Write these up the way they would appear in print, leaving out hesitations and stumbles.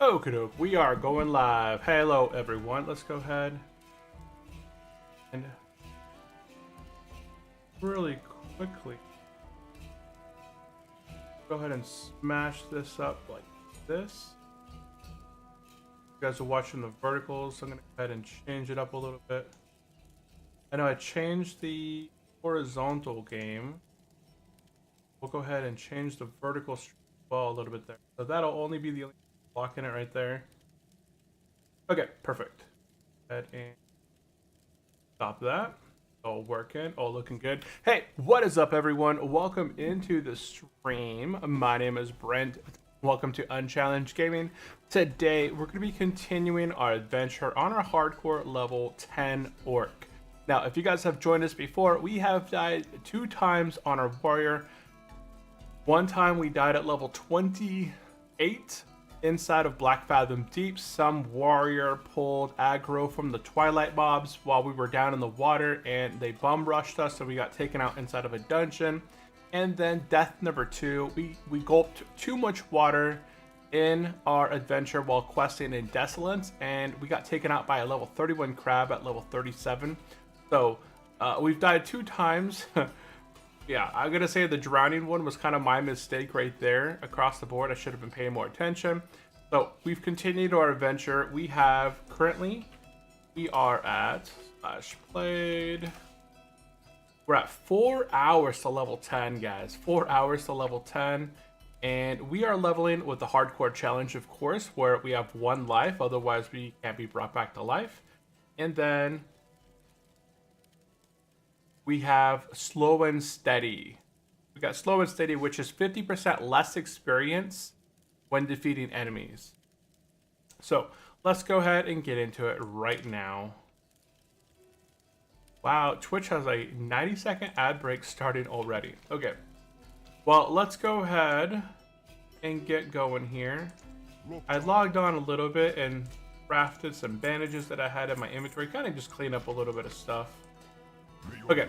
Okie doke, we are going live. Hello everyone, let's go ahead and really quickly go ahead and smash this up like this. You guys are watching the verticals, so I'm gonna go ahead and change it up a little bit. I know I changed the horizontal game. We'll go ahead and change the vertical stream as well a little bit there. So that'll only be the only blocking it right there. Okay, perfect. Go ahead and stop that. All working, all looking good. Hey, what is up everyone? Welcome into the stream. My name is Brent. Welcome to Unchallenged Gaming. Today, we're going to be continuing our adventure on our hardcore level 10 orc. Now, if you guys have joined us before, we have died 2 times on our warrior. One time we died at level 28 inside of Black Fathom Deep. Some warrior pulled aggro from the Twilight mobs while we were down in the water and they bum rushed us, so we got taken out inside of a dungeon. And then death number 2, we gulped too much water in our adventure while questing in Desolence, and we got taken out by a level 31 crab at level 37. So we've died 2 times. Yeah, I'm going to say the drowning one was kind of my mistake right there across the board. I should have been paying more attention. So we've continued our adventure. We are at /played. We're at 4 hours to level 10, guys. 4 hours to level 10. And we are leveling with the hardcore challenge, of course, where we have 1 life. Otherwise, we can't be brought back to life. And then we have slow and steady. We got slow and steady, which is 50% less experience when defeating enemies. So let's go ahead and get into it right now. Wow, Twitch has a 90-second ad break starting already. Okay, well, let's go ahead and get going here. I logged on a little bit and crafted some bandages that I had in my inventory, kind of just clean up a little bit of stuff. Okay,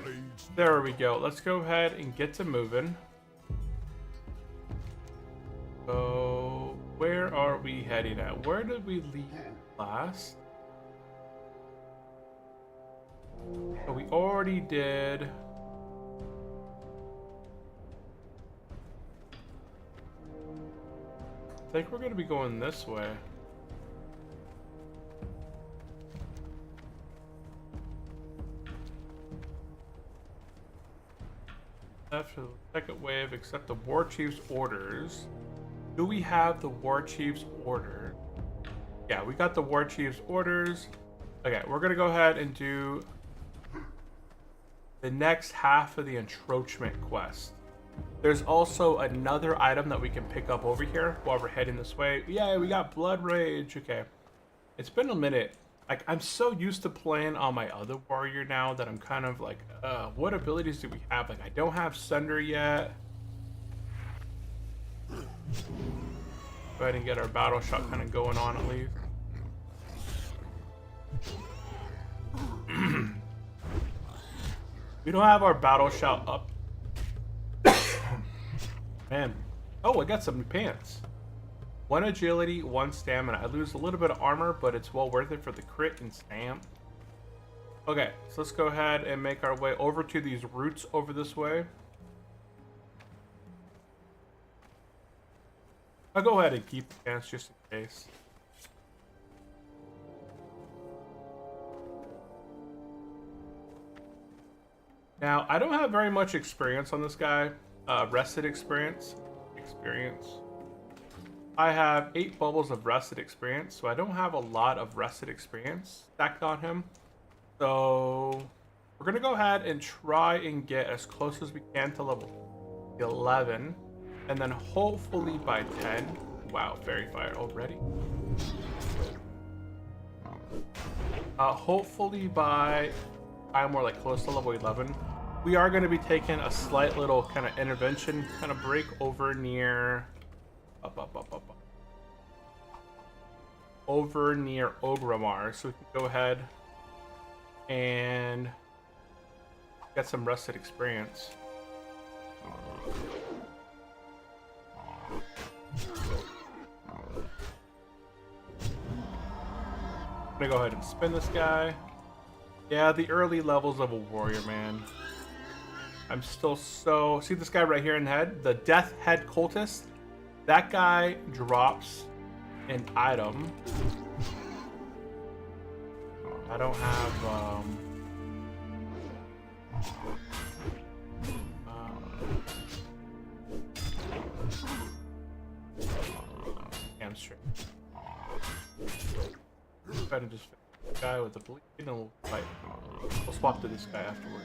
there we go. Let's go ahead and get to moving. So, where are we heading at? Where did we leave last? So we already did. I think we're going to be going this way. After the second wave, accept the War Chief's orders. Do we have the War Chief's order? Yeah, we got the War Chief's orders. Okay, we're gonna go ahead and do the next half of the encroachment quest. There's also another item that we can pick up over here while we're heading this way. Yeah, we got Blood Rage. Okay, it's been a minute. Like, I'm so used to playing on my other warrior now that I'm kind of like, what abilities do we have? Like, I don't have Sunder yet. Go ahead and get our battle shot kind of going on at least. We don't have our battle shout up. Man. Oh, I got some new pants. 1 agility, 1 stamina. I lose a little bit of armor, but it's well worth it for the crit and stamp. Okay, so let's go ahead and make our way over to these roots over this way. I'll go ahead and keep the pants just in case. Now, I don't have very much experience on this guy. Rested experience. I have 8 bubbles of rested experience, so I don't have a lot of rested experience stacked on him. So we're gonna go ahead and try and get as close as we can to level 11, and then hopefully by 10. Wow, fairy fire already. Hopefully by I'm more like close to level 11. We are going to be taking a slight little kind of intervention kind of break over near over near Ogrimmar, so we can go ahead and get some rested experience. gonna go ahead and spin this guy. Yeah, the early levels of a warrior, man. I'm still so... See this guy right here in the head? The Death Head Cultist? That guy drops an item. I don't have... hamstring. Go ahead and just fit this guy with the bleed and we'll fight. We'll swap to this guy afterward.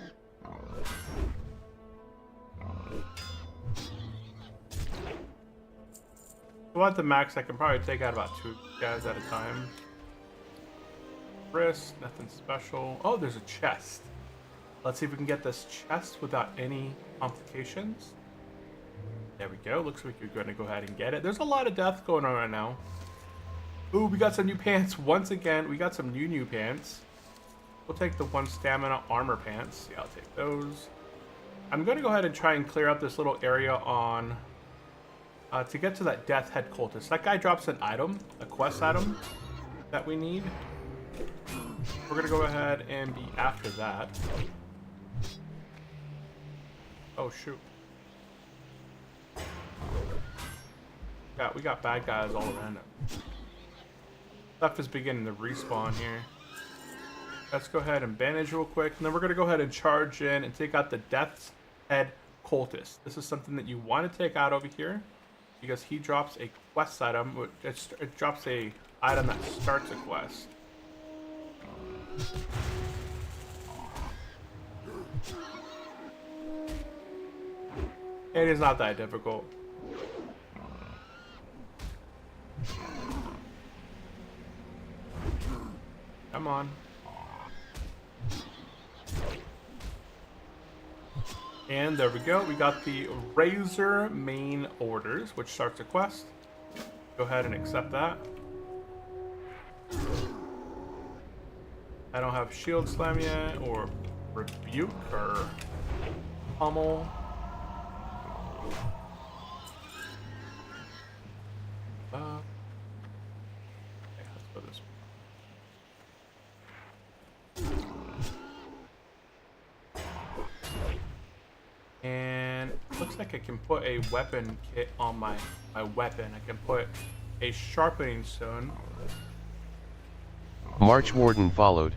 If I want the max, I can probably take out about 2 guys at a time. Wrist, nothing special. Oh, there's a chest. Let's see if we can get this chest without any complications. There we go. Looks like you're going to go ahead and get it. There's a lot of death going on right now. Ooh, we got some new pants. Once again, we got some new pants. We'll take the 1 stamina armor pants. Yeah, I'll take those. I'm going to go ahead and try and clear up this little area on... to get to that Death Head Cultist. That guy drops an item, a quest item that we need. We're going to go ahead and be after that. Oh, shoot. Yeah, we got bad guys all around it. Stuff is beginning to respawn here. Let's go ahead and bandage real quick, and then we're going to go ahead and charge in and take out the Death's Head Cultist. This is something that you want to take out over here because he drops a quest item. It drops a item that starts a quest. It is not that difficult. Come on. And there we go. We got the Razor main orders, which starts a quest. Go ahead and accept that. I don't have Shield Slam yet, or Rebuke, or Pummel. Okay, let's go this way. And looks like I can put a weapon kit on my weapon. I can put a sharpening stone. March Warden followed.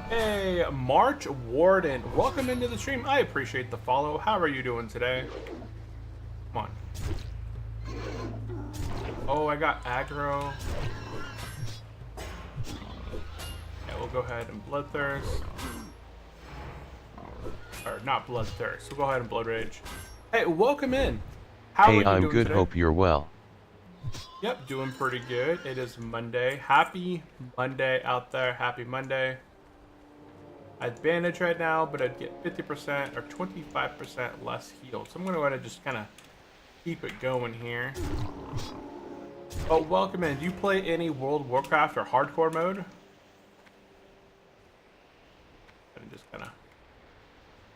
Hey, March Warden, welcome into the stream. I appreciate the follow. How are you doing today? Come on. Oh, I got aggro. Yeah, we'll go ahead and Bloodthirst. Or not Bloodthirst. We'll go ahead and Blood Rage. Hey, welcome in. How are you I'm doing good. today? Hope you're well. Yep, doing pretty good. It is Monday. Happy Monday out there. Happy Monday. I'd bandage right now, but I'd get 50% or 25% less healed. So I'm going to go ahead and just kind of keep it going here. Oh, welcome in. Do you play any World of Warcraft or hardcore mode? And just kind of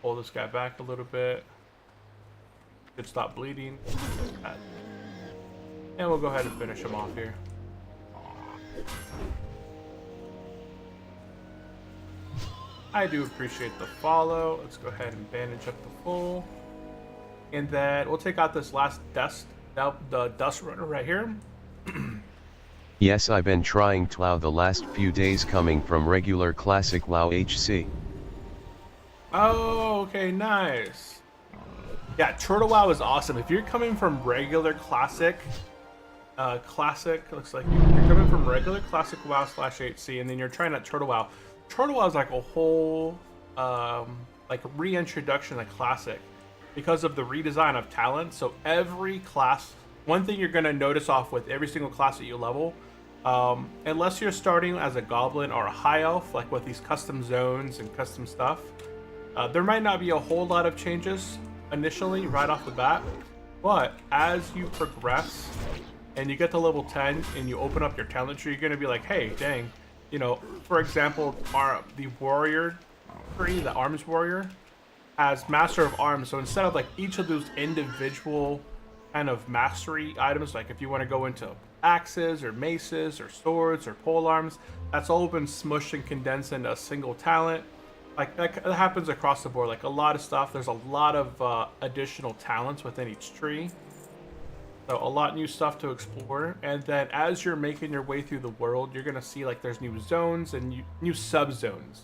pull this guy back a little bit. Should stop bleeding. And we'll go ahead and finish him off here. I do appreciate the follow. Let's go ahead and bandage up the full. And then we'll take out this last the dust runner right here. Yes, I've been trying WoW the last few days coming from regular classic WoWHC. Oh, okay, nice. Yeah, Turtle WoW is awesome. If you're coming from regular classic, looks like you're coming from regular classic WoW /HC, and then you're trying out Turtle WoW. Turtle WoW is like a whole, like reintroduction to classic because of the redesign of talent. So every class, one thing you're gonna notice off with every single class that you level, unless you're starting as a goblin or a high elf, like with these custom zones and custom stuff, there might not be a whole lot of changes initially right off the bat, but as you progress and you get to level 10 and you open up your talent tree, you're gonna be like, hey, dang, you know, for example, the warrior tree, the arms warrior, has master of arms. So instead of like each of those individual kind of mastery items, like if you want to go into axes or maces or swords or pole arms. That's all been smushed and condensed into a single talent. Like that happens across the board. Like a lot of stuff. There's a lot of additional talents within each tree. So a lot new stuff to explore, and then as you're making your way through the world, you're gonna see like there's new zones and new sub-zones.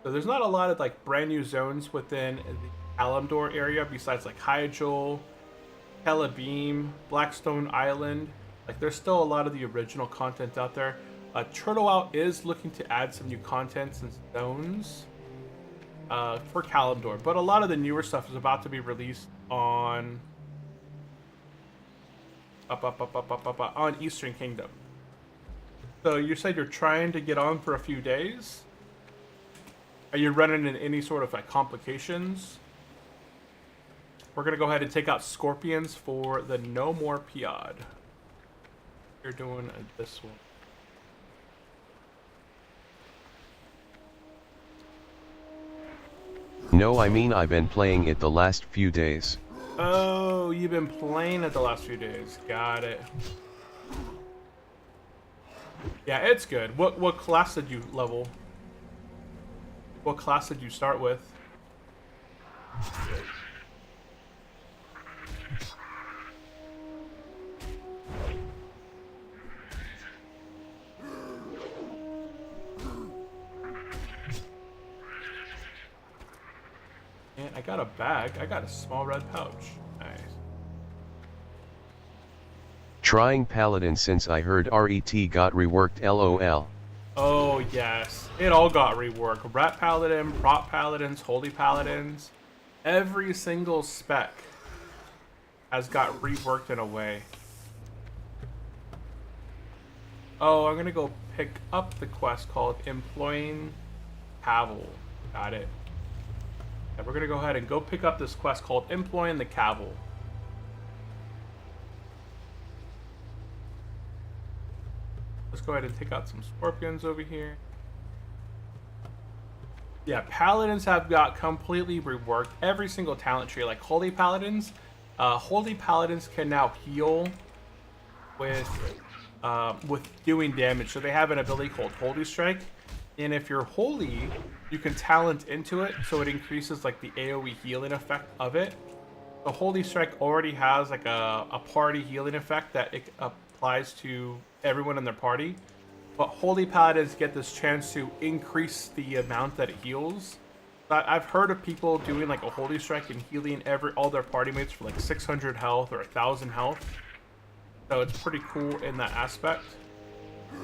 So there's not a lot of like brand new zones within the Alamdor area besides like Hyjal, Telebeam, Blackstone Island. Like there's still a lot of the original content out there. Turtle Out is looking to add some new contents and zones for Kalimdor, but a lot of the newer stuff is about to be released on on Eastern Kingdom. So you said you're trying to get on for a few days. Are you running into any sort of like complications? We're gonna go ahead and take out Scorpions for the No More Piod. You're doing this one. No, I mean I've been playing it the last few days. Oh, you've been playing it the last few days. Got it. Yeah, it's good. What class did you level? What class did you start with? And I got a bag. I got a small red pouch. Nice. Trying Paladin since I heard RET got reworked LOL. Oh yes, it all got reworked. Rat Paladin, Prop Paladins, Holy Paladins. Every single spec has got reworked in a way. Oh, I'm gonna go pick up the quest called Employing Cavil. Got it. And we're gonna go ahead and go pick up this quest called Employing the Cavil. Let's go ahead and take out some Scorpions over here. Yeah, Paladins have got completely reworked every single talent tree. Like Holy Paladins, Holy Paladins can now heal with doing damage. So they have an ability called Holy Strike, and if you're holy, you can talent into it, so it increases like the AoE healing effect of it. The Holy Strike already has like a party healing effect that it applies to everyone in their party, but Holy Paladins get this chance to increase the amount that it heals. I've heard of people doing like a Holy Strike and healing all their party mates for like 600 health or 1,000 health. So it's pretty cool in that aspect.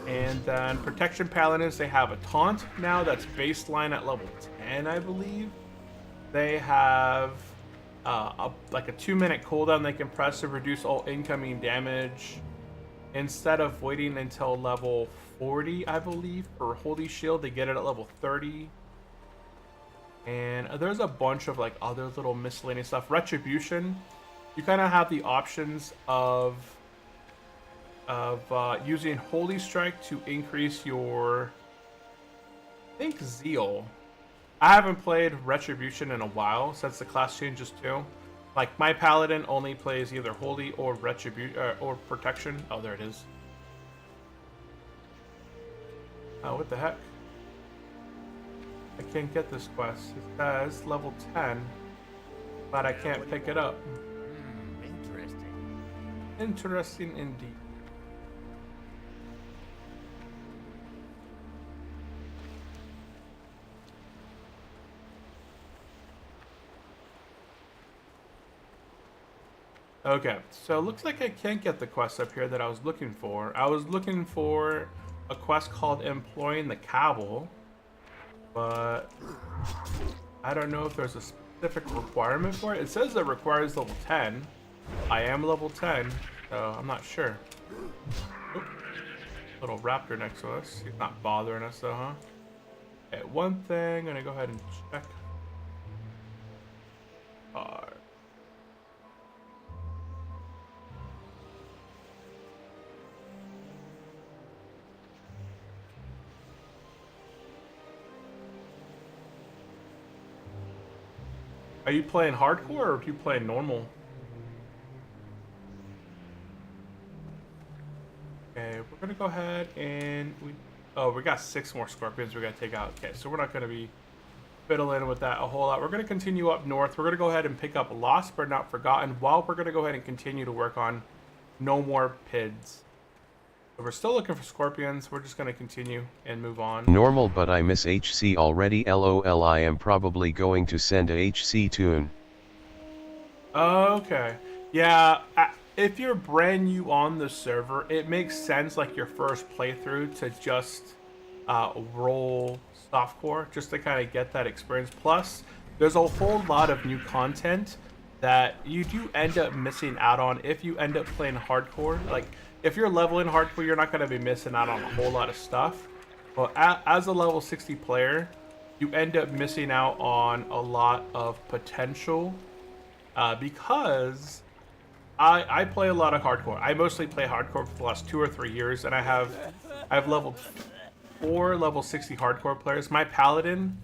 And then Protection Paladins, they have a taunt now that's baseline at level 10, I believe. They have like a 2-minute cooldown they can press to reduce all incoming damage. Instead of waiting until level 40, I believe, for Holy Shield, they get it at level 30. And there's a bunch of like other little miscellaneous stuff. Retribution, you kind of have the options of using Holy Strike to increase your, I think, Zeal. I haven't played Retribution in a while since the class changes too. Like my Paladin only plays either Holy or or Protection. Oh, there it is. Oh, what the heck? I can't get this quest. It says level 10, but I can't pick it up. Interesting. Interesting indeed. Okay, so it looks like I can't get the quest up here that I was looking for. I was looking for a quest called Employing the Cavil, but I don't know if there's a specific requirement for it. It says it requires level 10. I am level 10, so I'm not sure. Oop. Little raptor next to us. He's not bothering us though, huh? Okay, one thing, I'm gonna go ahead and check. Are you playing hardcore or are you playing normal? Okay, we're gonna go ahead and we got 6 more scorpions we gotta take out. Okay, so we're not gonna be fiddling with that a whole lot. We're gonna continue up north. We're gonna go ahead and pick up Lost but Not Forgotten, while we're gonna go ahead and continue to work on No More PIDs. So we're still looking for scorpions. We're just gonna continue and move on. Normal, but I miss HC already. LOL. I am probably going to send a HC tune. Okay. Yeah, if you're brand new on the server, it makes sense, like your first playthrough, to just roll softcore, just to kind of get that experience. Plus, there's a whole lot of new content that you do end up missing out on if you end up playing hardcore. Like, if you're leveling hardcore, you're not going to be missing out on a whole lot of stuff. But as a level 60 player, you end up missing out on a lot of potential. Because I play a lot of hardcore. I mostly play hardcore for the last 2 or 3 years, and I've leveled 4 level 60 hardcore players. My paladin,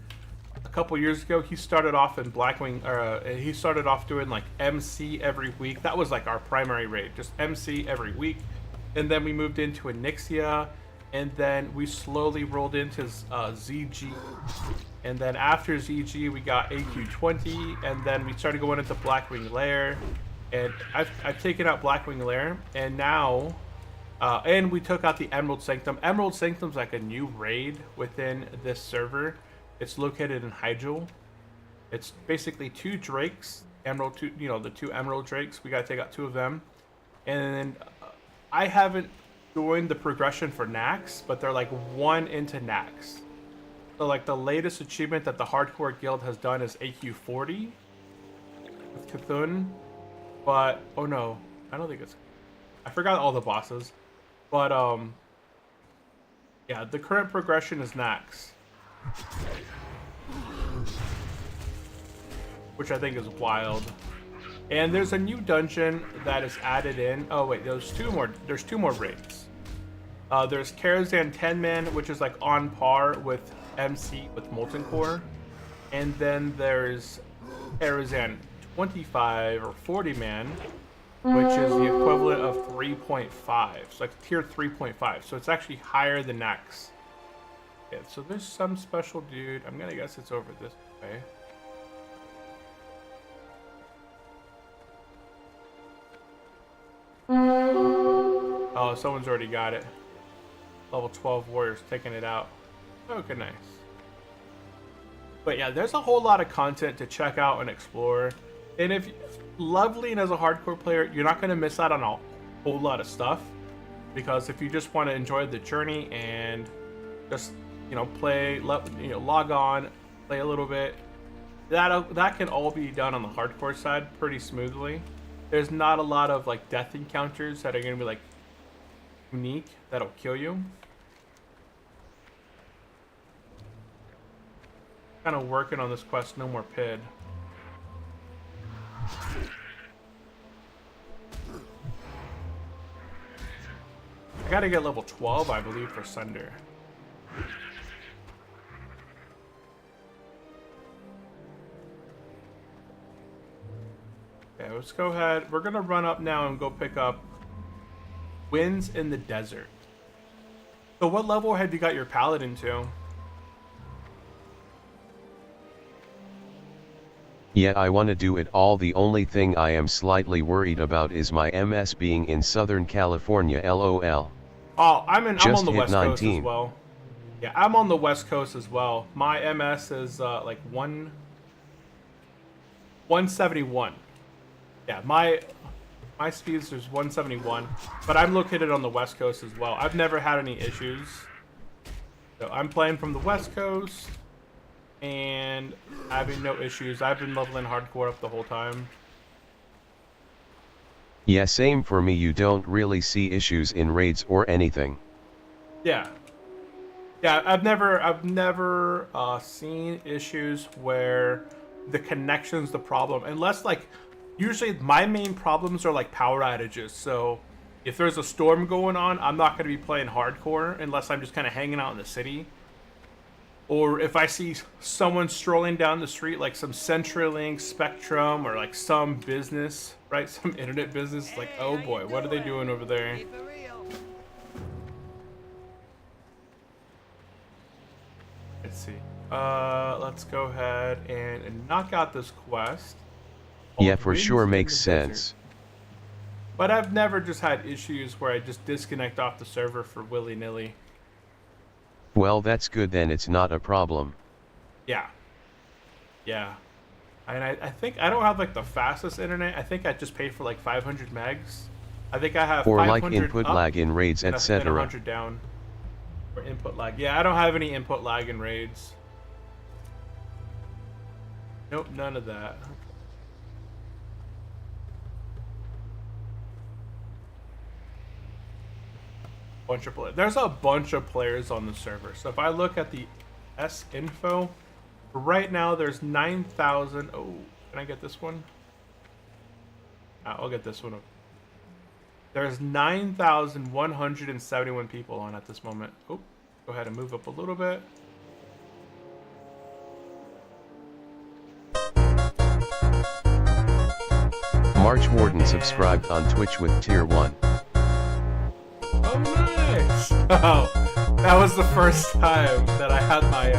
a couple years ago, he started off in Blackwing, he started off doing like MC every week. That was like our primary raid, just MC every week. And then we moved into Anixia, and then we slowly rolled into ZG. And then after ZG, we got AQ20, and then we started going into Blackwing Lair. And I've taken out Blackwing Lair, and now, and we took out the Emerald Sanctum. Emerald Sanctum's like a new raid within this server. It's located in Hyjal. It's basically 2 drakes, the 2 Emerald Drakes. We gotta take out 2 of them. And I haven't joined the progression for Nax, but they're like 1 into Nax. So like the latest achievement that the Hardcore Guild has done is AQ40 with Cthulhu. But oh no, I don't think it's. I forgot all the bosses, but yeah, the current progression is Nax, which I think is wild. And there's a new dungeon that is added in. Oh wait, there's 2 more. There's 2 more raids. There's Karazhan 10-man, which is like on par with MC with Molten Core, and then there's Karazhan 25 or 40-man, which is the equivalent of 3.5. So like tier 3.5. So it's actually higher than Nax. Yeah, so there's some special dude. I'm gonna guess it's over this way. Oh, someone's already got it. Level 12 warriors taking it out. Okay, nice. But yeah, there's a whole lot of content to check out and explore. And if leveling as a hardcore player, you're not going to miss out on a whole lot of stuff. Because if you just want to enjoy the journey and just, play, log on, play a little bit, that can all be done on the hardcore side pretty smoothly. There's not a lot of like death encounters that are going to be like unique that'll kill you. Kind of working on this quest, No More PID. I gotta get level 12, I believe, for Sunder. Okay, let's go ahead. We're gonna run up now and go pick up Winds in the Desert. So what level have you got your paladin to? Yeah, I wanna do it all. The only thing I am slightly worried about is my MS being in Southern California. LOL. Oh, I'm on the West 19. Coast as well. Yeah, I'm on the West Coast as well. My MS is like 171. Yeah, my speeds is 171, but I'm located on the West Coast as well. I've never had any issues. So I'm playing from the West Coast and having no issues. I've been leveling hardcore up the whole time. Yeah, same for me. You don't really see issues in raids or anything. Yeah. Yeah, I've never seen issues where the connection's the problem, unless like usually my main problems are like power outages. So if there's a storm going on, I'm not going to be playing hardcore unless I'm just kind of hanging out in the city. Or if I see someone strolling down the street, like some CenturyLink, Spectrum, or like some business, right? Some internet business, like, oh boy, what are they doing over there? Let's see. Let's go ahead and knock out this quest. Yeah, for Winds sure in makes the desert. sense. But I've never just had issues where I just disconnect off the server for willy-nilly. Well, that's good then, it's not a problem. Yeah. Yeah. And I think I don't have like the fastest internet. I think I just paid for like 500 megs. I think I have Or 500 like input up lag in raids, and etc. 100 down. Or input lag. Yeah, I don't have any input lag in raids. Nope, none of that. Bunch of players. There's a bunch of players on the server. So if I look at the S info, right now there's 9,000. Oh, can I get this one? I'll get this one. There's 9,171 people on at this moment. Oh, go ahead and move up a little bit. March Warden subscribed on Twitch with tier 1. Oh, nice! Oh, that was the first time that I had my,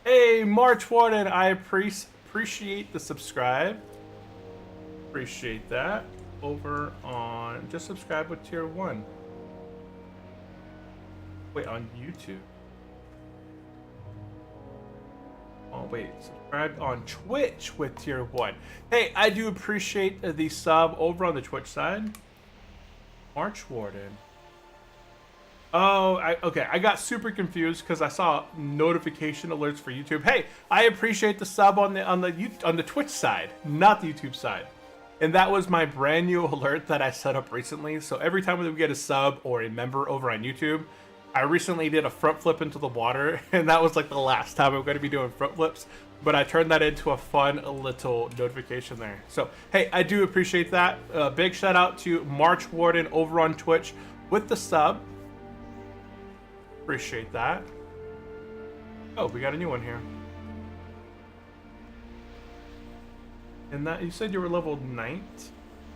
Hey, March Warden, I appreciate the subscribe. Appreciate that. Over on... Just subscribe with tier 1. Wait, on YouTube. Oh, wait. Subscribe on Twitch with tier 1. Hey, I do appreciate the sub over on the Twitch side. March Warden. Oh, okay. I got super confused because I saw notification alerts for YouTube. Hey, I appreciate the sub on the Twitch side, not the YouTube side. And that was my brand new alert that I set up recently. So every time we get a sub or a member over on YouTube, I recently did a front flip into the water, and that was like the last time I'm going to be doing front flips. But I turned that into a fun little notification there. So, hey, I do appreciate that. Big shout out to March Warden over on Twitch with the sub. Appreciate that. Oh, we got a new one here. And that, you said you were level 9?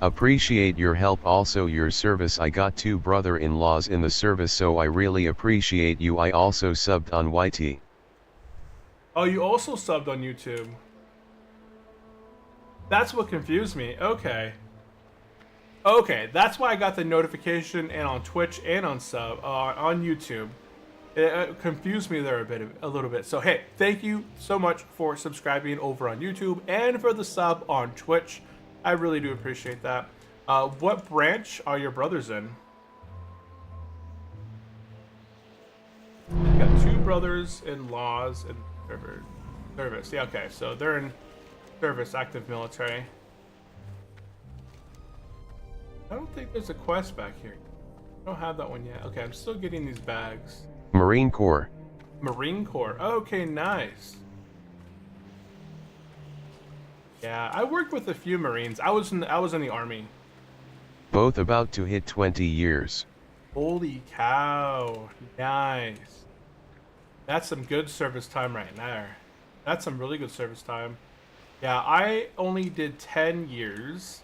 Appreciate your help, also your service. I got 2 brother-in-laws in the service, so I really appreciate you. I also subbed on YT. Oh, you also subbed on YouTube. That's what confused me. Okay. Okay, that's why I got the notification and on Twitch and on YouTube. It confused me there a little bit. So hey, thank you so much for subscribing over on YouTube and for the sub on Twitch. I really do appreciate that. What branch are your brothers in? I've got 2 brothers-in-laws in service. Yeah, okay, so they're in service, active military. I don't think there's a quest back here. I don't have that one yet. Okay, I'm still getting these bags. Marine Corps. Marine Corps. Okay, nice. Yeah, I worked with a few Marines. I was in the Army. Both about to hit 20 years. Holy cow. Nice. That's some good service time right there. That's some really good service time. Yeah, I only did 10 years.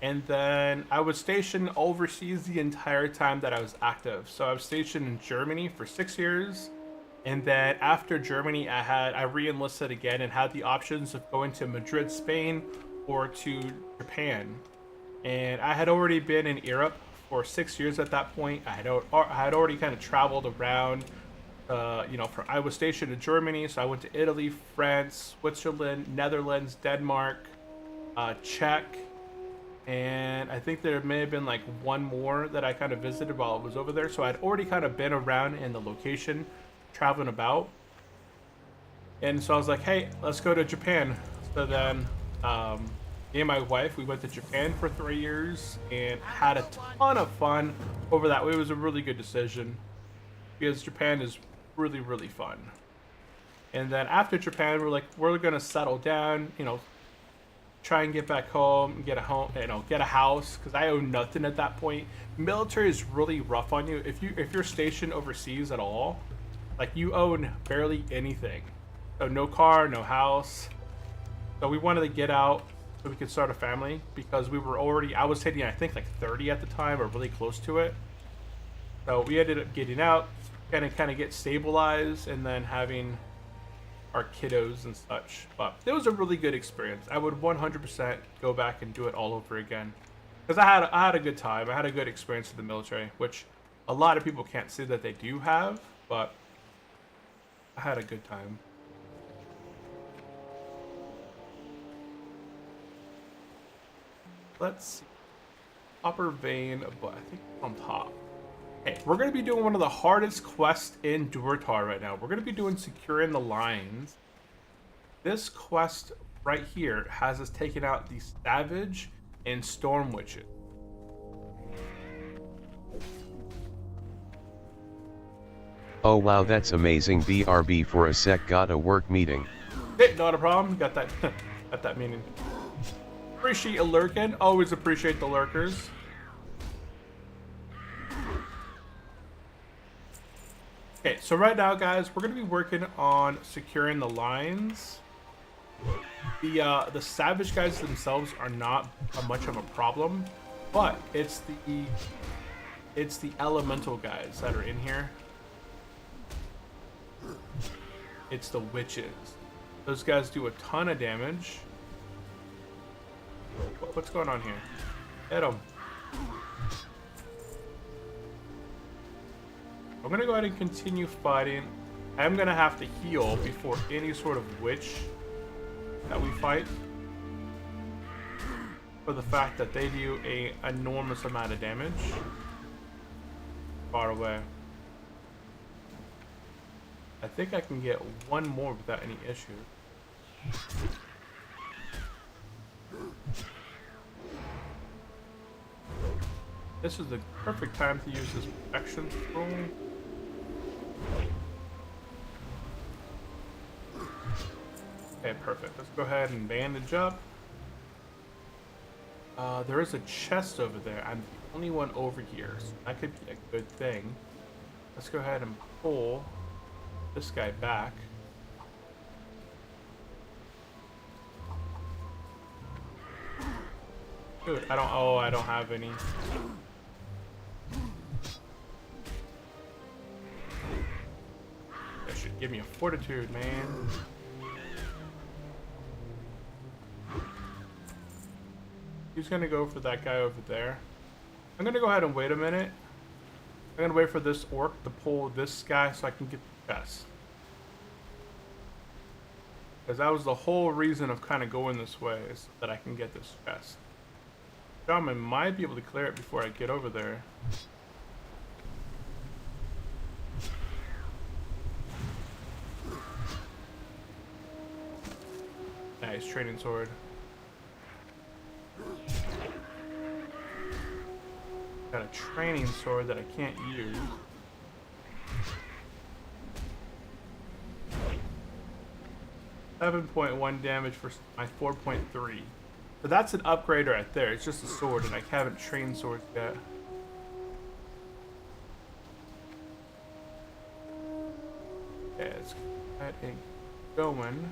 And then I was stationed overseas the entire time that I was active. So I was stationed in Germany for 6 years. And then after Germany, I re-enlisted again and had the options of going to Madrid, Spain, or to Japan. And I had already been in Europe for 6 years at that point. I had already kind of traveled around. I was stationed in Germany, so I went to Italy, France, Switzerland, Netherlands, Denmark, Czech. And I think there may have been like one more that I kind of visited while I was over there. So I'd already kind of been around in the location, traveling about. And so I was like, hey, let's go to Japan. So then me and my wife, we went to Japan for 3 years and had a ton of fun over that. It was a really good decision because Japan is really, really fun. And then after Japan, we're going to settle down, try and get back home, get a house, because I own nothing at that point. Military is really rough on you. If you're stationed overseas at all, like you own barely anything. So no car, no house. So we wanted to get out so we could start a family because I was hitting I think like 30 at the time or really close to it. So we ended up getting out, kind of get stabilized, and then having our kiddos and such. But it was a really good experience. I would 100% go back and do it all over again, because I had a good time. I had a good experience with the military, which a lot of people can't say that they do have, but I had a good time. Let's see. Upper vein, but I think it's on top. Okay, we're going to be doing one of the hardest quests in WoWHardcore right now. We're going to be doing securing the lines. This quest right here has us taking out the Savage and Storm Witches. Oh wow, that's amazing. BRB for a sec, got a work meeting. Hey, not a problem. Got that got that meaning. Appreciate a lurking. Always appreciate the lurkers. Okay, so right now, guys, we're gonna be working on securing the lines. The Savage guys themselves are not much of a problem, but it's the Elemental guys that are in here. It's the witches. Those guys do a ton of damage. What's going on here? Hit them. I'm gonna go ahead and continue fighting. I'm gonna have to heal before any sort of witch that we fight, for the fact that they do a enormous amount of damage. Far away. I think I can get one more without any issue. This is the perfect time to use this protection scroll. Okay, perfect. Let's go ahead and bandage up. There is a chest over there. I'm the only one over here, so that could be a good thing. Let's go ahead and pull this guy back. Dude, I don't have any. That should give me a fortitude, man. He's gonna go for that guy over there. I'm gonna go ahead and wait a minute. I'm gonna wait for this orc to pull this guy so I can get the chest. Because that was the whole reason of kind of going this way, is so that I can get this chest. Shaman might be able to clear it before I get over there. Nice training sword. Got a training sword that I can't use. .1 damage for my 4.3. So that's an upgrade right there. It's just a sword, and I haven't trained swords yet. Okay, let's get it going.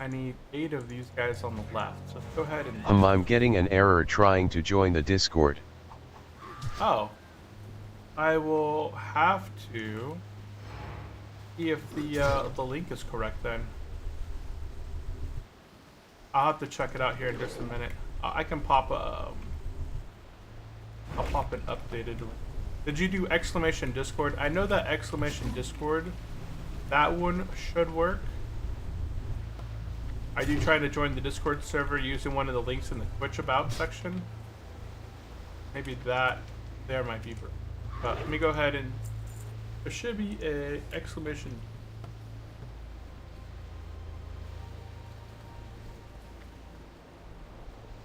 I need 8 of these guys on the left. So let's go ahead and... I'm getting an error trying to join the Discord. Oh. I will have to see if the link is correct then. I'll have to check it out here in just a minute. I can pop a... I'll pop an updated link. Did you do exclamation Discord? I know that exclamation Discord, that one should work. Are you trying to join the Discord server using one of the links in the Twitch About section? Maybe that there might be. But let me go ahead and... There should be a exclamation...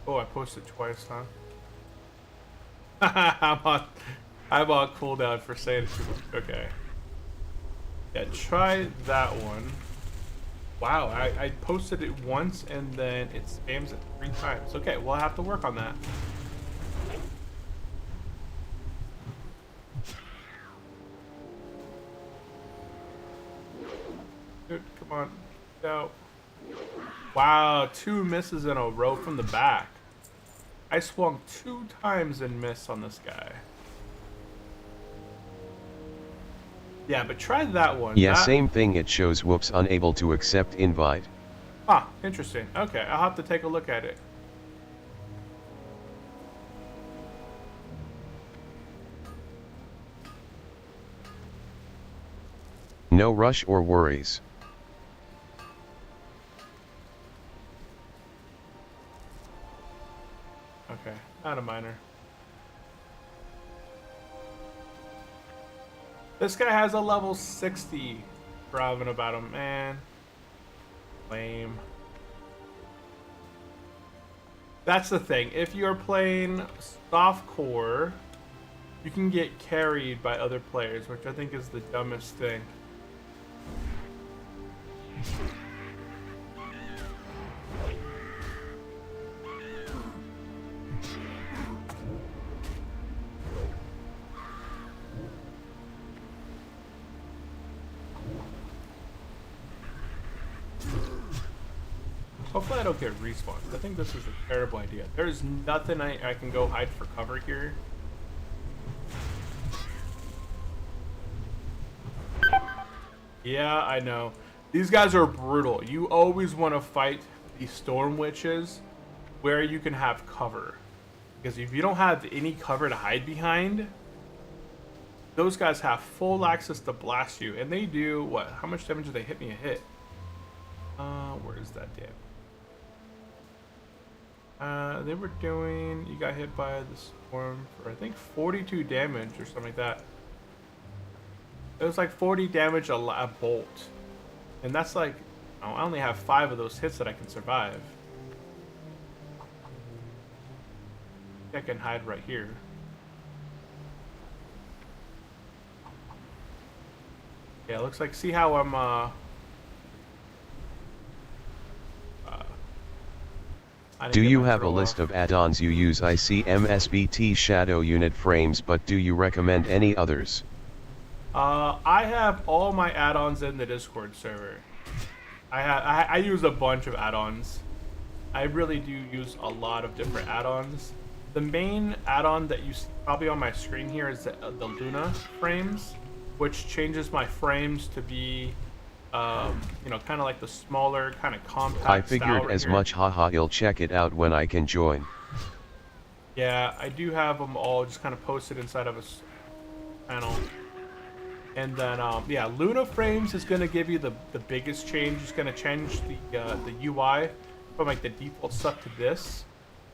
Oh, I posted twice, huh? I'm on cooldown for saying it too much. Okay. Yeah, try that one. Wow, I posted it once and then it spams it 3 times. Okay, well, I have to work on that. Dude, come on. No. Wow, 2 misses in a row from the back. I swung 2 times and missed on this guy. Yeah, but try that one. Yeah, same thing, it shows whoops unable to accept invite. Ah, interesting. Okay, I'll have to take a look at it. No rush or worries. Okay, not a minor. This guy has a level 60 raving about him, man. Lame. That's the thing. If you're playing softcore, you can get carried by other players, which I think is the dumbest thing. Hopefully I don't get respawned. I think this is a terrible idea. There's nothing I can go hide for cover here. Yeah, I know. These guys are brutal. You always want to fight the storm witches where you can have cover. Because if you don't have any cover to hide behind, those guys have full access to blast you. And they do, what? How much damage do they hit me a hit? Where is that damage? They were doing, you got hit by the storm for I think 42 damage or something like that. It was like 40 damage a bolt. And that's like, I only have 5 of those hits that I can survive. I can hide right here. Yeah, it looks like, see how I'm, do you have a list of add-ons you use? I see MSBT Shadow Unit frames, but do you recommend any others? I have all my add-ons in the Discord server. I use a bunch of add-ons. I really do use a lot of different add-ons. The main add-on that you see probably on my screen here is the Luna frames, which changes my frames to be you know, kind of like the smaller, kind of compact. I figured as much, haha, I'll check it out when I can join. Yeah, I do have them all just kind of posted inside of a panel. And then, yeah, Luna frames is going to give you the biggest change. It's going to change the UI from like the default stuff to this.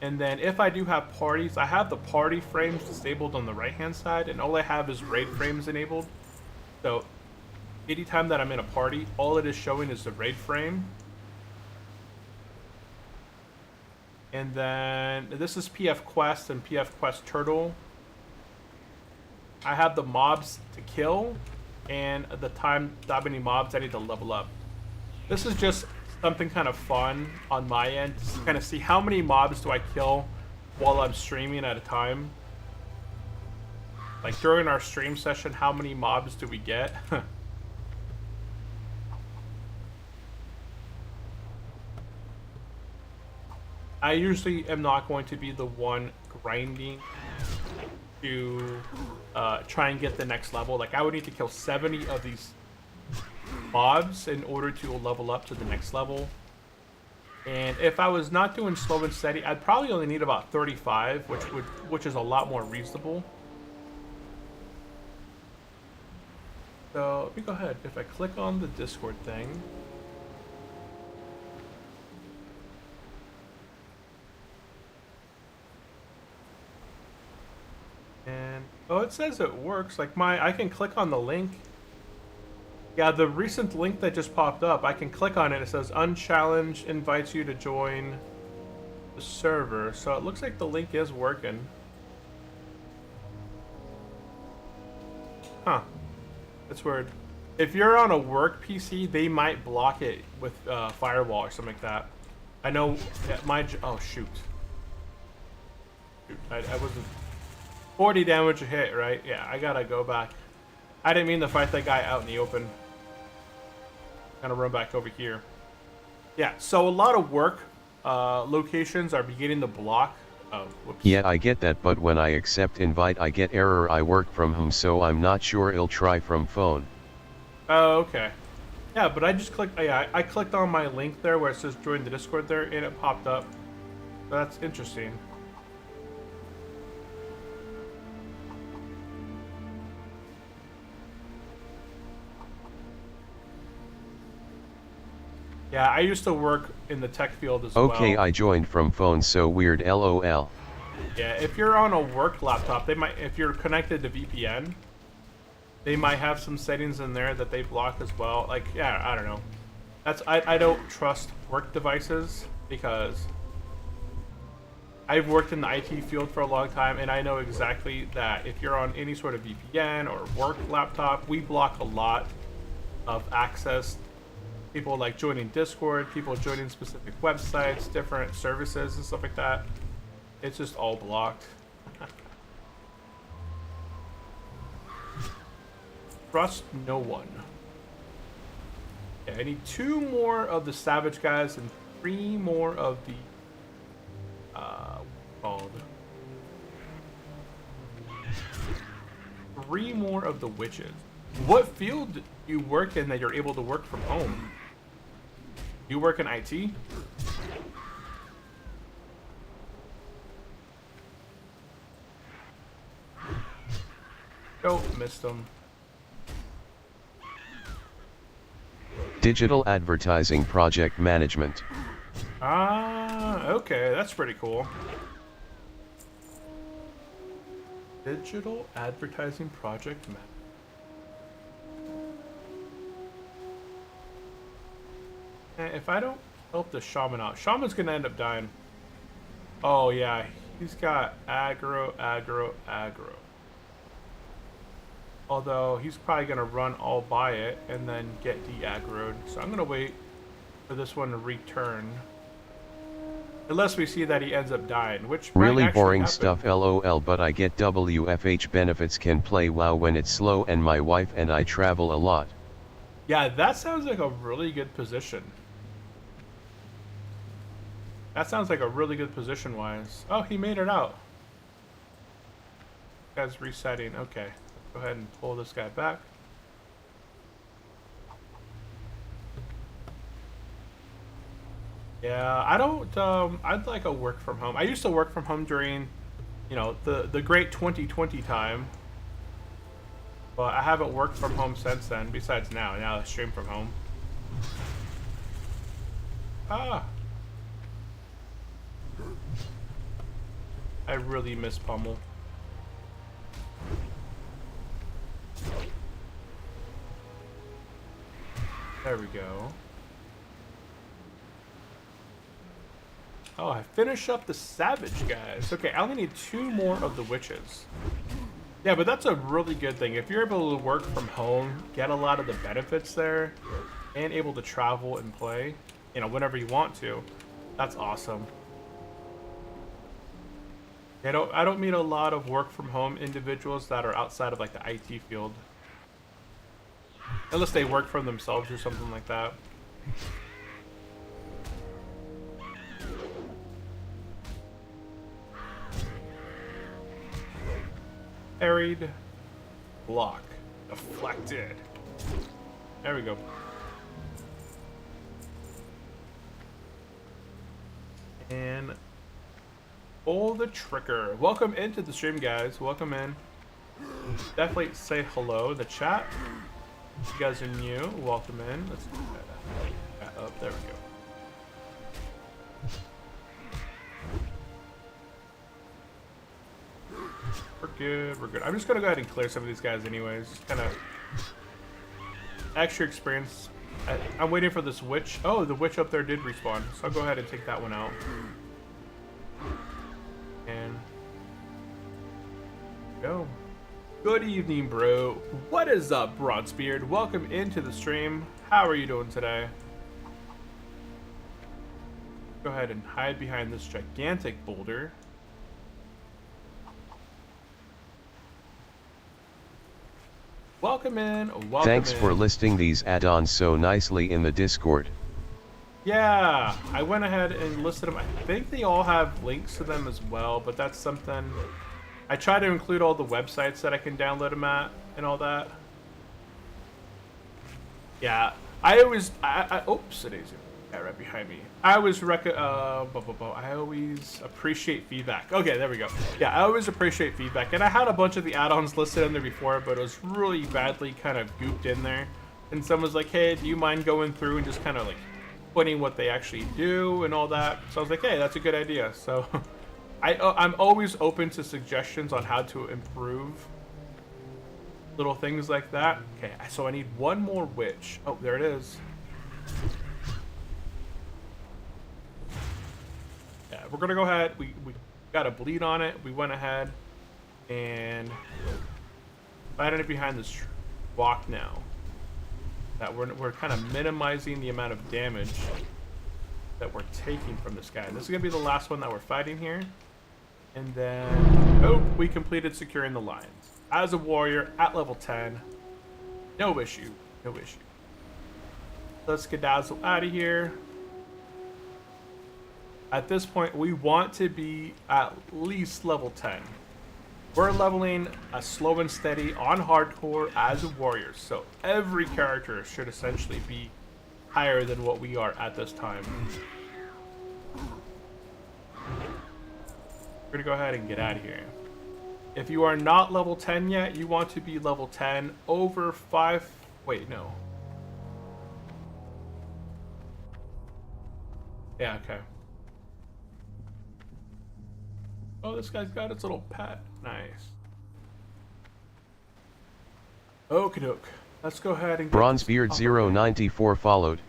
And then if I do have parties, I have the party frames disabled on the right-hand side, and all I have is raid frames enabled. So anytime that I'm in a party, all it is showing is the raid frame. And then this is PF Quest and PF Quest Turtle. I have the mobs to kill and the time that many mobs I need to level up. This is just something kind of fun on my end to kind of see how many mobs do I kill while I'm streaming at a time. Like during our stream session, how many mobs do we get? I usually am not going to be the one grinding to try and get the next level. Like I would need to kill 70 of these mobs in order to level up to the next level. And if I was not doing slow and steady, I'd probably only need about 35, which is a lot more reasonable. So let me go ahead. If I click on the Discord thing. And oh, it says it works. Like I can click on the link. Yeah, the recent link that just popped up, I can click on it. It says unchallenged invites you to join the server. So it looks like the link is working. Huh. That's weird. If you're on a work PC, they might block it with firewall or something like that. I know that oh shoot. I wasn't 40 damage a hit, right? Yeah, I gotta go back. I didn't mean to fight that guy out in the open. Gonna run back over here. Yeah, so a lot of work locations are beginning to block. Oh, whoops. Yeah, I get that, but when I accept invite I get error. I work from home, so I'm not sure. I'll try from phone. Oh, okay. Yeah, but I just clicked. Yeah, I clicked on my link there where it says join the Discord there, and it popped up. So that's interesting. Yeah, I used to work in the tech field as well. Okay, I joined from phone, so weird, lol. Yeah, if you're on a work laptop, they might, if you're connected to VPN, they might have some settings in there that they block as well. Like, yeah, I don't know. I don't trust work devices because I've worked in the IT field for a long time, and I know exactly that if you're on any sort of VPN or work laptop, we block a lot of access. People like joining Discord, people joining specific websites, different services and stuff like that. It's just all blocked. Trust no one. Yeah, I need 2 more of the Savage guys and 3 more of the called 3 more of the witches. What field do you work in that you're able to work from home? You work in IT? Oh, missed them. Digital advertising project management. Ah, okay, that's pretty cool. Digital advertising project management. If I don't help the shaman out, shaman's gonna end up dying. Oh yeah, he's got aggro. Although he's probably gonna run all by it and then get de-aggroed. So I'm gonna wait for this one to return. Unless we see that he ends up dying, which might Really actually boring happen. stuff, lol, but I get WFH benefits, can play WoW when it's slow, and my wife and I travel a lot. Yeah, that sounds like a really good position. That sounds like a really good position-wise. Oh, he made it out. Guy's resetting. Okay, let's go ahead and pull this guy back. Yeah, I don't. I'd like a work from home. I used to work from home during, you know, the great 2020 time. But I haven't worked from home since then. Besides now I stream from home. Ah. I really miss Pummel. There we go. Oh, I finished up the Savage guys. Okay, I only need 2 more of the witches. Yeah, but that's a really good thing. If you're able to work from home, get a lot of the benefits there, and able to travel and play, you know, whenever you want to, that's awesome. I don't meet a lot of work from home individuals that are outside of like the IT field. Unless they work for themselves or something like that. Parried. Block. Deflected. There we go. And pull the trigger. Welcome into the stream, guys. Welcome in. Definitely say hello in the chat. If you guys are new, welcome in. Let's do that. Oh, there we go. We're good, we're good. I'm just gonna go ahead and clear some of these guys anyways. Kind of extra experience. I'm waiting for this witch. Oh, the witch up there did respawn, so I'll go ahead and take that one out. And go. Good evening, bro. What is up, Broadsbeard? Welcome into the stream. How are you doing today? Go ahead and hide behind this gigantic boulder. Welcome in. Welcome Thanks in. for listing these add-ons so nicely in the Discord. Yeah, I went ahead and listed them. I think they all have links to them as well, but that's something... I try to include all the websites that I can download them at and all that. Yeah, I always, oops, it is yeah, right behind me. I always I always appreciate feedback. Okay, there we go. Yeah, I always appreciate feedback, and I had a bunch of the add-ons listed in there before, but it was really badly kind of gooped in there. And someone's like, "Hey, do you mind going through and just kind of like putting what they actually do and all that?" So I was like, "Hey, that's a good idea." So I'm always open to suggestions on how to improve little things like that. Okay, so I need one more witch. Oh, there it is. Yeah, we're gonna go ahead. We got a bleed on it. We went ahead and hiding it behind this rock now. That we're kind of minimizing the amount of damage that we're taking from this guy. And this is gonna be the last one that we're fighting here. And then, oh, we completed securing the lines. As a warrior at level 10, no issue, no issue. Let's skedazzle out of here. At this point, we want to be at least level 10. We're leveling a slow and steady on hardcore as a warrior, so every character should essentially be higher than what we are at this time. We're gonna go ahead and get out of here. If you are not level 10 yet, you want to be level 10 over 5. Wait, no. Yeah, okay. Oh, this guy's got its little pet. Nice. Okie doke. Let's go ahead and get Bronzebeard094 followed.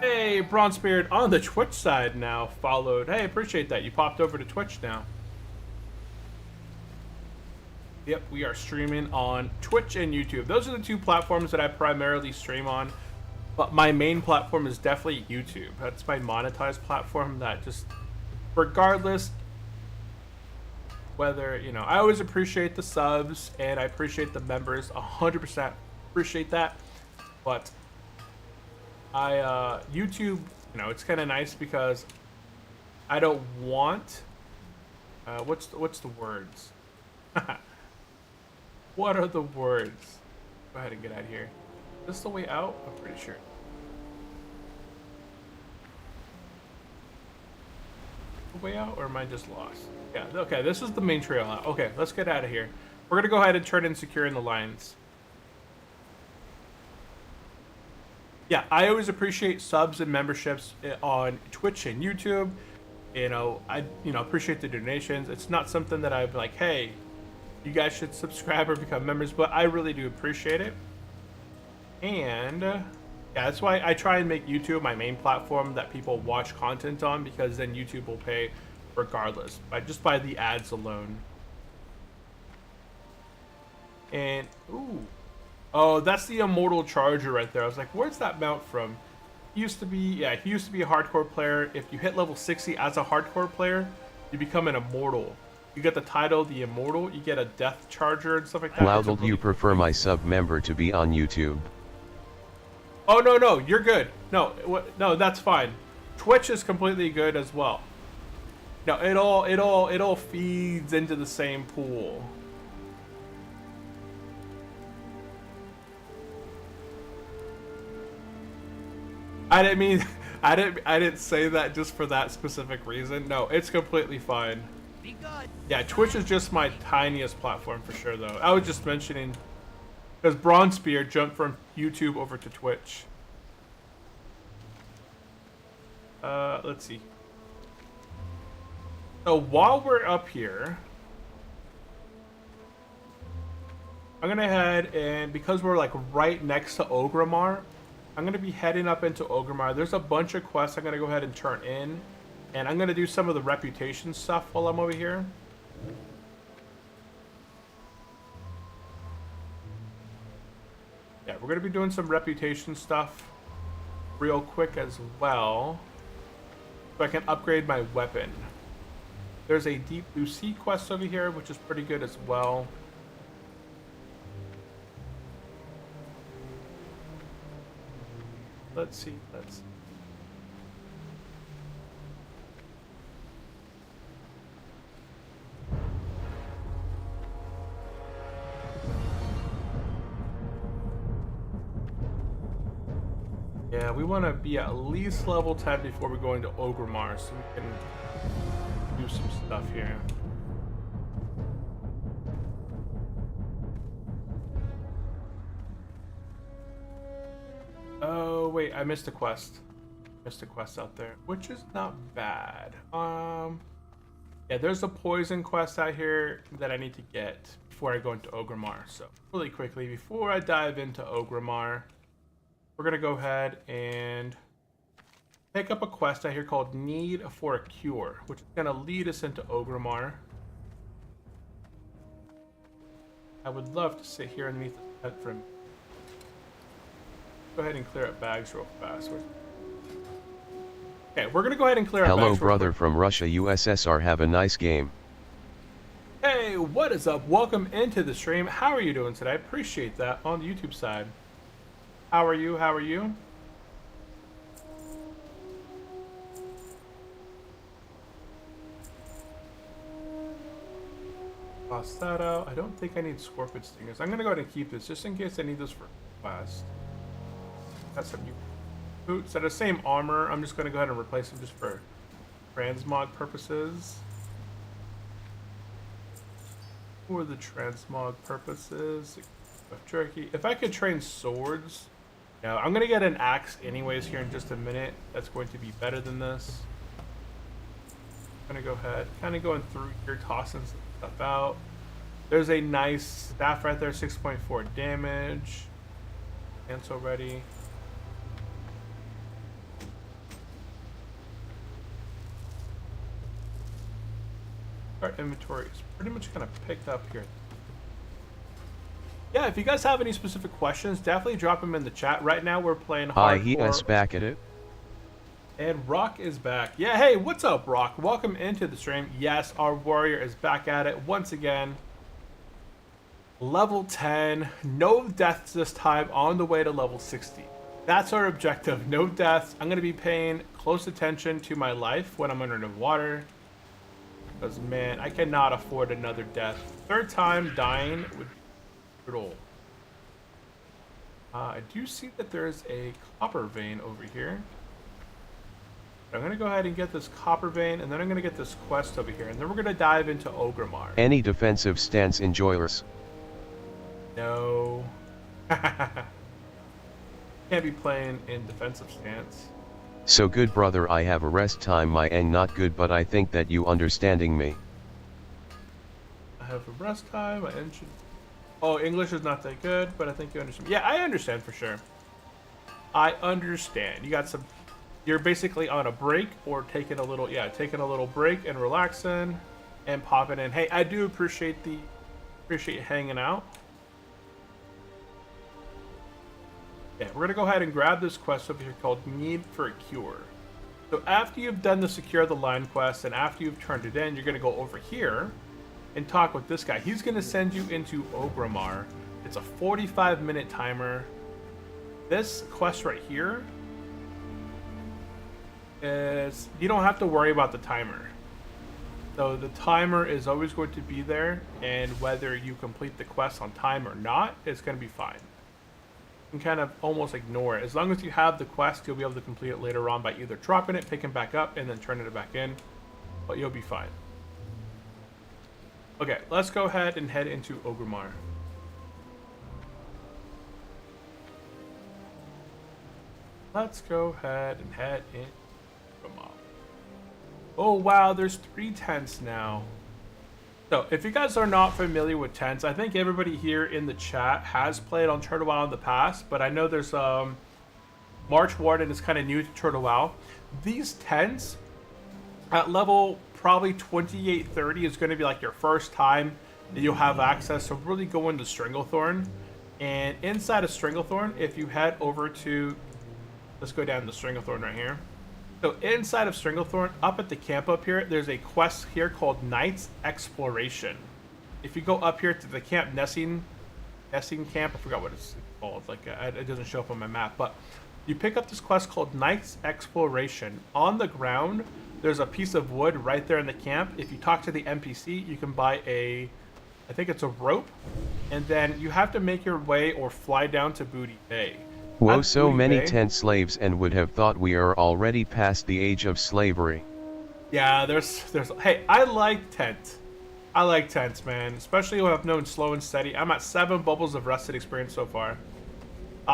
Hey, Bronzebeard on the Twitch side now followed. Hey, appreciate that. You popped over to Twitch now. Yep, we are streaming on Twitch and YouTube. Those are the two platforms that I primarily stream on. But my main platform is definitely YouTube. That's my monetized platform that just, regardless, whether, you know, I always appreciate the subs and I appreciate the members. 100% appreciate that. But YouTube, you know, it's kind of nice because I don't want, what's the words? What are the words? Go ahead and get out of here. Is this the way out? I'm pretty sure. The way out, or am I just lost? Yeah, okay, this is the main trail out. Okay, let's get out of here. We're gonna go ahead and turn in securing the lines. Yeah, I always appreciate subs and memberships on Twitch and YouTube. You know, I appreciate the donations. It's not something that I'm like, hey, you guys should subscribe or become members, but I really do appreciate it. And yeah, that's why I try and make YouTube my main platform that people watch content on, because then YouTube will pay regardless, just by the ads alone. And ooh, oh, that's the Immortal Charger right there. I was like, where's that mount from? He used to be a hardcore player. If you hit level 60 as a hardcore player, you become an immortal. You get the title, the Immortal. You get a death charger and stuff like that. How do you prefer my sub member to be on YouTube? Oh no, you're good. No, that's fine. Twitch is completely good as well. No, it all feeds into the same pool. I didn't say that just for that specific reason. No, it's completely fine. Be good. Yeah, Twitch is just my tiniest platform for sure, though. I was just mentioning because Bronzebeard jumped from YouTube over to Twitch. Let's see. So while we're up here, I'm gonna head, and because we're like right next to Ogrimmar, I'm gonna be heading up into Ogrimmar. There's a bunch of quests I'm gonna go ahead and turn in, and I'm gonna do some of the reputation stuff while I'm over here. Yeah, we're gonna be doing some reputation stuff real quick as well, so I can upgrade my weapon. There's a Deep Blue Sea quest over here, which is pretty good as well. Let's see. we want to be at least level 10 before we go into Ogrimmar, so we can do some stuff here. Oh wait, I missed a quest. Missed a quest out there, which is not bad. Yeah, there's a poison quest out here that I need to get before I go into Ogrimmar. So really quickly, before I dive into Ogrimmar, we're gonna go ahead and pick up a quest out here called Need for a Cure, which is gonna lead us into Ogrimmar. I would love to sit here underneath the tent for a minute. Go ahead and clear up bags real fast. Okay, we're gonna go ahead and clear up bags. Hello, brother from Russia, USSR. Have a nice game. Hey, what is up? Welcome into the stream. How are you doing today? I appreciate that on the YouTube side. How are you? How are you? Toss that out. I don't think I need scorpion stingers. I'm gonna go ahead and keep this just in case I need this for class. Got some new boots that are the same armor. I'm just gonna go ahead and replace them just for transmog purposes. For the transmog purposes, jerky. If I could train swords, yeah, I'm gonna get an axe anyways here in just a minute. That's going to be better than this. I'm gonna go ahead, kind of going through here, tossing some stuff out. There's a nice staff right there, 6.4 damage. Cancel ready. Our inventory is pretty much kind of picked up here. Yeah, if you guys have any specific questions, definitely drop them in the chat. Right now we're playing hardcore. Hi, he is back at it. And Rock is back. Yeah, hey, what's up, Rock? Welcome into the stream. Yes, our warrior is back at it once again. Level 10, no deaths this time, on the way to level 60. That's our objective, no deaths. I'm gonna be paying close attention to my life when I'm under the water. Because, man, I cannot afford another death. Third time dying would be brutal. I do see that there's a copper vein over here. I'm going to go ahead and get this copper vein, and then I'm going to get this quest over here. And then we're going to dive into Ogrimmar. Any defensive stance enjoyers? No. Can't be playing in defensive stance. So good, brother. I have a rest time, my end not good, but I think that you understanding me. I have a rest time, my engine. Oh, English is not that good, but I think you understand. Yeah, I understand for sure. I understand. You got some, you're basically on a break or taking a little, yeah, taking a little break and relaxing and popping in. Hey, I do appreciate you hanging out. Yeah, we're gonna go ahead and grab this quest over here called Need for a Cure. So after you've done the Secure the Line quest and after you've turned it in, you're gonna go over here and talk with this guy. He's gonna send you into Ogrimmar. It's a 45-minute timer. This quest right here is, you don't have to worry about the timer. So the timer is always going to be there, and whether you complete the quest on time or not, it's gonna be fine. You can kind of almost ignore it. As long as you have the quest, you'll be able to complete it later on by either dropping it, picking back up, and then turning it back in. But you'll be fine. Okay, let's go ahead and head into Ogrimmar. Let's go ahead and head in Ogrimmar. Oh wow, there's 3 tents now. So, if you guys are not familiar with tents, I think everybody here in the chat has played on Turtle WoW in the past, but I know there's March Warden is kind of new to Turtle WoW. These tents at level probably 28-30 is going to be like your first time that you'll have access. So really go into Stranglethorn, and inside of Stranglethorn, if you head over to, let's go down to Stranglethorn right here. So inside of Stranglethorn, up at the camp up here, there's a quest here called Knight's Exploration. If you go up here to the camp Nessing camp, I forgot what it's called. Like it doesn't show up on my map, but you pick up this quest called Knight's Exploration. On the ground, there's a piece of wood right there in the camp. If you talk to the NPC, you can buy a, I think it's a rope, and then you have to make your way or fly down to Booty Bay. Whoa, At so Booty many Bay. tent slaves and would have thought we are already past the age of slavery. Yeah, there's. Hey, I like tent. I like tents, man. Especially when I've known slow and steady. I'm at 7 bubbles of rested experience so far.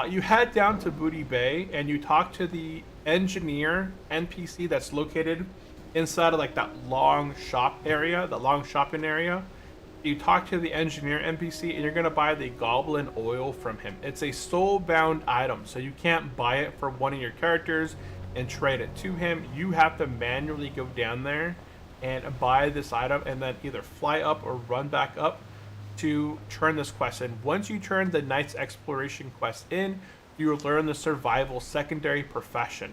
You head down to Booty Bay and you talk to the engineer NPC that's located inside of like that long shop area, that long shopping area. You talk to the engineer NPC and you're gonna buy the goblin oil from him. It's a soul-bound item, so you can't buy it for one of your characters and trade it to him. You have to manually go down there and buy this item and then either fly up or run back up to turn this quest in. Once you turn the Knight's Exploration quest in, you will learn the survival secondary profession.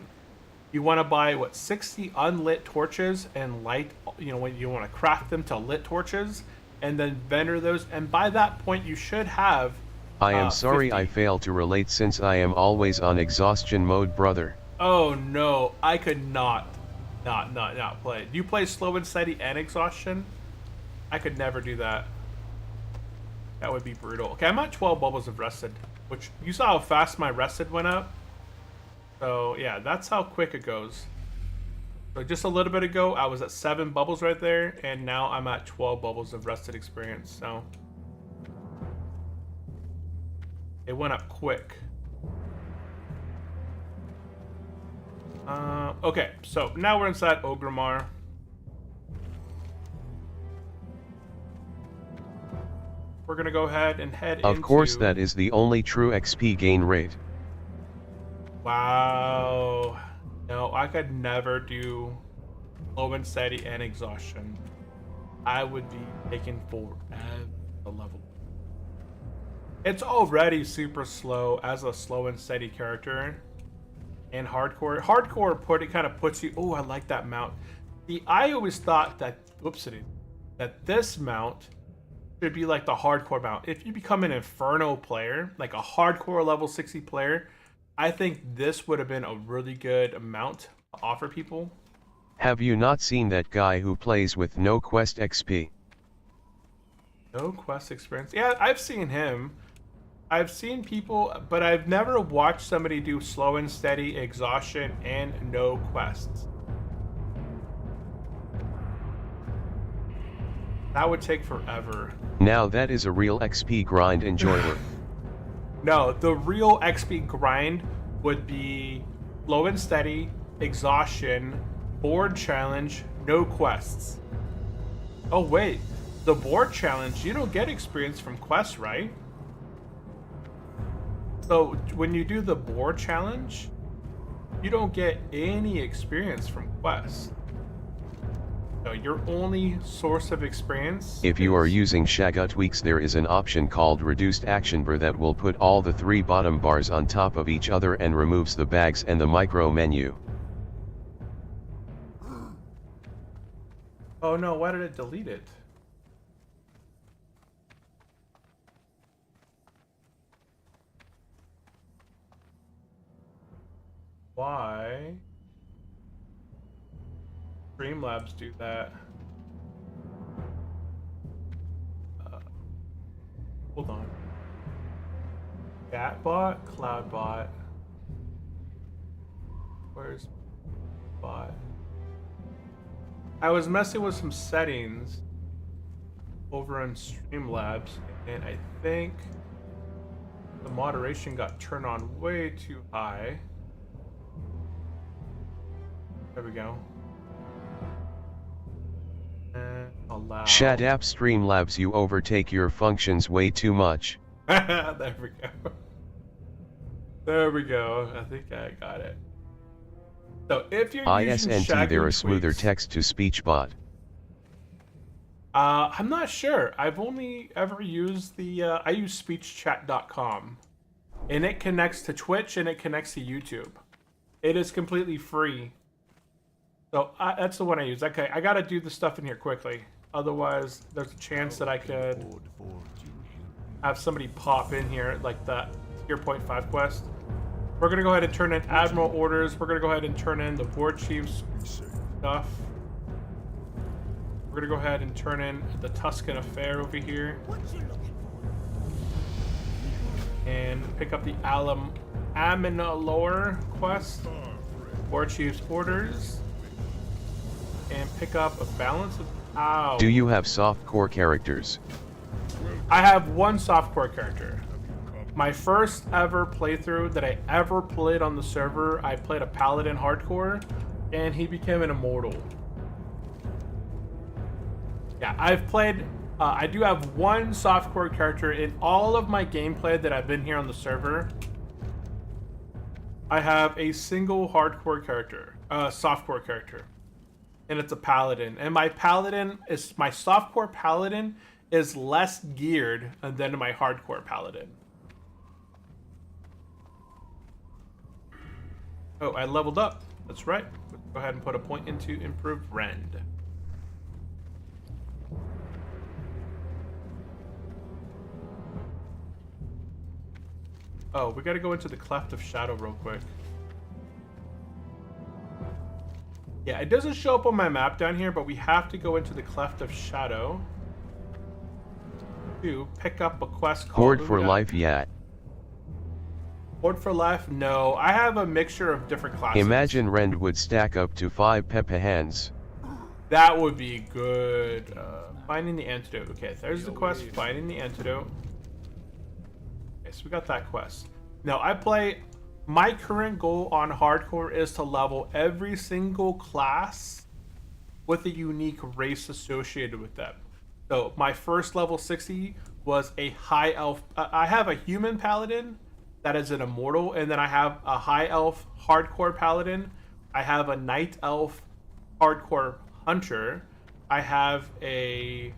You want to buy, 60 unlit torches and light, when you want to craft them to lit torches and then vendor those. And by that point, you should have. I am sorry 50. I failed to relate since I am always on exhaustion mode, brother. Oh no, I could not play. Do you play slow and steady and exhaustion? I could never do that. That would be brutal. Okay, I'm at 12 bubbles of rested, which you saw how fast my rested went up. So yeah, that's how quick it goes. So just a little bit ago, I was at 7 bubbles right there, and now I'm at 12 bubbles of rested experience. So it went up quick. Okay, so now we're inside Ogrimmar. We're gonna go ahead and head into... Of course, that is the only true XP gain rate. Wow. No, I could never do slow and steady and exhaustion. I would be taken for the level. It's already super slow as a slow and steady character. And hardcore. Hardcore kind of puts you... Oh, I like that mount. I always thought that... That this mount should be like the hardcore mount. If you become an Inferno player, like a hardcore level 60 player, I think this would have been a really good mount to offer people. Have you not seen that guy who plays with no quest XP? No quest experience. Yeah, I've seen him. I've seen people, but I've never watched somebody do slow and steady, exhaustion, and no quests. That would take forever. Now that is a real XP grind enjoyer. No, the real XP grind would be slow and steady, exhaustion, board challenge, no quests. Oh wait, the board challenge, you don't get experience from quests, right? So when you do the board challenge, you don't get any experience from quests. So your only source of experience... If you are using Shaga tweaks, there is an option called Reduced Action Bar that will put all the 3 bottom bars on top of each other and removes the bags and the micro menu. Oh no, why did it delete it? Why? Streamlabs do that. Hold on. Chatbot, Cloudbot. Where's bot? I was messing with some settings over on Streamlabs, and I think the moderation got turned on way too high. There we go. And allow. Shut up, Streamlabs, you overtake your functions way too much. There we go. There we go. I think I got it. So if you're using ISNT, there a Shagu smoother tweaks, text-to-speech bot. I'm not sure. I've only ever used the I use speechchat.com, and it connects to Twitch and it connects to YouTube. It is completely free. So that's the one I use. Okay, I gotta do the stuff in here quickly. Otherwise, there's a chance that I could have somebody pop in here, like that Tier 0.5 quest. We're gonna go ahead and turn in Admiral orders. We're gonna go ahead and turn in the Board Chief's stuff. We're gonna go ahead and turn in the Tuscan Affair over here. And pick up the Aminalore quest, War Chief's orders, and pick up a balance of. Ow. Do you have softcore characters? I have one softcore character. My first ever playthrough that I ever played on the server, I played a paladin hardcore, and he became an immortal. Yeah, I've played. I do have one softcore character in all of my gameplay that I've been here on the server. I have a single hardcore character, softcore character, and it's a paladin. And my softcore paladin is less geared than my hardcore paladin. Oh, I leveled up. That's right. Let's go ahead and put a point into improved rend. Oh, we gotta go into the Cleft of Shadow real quick. Yeah, it doesn't show up on my map down here, but we have to go into the Cleft of Shadow to pick up a quest called... Horde for Life yet? Horde for Life? No, I have a mixture of different classes. Imagine rend would stack up to 5 Pepe hands. That would be good. Finding the antidote. Okay, there's the quest, finding the antidote. Okay, so we got that quest. Now, my current goal on hardcore is to level every single class with a unique race associated with them. So my first level 60 was a high elf. I have a human paladin that is an immortal, and then I have a high elf hardcore paladin. I have a night elf hardcore hunter. I have a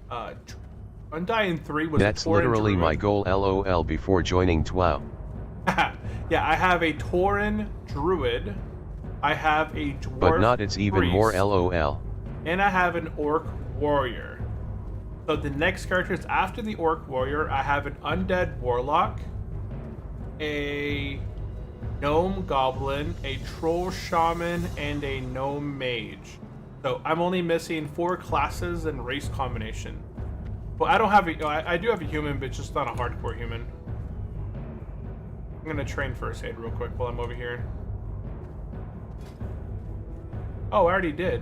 Undying 3 was That's literally my goal, LOL, before joining TWOW. Yeah, I have a Tauren druid. I have a dwarf But not it's even priest, more LOL. and I have an orc warrior. So the next characters after the orc warrior, I have an undead warlock, a gnome goblin, a troll shaman, and a gnome mage. So I'm only missing 4 classes and race combination. Well, I don't have I do have a human, but just not a hardcore human. I'm gonna train first aid real quick while I'm over here. Oh, I already did.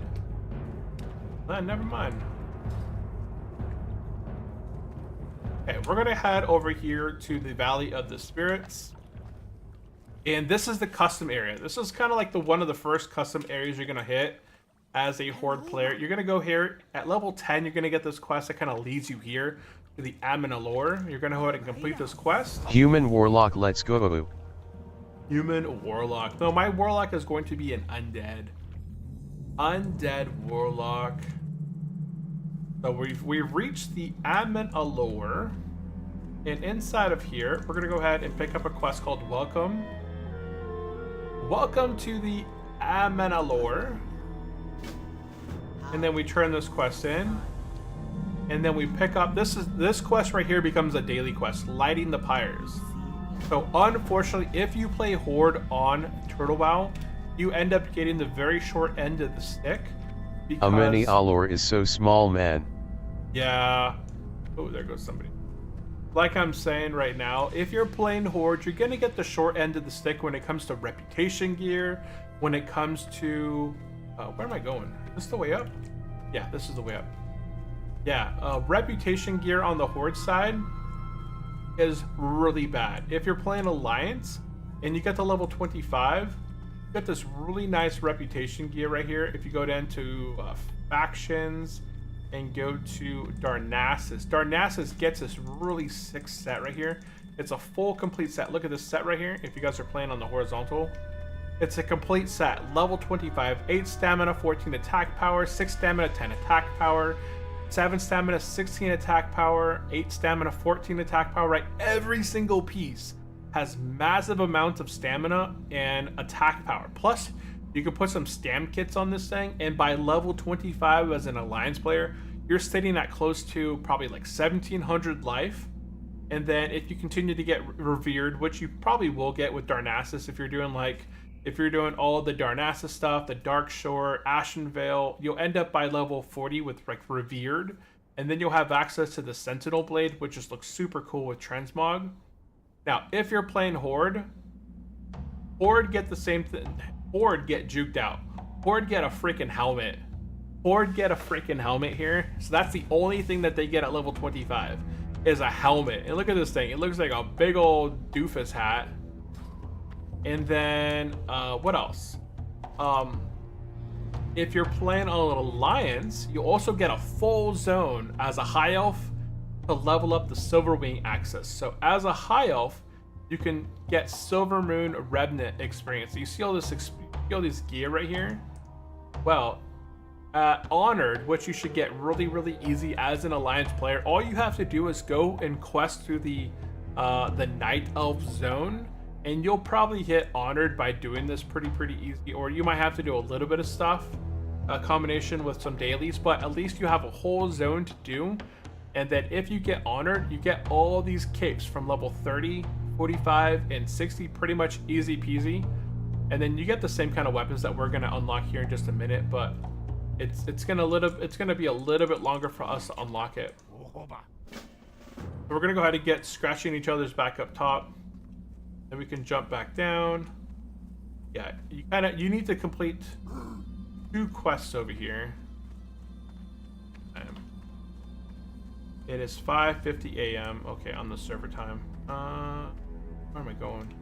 Never mind. Okay, we're gonna head over here to the Valley of the Spirits. And this is the custom area. This is kind of like one of the first custom areas you're gonna hit as a Horde player. You're gonna go here at level 10. You're gonna get this quest that kind of leads you here to the Aminalore. You're gonna go ahead and complete this quest. Human warlock, let's go. Human warlock. No, my warlock is going to be an undead. Undead warlock. So we've reached the Aminalore, and inside of here, we're gonna go ahead and pick up a quest called Welcome. Welcome to the Aminalore. And then we turn this quest in, and then we pick up this quest right here becomes a daily quest, lighting the pyres. So unfortunately, if you play Horde on Turtle WoW, you end up getting the very short end of the stick. Aminalore is so small, man. Yeah. Oh, there goes somebody. Like I'm saying right now, if you're playing Horde, you're gonna get the short end of the stick when it comes to reputation gear, when it comes to where am I going? Is this the way up? Yeah, this is the way up. Yeah, reputation gear on the Horde side is really bad. If you're playing Alliance and you get to level 25, you get this really nice reputation gear right here. If you go down to factions and go to Darnassus. Darnassus gets this really sick set right here. It's a full complete set. Look at this set right here. If you guys are playing on the horizontal, it's a complete set. Level 25, 8 stamina, 14 attack power, 6 stamina, 10 attack power, 7 stamina, 16 attack power, 8 stamina, 14 attack power, right? Every single piece has massive amounts of stamina and attack power. Plus, you can put some stam kits on this thing, and by level 25 as an Alliance player, you're sitting at close to probably like 1700 life. And then if you continue to get revered, which you probably will get with Darnassus if you're doing all of the Darnassus stuff, the Dark Shore, Ashen Vale, you'll end up by level 40 with like revered, and then you'll have access to the Sentinel Blade, which just looks super cool with Transmog. Now, if you're playing Horde, Horde get the same thing. Horde get juked out. Horde get a freaking helmet. Horde get a freaking helmet here. So that's the only thing that they get at level 25 is a helmet. And look at this thing. It looks like a big old doofus hat. And then what else? If you're playing on an alliance, you also get a full zone as a high elf to level up the Silverwing axis. So as a high elf, you can get Silver Moon Revenant experience. You see all this gear right here? Well, Honored, which you should get really easy as an alliance player. All you have to do is go and quest through the Night Elf zone, and you'll probably hit Honored by doing this pretty easy. Or you might have to do a little bit of stuff, a combination with some dailies, but at least you have a whole zone to do. And then if you get Honored, you get all these capes from level 30, 45, and 60, pretty much easy peasy. And then you get the same kind of weapons that we're gonna unlock here in just a minute, but it's gonna be a little bit longer for us to unlock it. So we're gonna go ahead and get scratching each other's back up top. Then we can jump back down. Yeah, you need to complete 2 quests over here. It is 5:50 a.m. Okay, on the server time. Where am I going?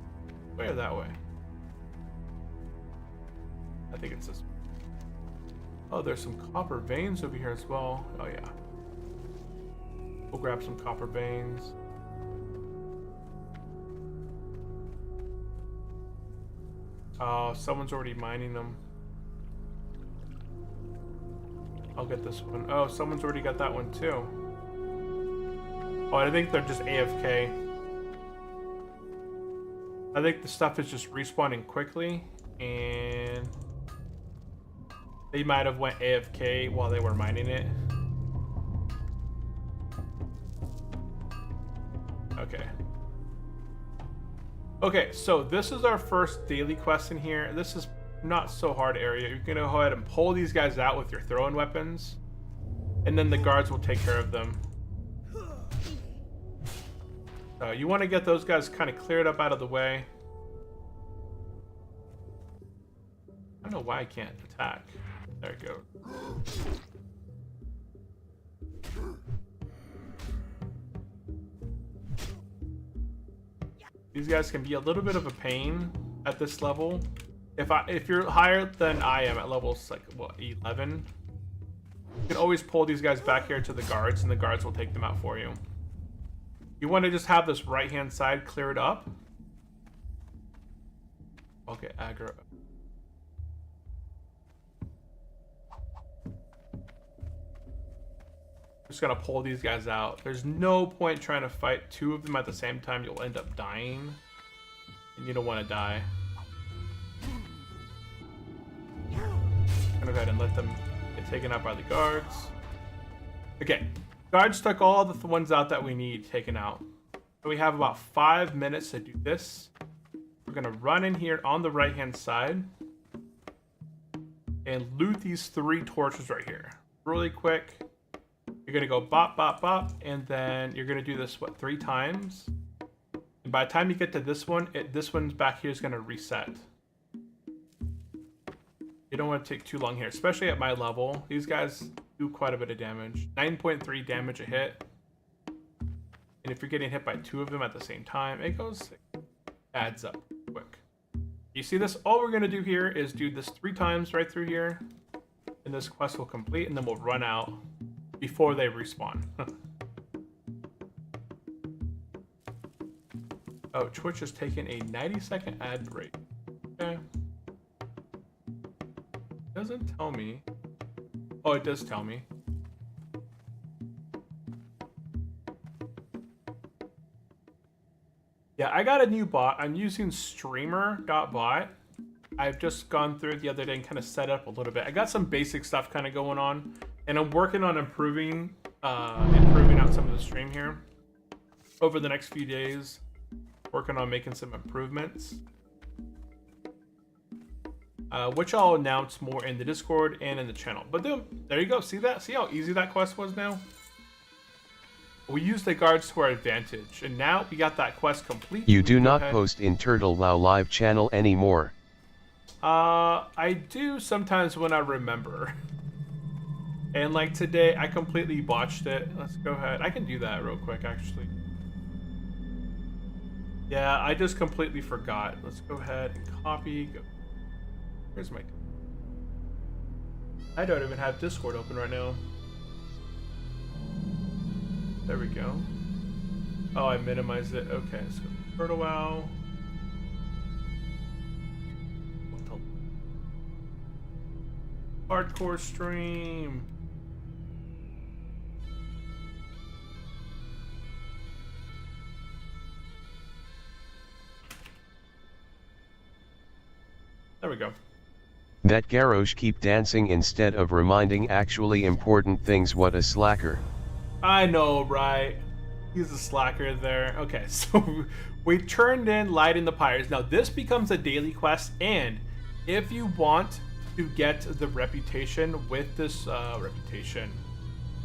Where that way? I think it's this. Oh, there's some copper veins over here as well. Oh yeah. We'll grab some copper veins. Oh, someone's already mining them. I'll get this one. Oh, someone's already got that one too. Oh, I think they're just AFK. I think the stuff is just respawning quickly, and they might have went AFK while they were mining it. Okay. Okay, so this is our first daily quest in here. This is not so hard area. You're gonna go ahead and pull these guys out with your throwing weapons, and then the guards will take care of them. You want to get those guys kind of cleared up out of the way. I don't know why I can't attack. There it goes. These guys can be a little bit of a pain at this level. If you're higher than I am at levels like what 11, you can always pull these guys back here to the guards, and the guards will take them out for you. You want to just have this right-hand side cleared up. I'll get aggro. Just gonna pull these guys out. There's no point trying to fight 2 of them at the same time. You'll end up dying, and you don't want to die. I'm gonna go ahead and let them get taken out by the guards. Okay. Guards took all the ones out that we need taken out. So we have about 5 minutes to do this. We're gonna run in here on the right hand side and loot these 3 torches right here. Really quick. You're gonna go bop, bop, bop, and then you're gonna do this, what, 3 times? And by the time you get to this one, this one's back here is gonna reset. You don't want to take too long here, especially at my level. These guys do quite a bit of damage. 9.3 damage a hit. And if you're getting hit by 2 of them at the same time, it adds up quick. You see this? All we're going to do here is do this 3 times right through here. And this quest will complete, and then we'll run out before they respawn. Oh, Twitch is taking a 90-second ad break. Okay. Doesn't tell me. Oh, it does tell me. Yeah, I got a new bot. I'm using streamer.bot. I've just gone through it the other day and kind of set up a little bit. I got some basic stuff kind of going on, and I'm working on improving out some of the stream here over the next few days. Working on making some improvements. Which I'll announce more in the Discord and in the channel. But there you go. See that? See how easy that quest was now? We used the guards to our advantage, and now we got that quest complete. You do not post in Turtle Wow live channel anymore. I do sometimes when I remember. And like today, I completely botched it. Let's go ahead. I can do that real quick, actually. Yeah, I just completely forgot. Let's go ahead and copy. Go. Where's my... I don't even have Discord open right now. There we go. Oh, I minimized it. Okay, so Turtle Wow. Hardcore stream. There we go. That Garrosh keep dancing instead of reminding actually important things. What a slacker. I know, right? He's a slacker there. Okay, so we turned in Lighting the Pyres. Now this becomes a daily quest, and if you want to get the reputation with this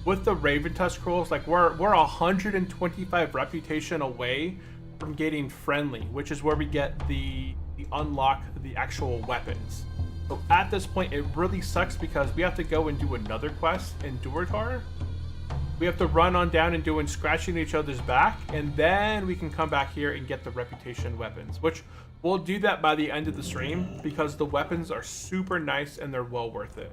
with the Raven Tusk scrolls, like we're 125 reputation away from getting friendly, which is where we get the unlock the actual weapons. So at this point, it really sucks because we have to go and do another quest in WoWHardcore. We have to run on down and doing scratching each other's back, and then we can come back here and get the reputation weapons, which we'll do that by the end of the stream because the weapons are super nice and they're well worth it.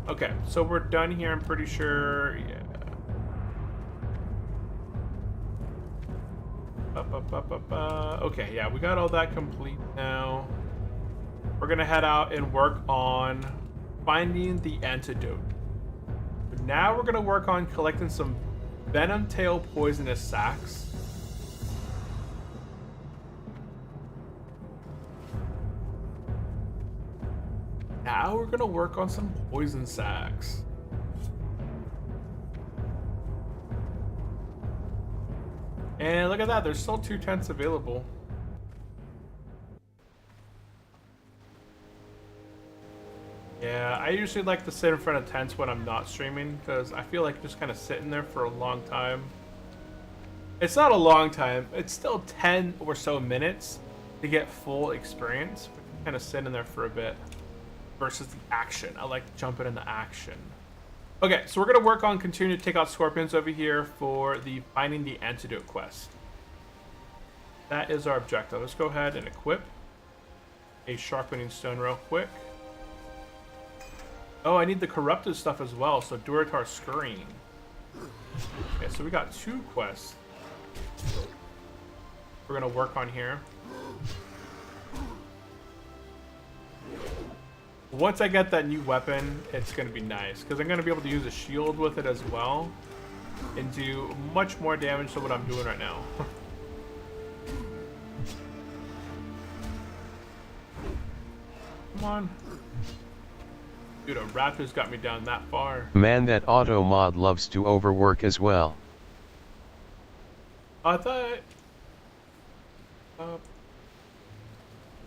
Okay, so we're done here, I'm pretty sure. Yeah. Okay, yeah, we got all that complete now. We're gonna head out and work on finding the antidote. But now we're gonna work on collecting some venom tail poisonous sacks. Now we're gonna work on some poison sacks. And look at that, there's still 2 tents available. Yeah, I usually like to sit in front of tents when I'm not streaming because I feel like just kind of sitting there for a long time. It's not a long time, it's still 10 or so minutes to get full experience. Kind of sitting there for a bit versus the action. I like jumping into action. Okay, so we're going to work on continuing to take out scorpions over here for the finding the antidote quest. That is our objective. Let's go ahead and equip a sharpening stone real quick. Oh, I need the corrupted stuff as well, so Duratar Scurrying. Okay, so we got 2 quests we're going to work on here. Once I get that new weapon, it's going to be nice because I'm going to be able to use a shield with it as well and do much more damage than what I'm doing right now. Come on. Dude, a raptor's got me down that far. Man, that auto mod loves to overwork as well. I thought...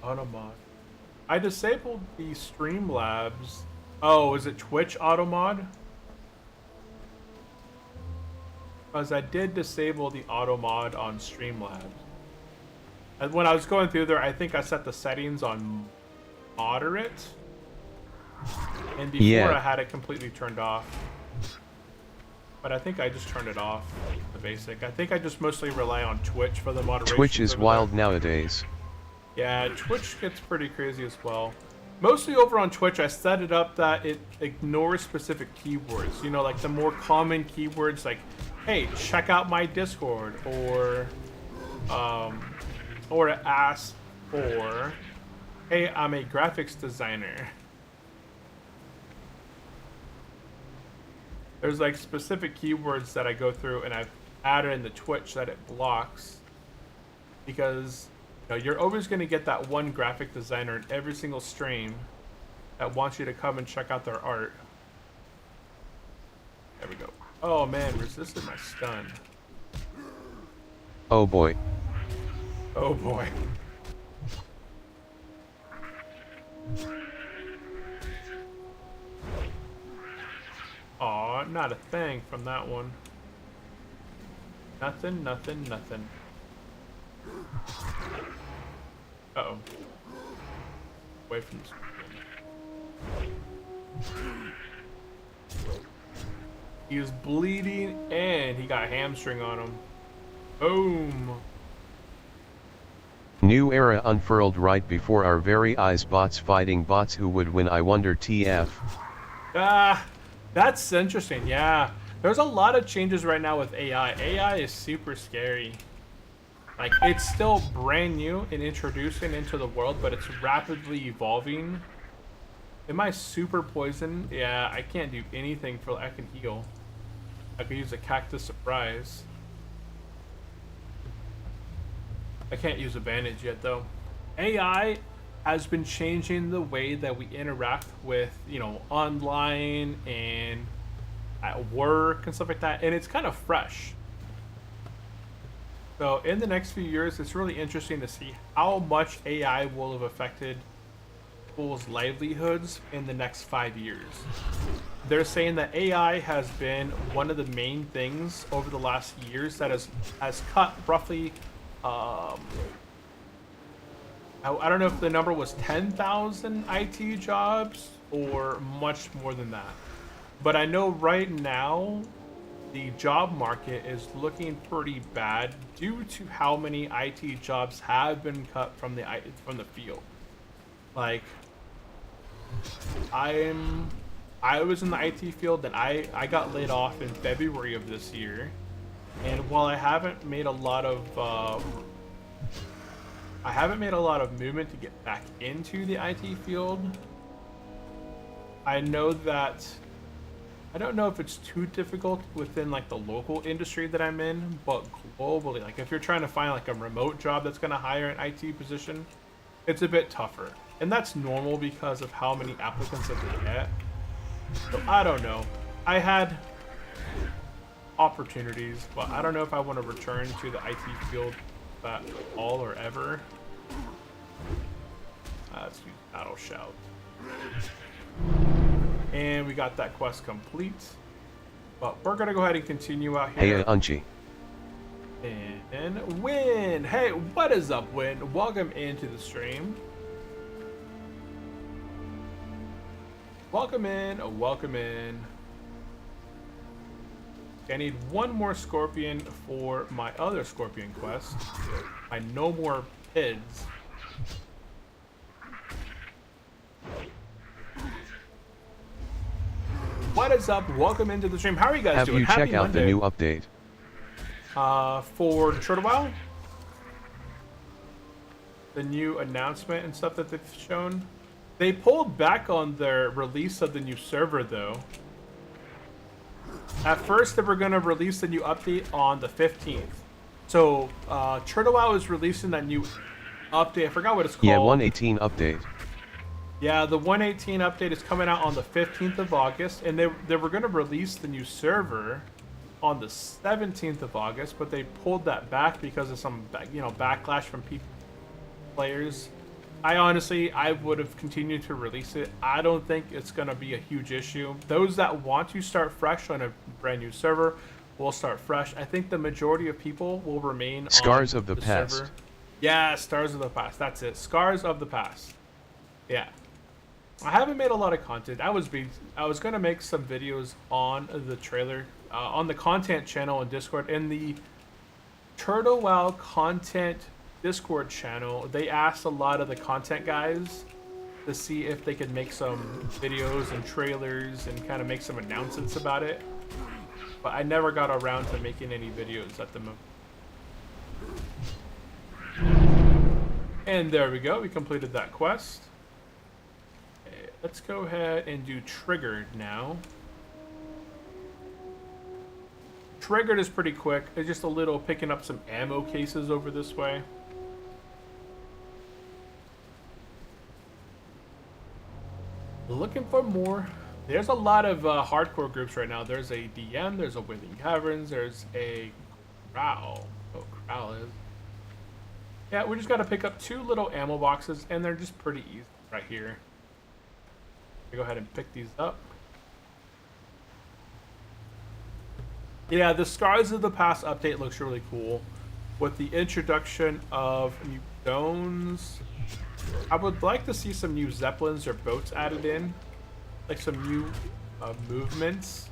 auto mod. I disabled the Streamlabs. Oh, is it Twitch auto mod? Because I did disable the auto mod on Streamlabs. And when I was going through there, I think I set the settings on moderate. And before I had it completely turned off. But I think I just turned it off, the basic. I think I just mostly rely on Twitch for the moderation. Twitch is wild nowadays. Yeah, Twitch gets pretty crazy as well. Mostly over on Twitch, I set it up that it ignores specific keywords. You know, like the more common keywords like, hey, check out my Discord, or to ask for, hey, I'm a graphics designer. There's like specific keywords that I go through and I've added in the Twitch that it blocks because you're always going to get that one graphic designer in every single stream that wants you to come and check out their art. There we go. Oh man, resisted my stun. Oh boy. Oh boy. Aw. not a thing from that one. Nothing, nothing, nothing. Uh-oh. Away from this. He is bleeding and he got a hamstring on him. Boom. New era unfurled right before our very eyes. Bots fighting bots. Who would win? I wonder. TF. Ah, that's interesting. Yeah, there's a lot of changes right now with AI. AI is super scary. Like, it's still brand new and introducing into the world, but it's rapidly evolving. Am I super poisoned? Yeah, I can't do anything for. I can heal. I could use a cactus surprise. I can't use a bandage yet though. AI has been changing the way that we interact with, you know, online and at work and stuff like that, and it's kind of fresh. So in the next few years, it's really interesting to see how much AI will have affected people's livelihoods in the next 5 years. They're saying that AI has been one of the main things over the last years that has cut roughly I don't know if the number was 10,000 IT jobs or much more than that. But I know right now the job market is looking pretty bad due to how many IT jobs have been cut from the field. Like, I was in the IT field and I got laid off in February of this year. And while I haven't made a lot of movement to get back into the IT field, I know that I don't know if it's too difficult within like the local industry that I'm in, but globally, like if you're trying to find like a remote job that's going to hire an IT position, it's a bit tougher. And that's normal because of how many applicants that they get. So I don't know. I had opportunities, but I don't know if I want to return to the IT field at all or ever. Let's use Battle Shout. And we got that quest complete. But we're gonna go ahead and continue out here. Hey, Unchi. And Win! Hey, what is up, Win? Welcome into the stream. Welcome in, welcome in. I need one more scorpion for my other scorpion quest. My no more PIDs. What is up? Welcome into the stream. How are you guys doing? Have you checked out the new update? For Turtle WoW? The new announcement and stuff that they've shown? They pulled back on their release of the new server though. At first, they were going to release the new update on the 15th. So, Turtle WoW is releasing that new update. I forgot what it's called. Yeah, 118 update. Yeah, the 118 update is coming out on the 15th of August. And they were going to release the new server on the 17th of August. But they pulled that back because of some, backlash from players. I would have continued to release it. I don't think it's going to be a huge issue. Those that want to start fresh on a brand new server will start fresh. I think the majority of people will remain Scars on of the Past. server. Yeah, Scars of the Past. That's it. Scars of the Past. Yeah. I haven't made a lot of content. I was going to make some videos on the trailer, on the content channel in Discord. In the Turtle WoW content Discord channel, they asked a lot of the content guys to see if they could make some videos and trailers and kind of make some announcements about it, but I never got around to making any videos at the moment. And there we go, we completed that quest. Okay, let's go ahead and do Triggered now. Triggered is pretty quick. It's just a little picking up some ammo cases over this way. Looking for more. There's a lot of hardcore groups right now. There's a DM, there's a Withing Caverns, there's a Crow. Oh, Crow is. Yeah, we just got to pick up 2 little ammo boxes, and they're just pretty easy right here. Go ahead and pick these up. Yeah, the Scars of the Past update looks really cool. With the introduction of new zones, I would like to see some new Zeppelins or boats added in. Like some new movements.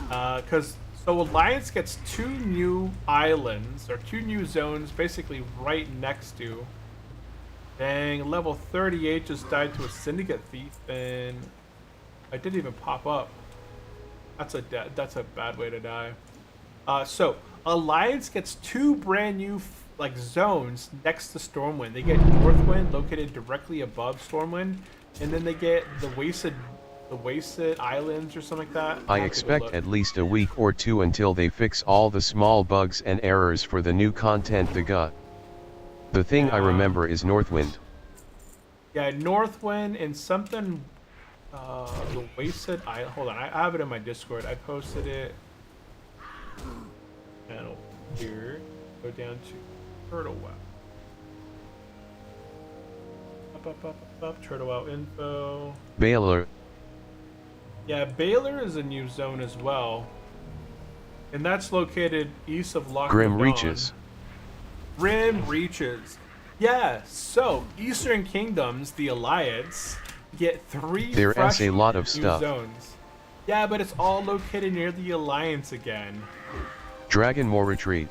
So Alliance gets 2 new islands, or 2 new zones, basically right next to. Dang, level 38 just died to a Syndicate Thief, and I didn't even pop up. That's a bad way to die. So Alliance gets 2 brand new like zones next to Stormwind. They get Northwind, located directly above Stormwind, and then they get the Wasted Islands or something like that. I expect at least a week or 2 until they fix all the small bugs and errors for the new content they got. The thing I remember is Northwind. Yeah, Northwind and something. The Wasted Island. Hold on, I have it in my Discord. I posted it. And over here, go down to Turtle Wow. Up, Turtle Wow info. Baylor. Yeah, Baylor is a new zone as well. And that's located east of Loch Grim Madon. Reaches. Grim Reaches. Yeah, so Eastern Kingdoms, the Alliance, get 3 There fresh is a lot of new stuff. zones. Yeah, but it's all located near the Alliance again. Dragonmore Retreat.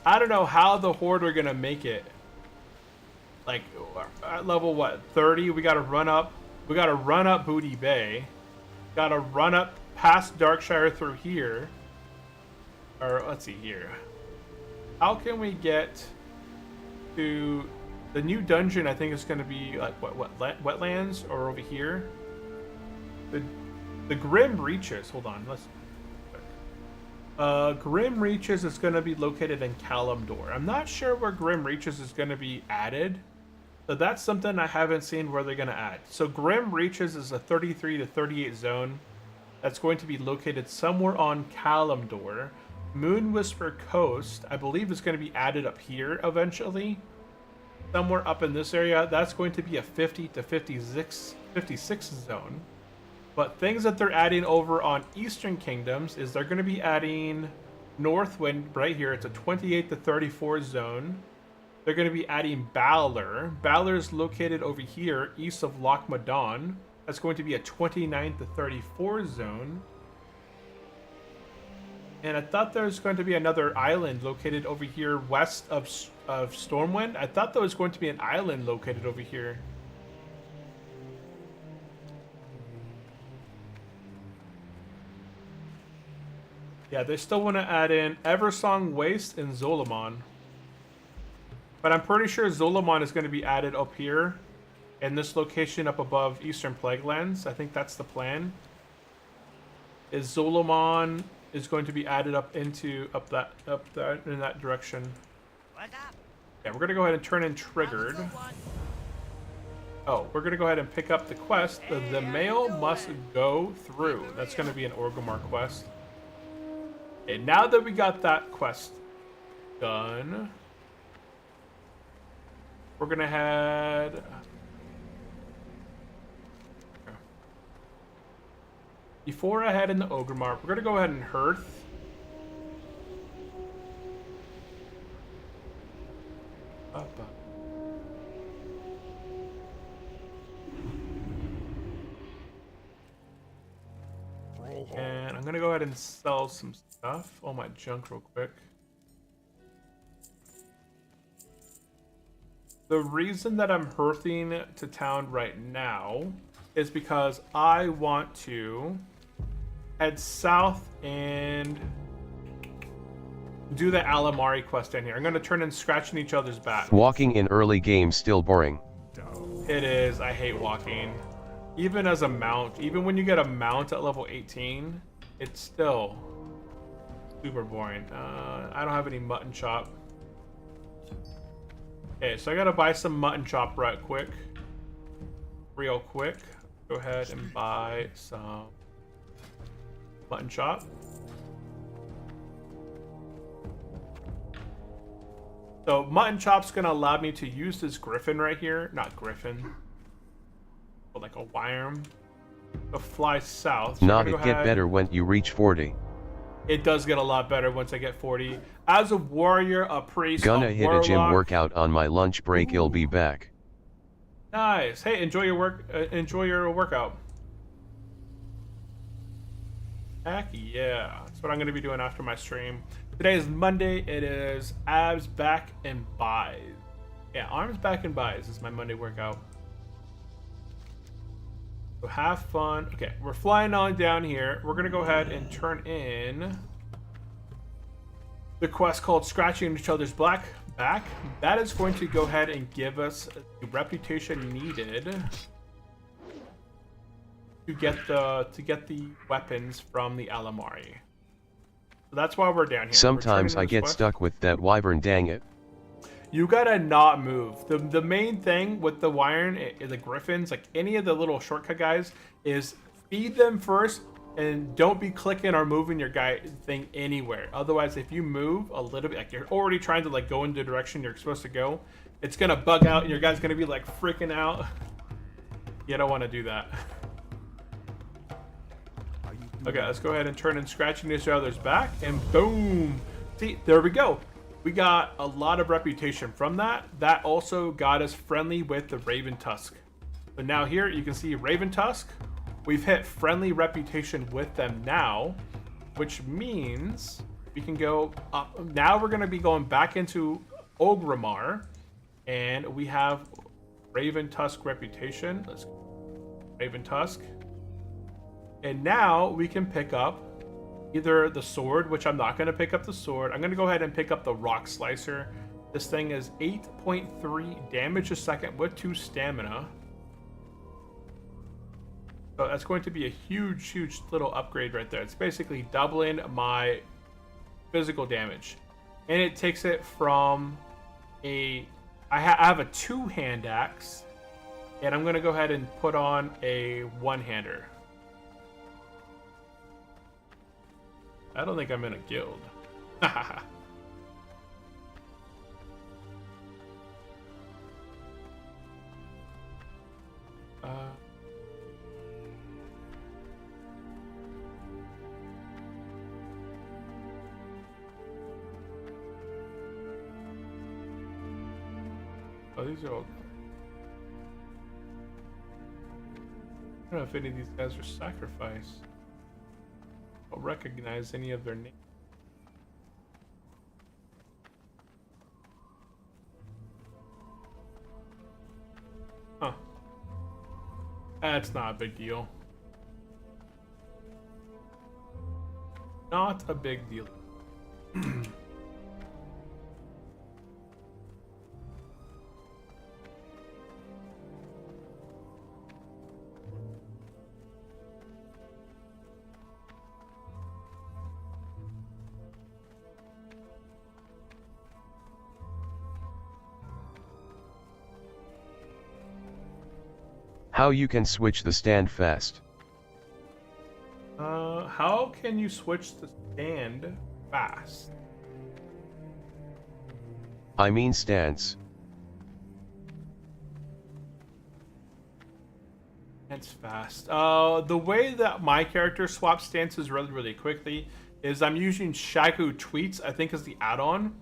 I don't know how the Horde are gonna make it. Like at level what, 30? We gotta run up. We gotta run up Booty Bay. Gotta run up past Darkshire through here. Or let's see here. How can we get to the new dungeon? I think is gonna be like what wetlands or over here. The Grim Reaches. Hold on, let's. Grim Reaches is going to be located in Kalimdor. I'm not sure where Grim Reaches is going to be added. So that's something I haven't seen where they're going to add. So Grim Reaches is a 33 to 38 zone that's going to be located somewhere on Kalimdor. Moonwhisper Coast, I believe, is going to be added up here eventually. Somewhere up in this area. That's going to be a 50 to 56 zone. But things that they're adding over on Eastern Kingdoms is they're going to be adding Northwind right here. It's a 28 to 34 zone. They're going to be adding Balor. Balor is located over here east of Loch Madon. That's going to be a 29 to 34 zone. And I thought there was going to be another island located over here west of Stormwind. I thought there was going to be an island located over here. Yeah, they still want to add in Eversong Waste and Zolamon. But I'm pretty sure Zolamon is going to be added up here in this location up above Eastern Plaguelands. I think that's the plan. Is Zolamon is going to be added up in that direction. What up? Yeah, we're going to go ahead and turn in Triggered. Oh, we're going to go ahead and pick up the quest. The mail must go through. That's going to be an Orgrimmar quest. And now that we got that quest done, we're gonna head. Before I head in the Orgrimmar, we're gonna go ahead and Hearth. And I'm gonna go ahead and sell some stuff, all my junk real quick. The reason that I'm hearthing to town right now is because I want to head south and do the Alamari quest in here. I'm gonna turn in scratching each other's back. Walking in early game still boring. It is. I hate walking. Even as a mount, even when you get a mount at level 18, it's still super boring. I don't have any mutton chop. Okay, so I gotta buy some mutton chop right quick. Real quick. Go ahead and buy some mutton chop. So mutton chop's gonna allow me to use this griffin right here. Not griffin. But like a worm. To fly south. So Not it get better when you reach 40. it does get a lot better once I get 40. As a warrior, a priest, Gonna a hit warlock. a gym workout on my lunch break. I'll be back. Nice. Hey, enjoy your work. Enjoy your workout. Heck yeah. That's what I'm going to be doing after my stream. Today is Monday. It is abs, back, and buys. Yeah, arms, back, and buys is my Monday workout. So have fun. Okay, we're flying on down here. We're going to go ahead and turn in the quest called Scratching Each Other's Back. That is going to go ahead and give us the reputation needed to get the weapons from the Alamari. So that's why we're down here. Sometimes I get stuck with that wyvern, dang it. You gotta not move. The main thing with the wyvern, the griffins, like any of the little shortcut guys, is feed them first and don't be clicking or moving your guy thing anywhere. Otherwise, if you move a little bit, like you're already trying to like go in the direction you're supposed to go, it's gonna bug out and your guy's gonna be like freaking out. You don't want to do that. Okay, let's go ahead and turn in Scratching Each Other's Back, and boom! See, there we go. We got a lot of reputation from that. That also got us friendly with the Raven Tusk. So now here you can see Raven Tusk. We've hit friendly reputation with them now, which means we can go up. Now we're going to be going back into Ogrimmar, and we have Raven Tusk reputation. Let's go. Raven Tusk. And now we can pick up either the sword, which I'm not going to pick up the sword. I'm going to go ahead and pick up the Rock Slicer. This thing is 8.3 damage a second with 2 stamina. So that's going to be a huge little upgrade right there. It's basically doubling my physical damage. And it takes it from I have a 2-hand axe. And I'm going to go ahead and put on a 1-hander. I don't think I'm in a guild. Oh, these are all... I don't know if any of these guys are sacrificed. I don't recognize any of their names. Huh. That's not a big deal. Not a big deal. How you can switch the stand fast? How can you switch the stand fast? I mean stance. Stance fast. The way that my character swaps stances really quickly is I'm using Shagu Tweets, I think is the add-on.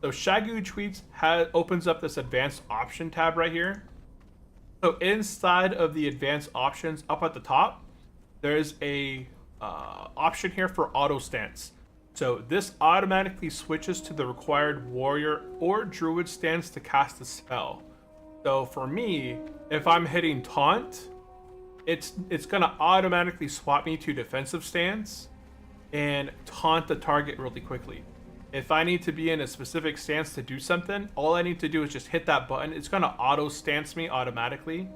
So Shagu Tweets opens up this advanced option tab right here. So inside of the advanced options up at the top, there's a option here for auto stance. So this automatically switches to the required warrior or druid stance to cast a spell. So for me, if I'm hitting taunt, it's gonna automatically swap me to defensive stance and taunt the target really quickly. If I need to be in a specific stance to do something, all I need to do is just hit that button. It's gonna auto stance me automatically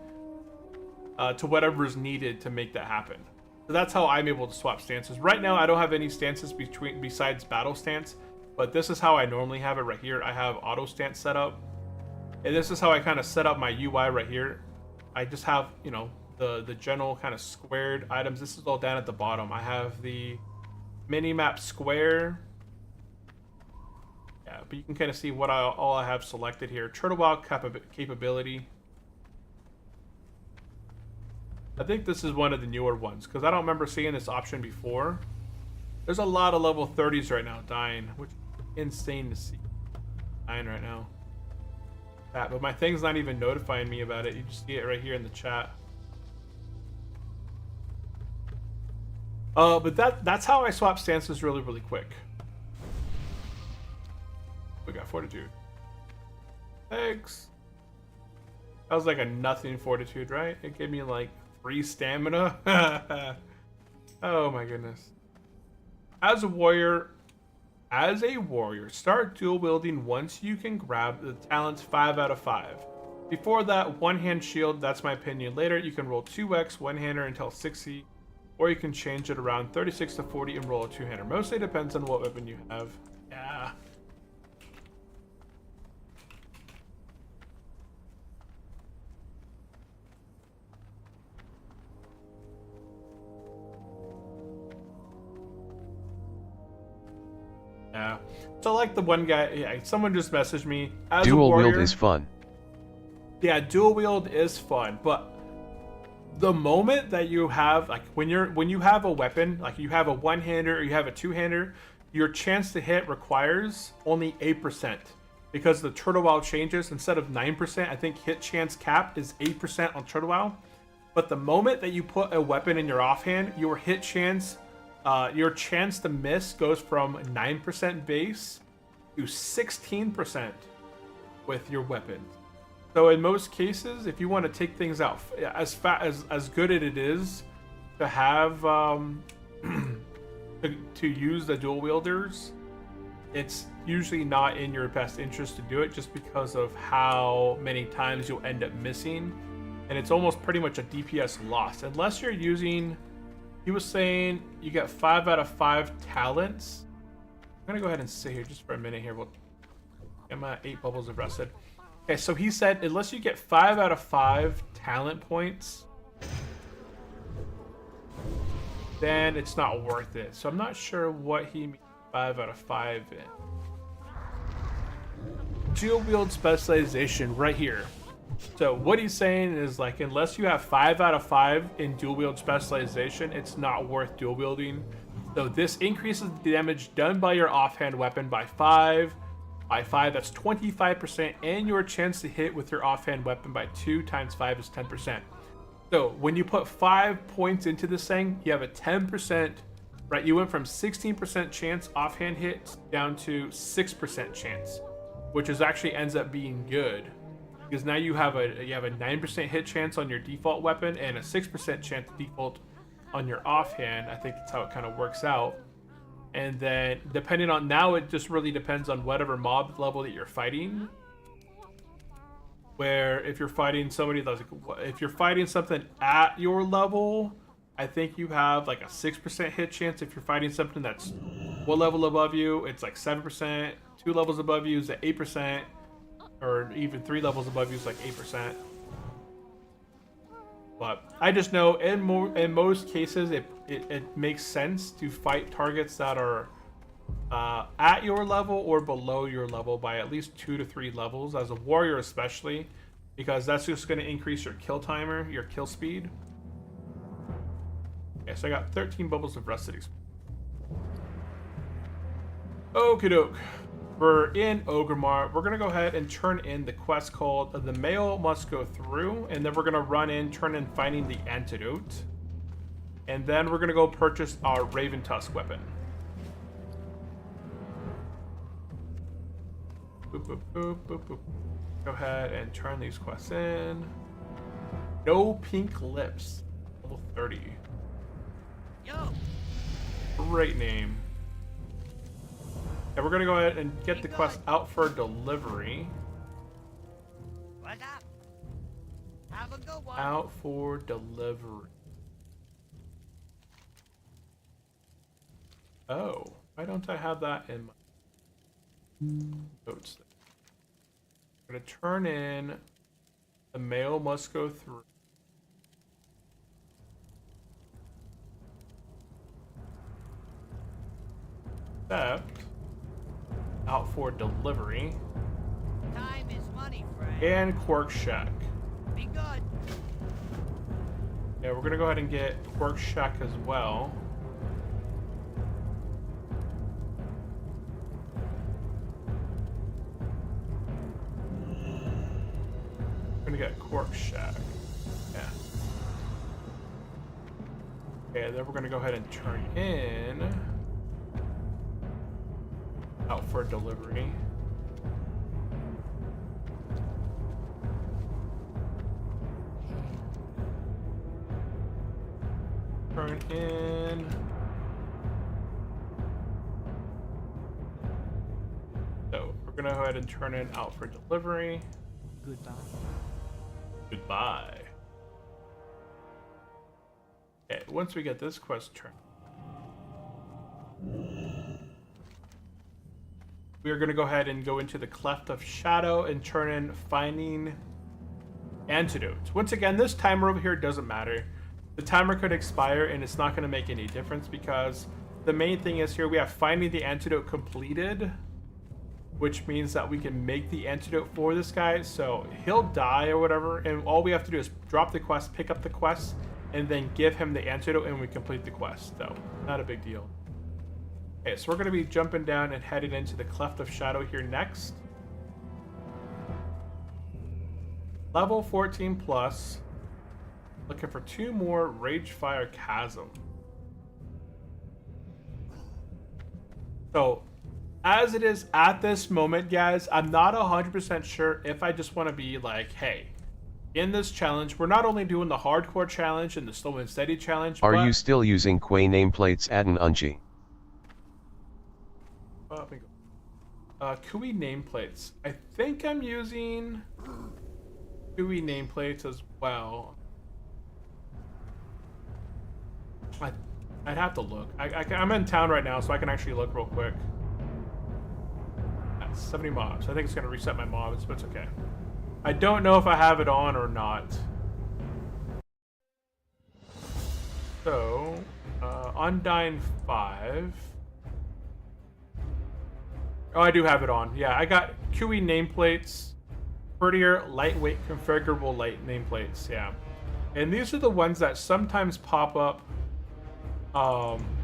to whatever is needed to make that happen. So that's how I'm able to swap stances. Right now, I don't have any stances besides battle stance, but this is how I normally have it right here. I have auto stance set up, and this is how I kind of set up my UI right here. I just have, you know, the general kind of squared items. This is all down at the bottom. I have the mini map square. Yeah, but you can kind of see what all I have selected here. Turtle Wild capability. I think this is one of the newer ones because I don't remember seeing this option before. There's a lot of level 30s right now dying, which is insane to see. Dying right now. But my thing's not even notifying me about it. You just see it right here in the chat. But that's how I swap stances really, really quick. We got fortitude. Thanks. That was like a nothing fortitude, right? It gave me like 3 stamina. Oh my goodness. As a warrior, start dual wielding once you can grab the talents 5 out of 5. Before that, one hand shield, that's my opinion. Later, you can roll 2x one-hander until 60, or you can change it around 36 to 40 and roll a 2-hander. Mostly depends on what weapon you have. Yeah. Yeah. So like the one guy, yeah, someone just messaged me. As Dual a warrior, wield is fun. Yeah, dual wield is fun, but the moment that you have, like when you have a weapon, like you have a one-hander or you have a two-hander, your chance to hit requires only 8%. Because the Turtle Wow changes, instead of 9%, I think hit chance cap is 8% on Turtle Wow. But the moment that you put a weapon in your offhand, your hit chance, your chance to miss goes from 9% base to 16% with your weapon. So in most cases, if you want to take things out as good as it is to have to use the dual wielders, it's usually not in your best interest to do it just because of how many times you'll end up missing, and it's almost pretty much a DPS loss unless you're using. He was saying you get 5 out of 5 talents. I'm gonna go ahead and sit here just for a minute here. We'll get my 8 bubbles of rested. Okay, so he said unless you get 5 out of 5 talent points, then it's not worth it. So I'm not sure what he means 5 out of 5 in. Dual wield specialization right here. So what he's saying is, like, unless you have 5 out of 5 in dual wield specialization, it's not worth dual wielding. So this increases the damage done by your offhand weapon by 5. By 5, that's 25%, and your chance to hit with your offhand weapon by 2 times 5 is 10%. So when you put 5 points into this thing, you have a 10%, right? You went from 16% chance offhand hits down to 6% chance, which is actually ends up being good. Because now you have a 9% hit chance on your default weapon and a 6% chance default on your offhand. I think that's how it kind of works out. And then depending on, now it just really depends on whatever mob level that you're fighting. Where if you're fighting somebody that's like, if you're fighting something at your level, I think you have like a 6% hit chance. If you're fighting something that's one level above you, it's like 7%. 2 levels above you is at 8%. Or even 3 levels above you is like 8%. But I just know in most cases it makes sense to fight targets that are at your level or below your level by at least 2 to 3 levels, as a warrior especially, because that's just going to increase your kill timer, your kill speed. Okay, so I got 13 bubbles of rusted experience. Okie doke. We're in Ogremar. We're gonna go ahead and turn in the quest called The Male Must Go Through, and then we're gonna turn in Finding the Antidote. And then we're gonna go purchase our Raven Tusk weapon. Boop, boop, boop, boop, boop. Go ahead and turn these quests in. No Pink Lips. Level 30. Yo. Great name. Okay, we're gonna go ahead and get the quest out for delivery. What's up? Have a good one. Out for delivery. Oh, why don't I have that in my notes? I'm gonna turn in The Male Must Go Through. Except out for delivery. Time is money, friend. And Quirk Shack. Be good. Yeah, we're gonna go ahead and get Quirk Shack as well. we got Cork Shack. Yeah. Okay, then we're gonna go ahead and turn in out for delivery. Turn in. So we're gonna go ahead and turn in out for delivery. Goodbye. Goodbye. Okay, once we get this quest turned, we are gonna go ahead and go into the Cleft of Shadow and turn in finding antidotes. Once again, this timer over here doesn't matter. The timer could expire and it's not gonna make any difference because the main thing is here we have finding the antidote completed, which means that we can make the antidote for this guy. So he'll die or whatever, and all we have to do is drop the quest, pick up the quest, and then give him the antidote, and we complete the quest. So not a big deal. Okay, so we're gonna be jumping down and heading into the Cleft of Shadow here next. Level 14 plus. Looking for 2 more Ragefire Chasm. So, as it is at this moment, guys, I'm not 100% sure if I just want to be like, hey, in this challenge, we're not only doing the hardcore challenge and the slow and steady challenge, Are you still using Quay nameplates Adden Unchi? Kui nameplates. I think I'm using Kui nameplates as well. I'd have to look. I'm in town right now, so I can actually look real quick. That's 70 mobs. I think it's going to reset my mobs, but it's okay. I don't know if I have it on or not. So, Undying 5. Oh, I do have it on. Yeah, I got QE nameplates. Prettier, lightweight, configurable light nameplates. Yeah. And these are the ones that sometimes pop up.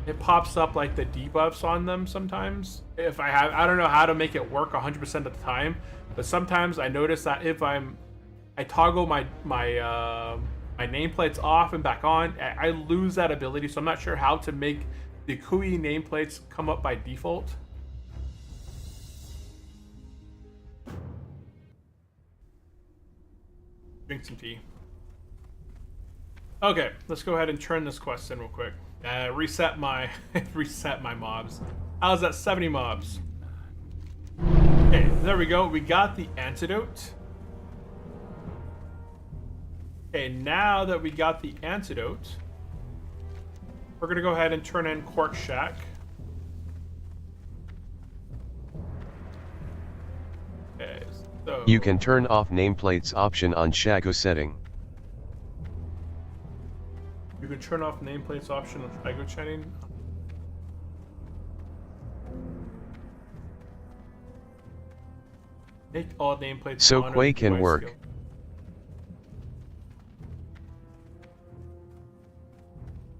It pops up like the debuffs on them sometimes. If I don't know how to make it work 100% of the time, but sometimes I notice that if I toggle my nameplates off and back on, I lose that ability. So I'm not sure how to make the Kui nameplates come up by default. Drink some tea. Okay, let's go ahead and turn this quest in real quick. Reset my mobs. How's that? 70 mobs. Okay, there we go. We got the antidote. Okay, now that we got the antidote, we're gonna go ahead and turn in Cork Shack. Okay, so You can turn off nameplates option on Shago setting. you can turn off nameplates option on Shago chatting. Make all nameplates So on or Quay can device work. skill.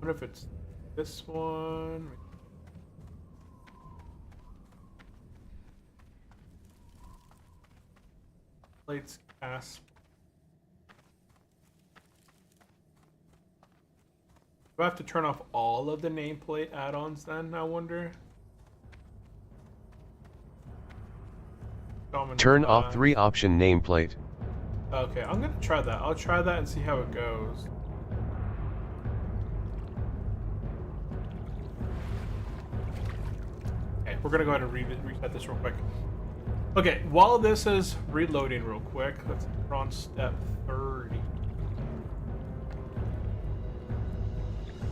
I wonder if it's this one. Plates cast. Do I have to turn off all of the nameplate add-ons then, I wonder? Turn off 3 option nameplate. Okay, I'm gonna try that. I'll try that and see how it goes. Okay, we're gonna go ahead and reset this real quick. Okay, while this is reloading real quick, we're on step 30.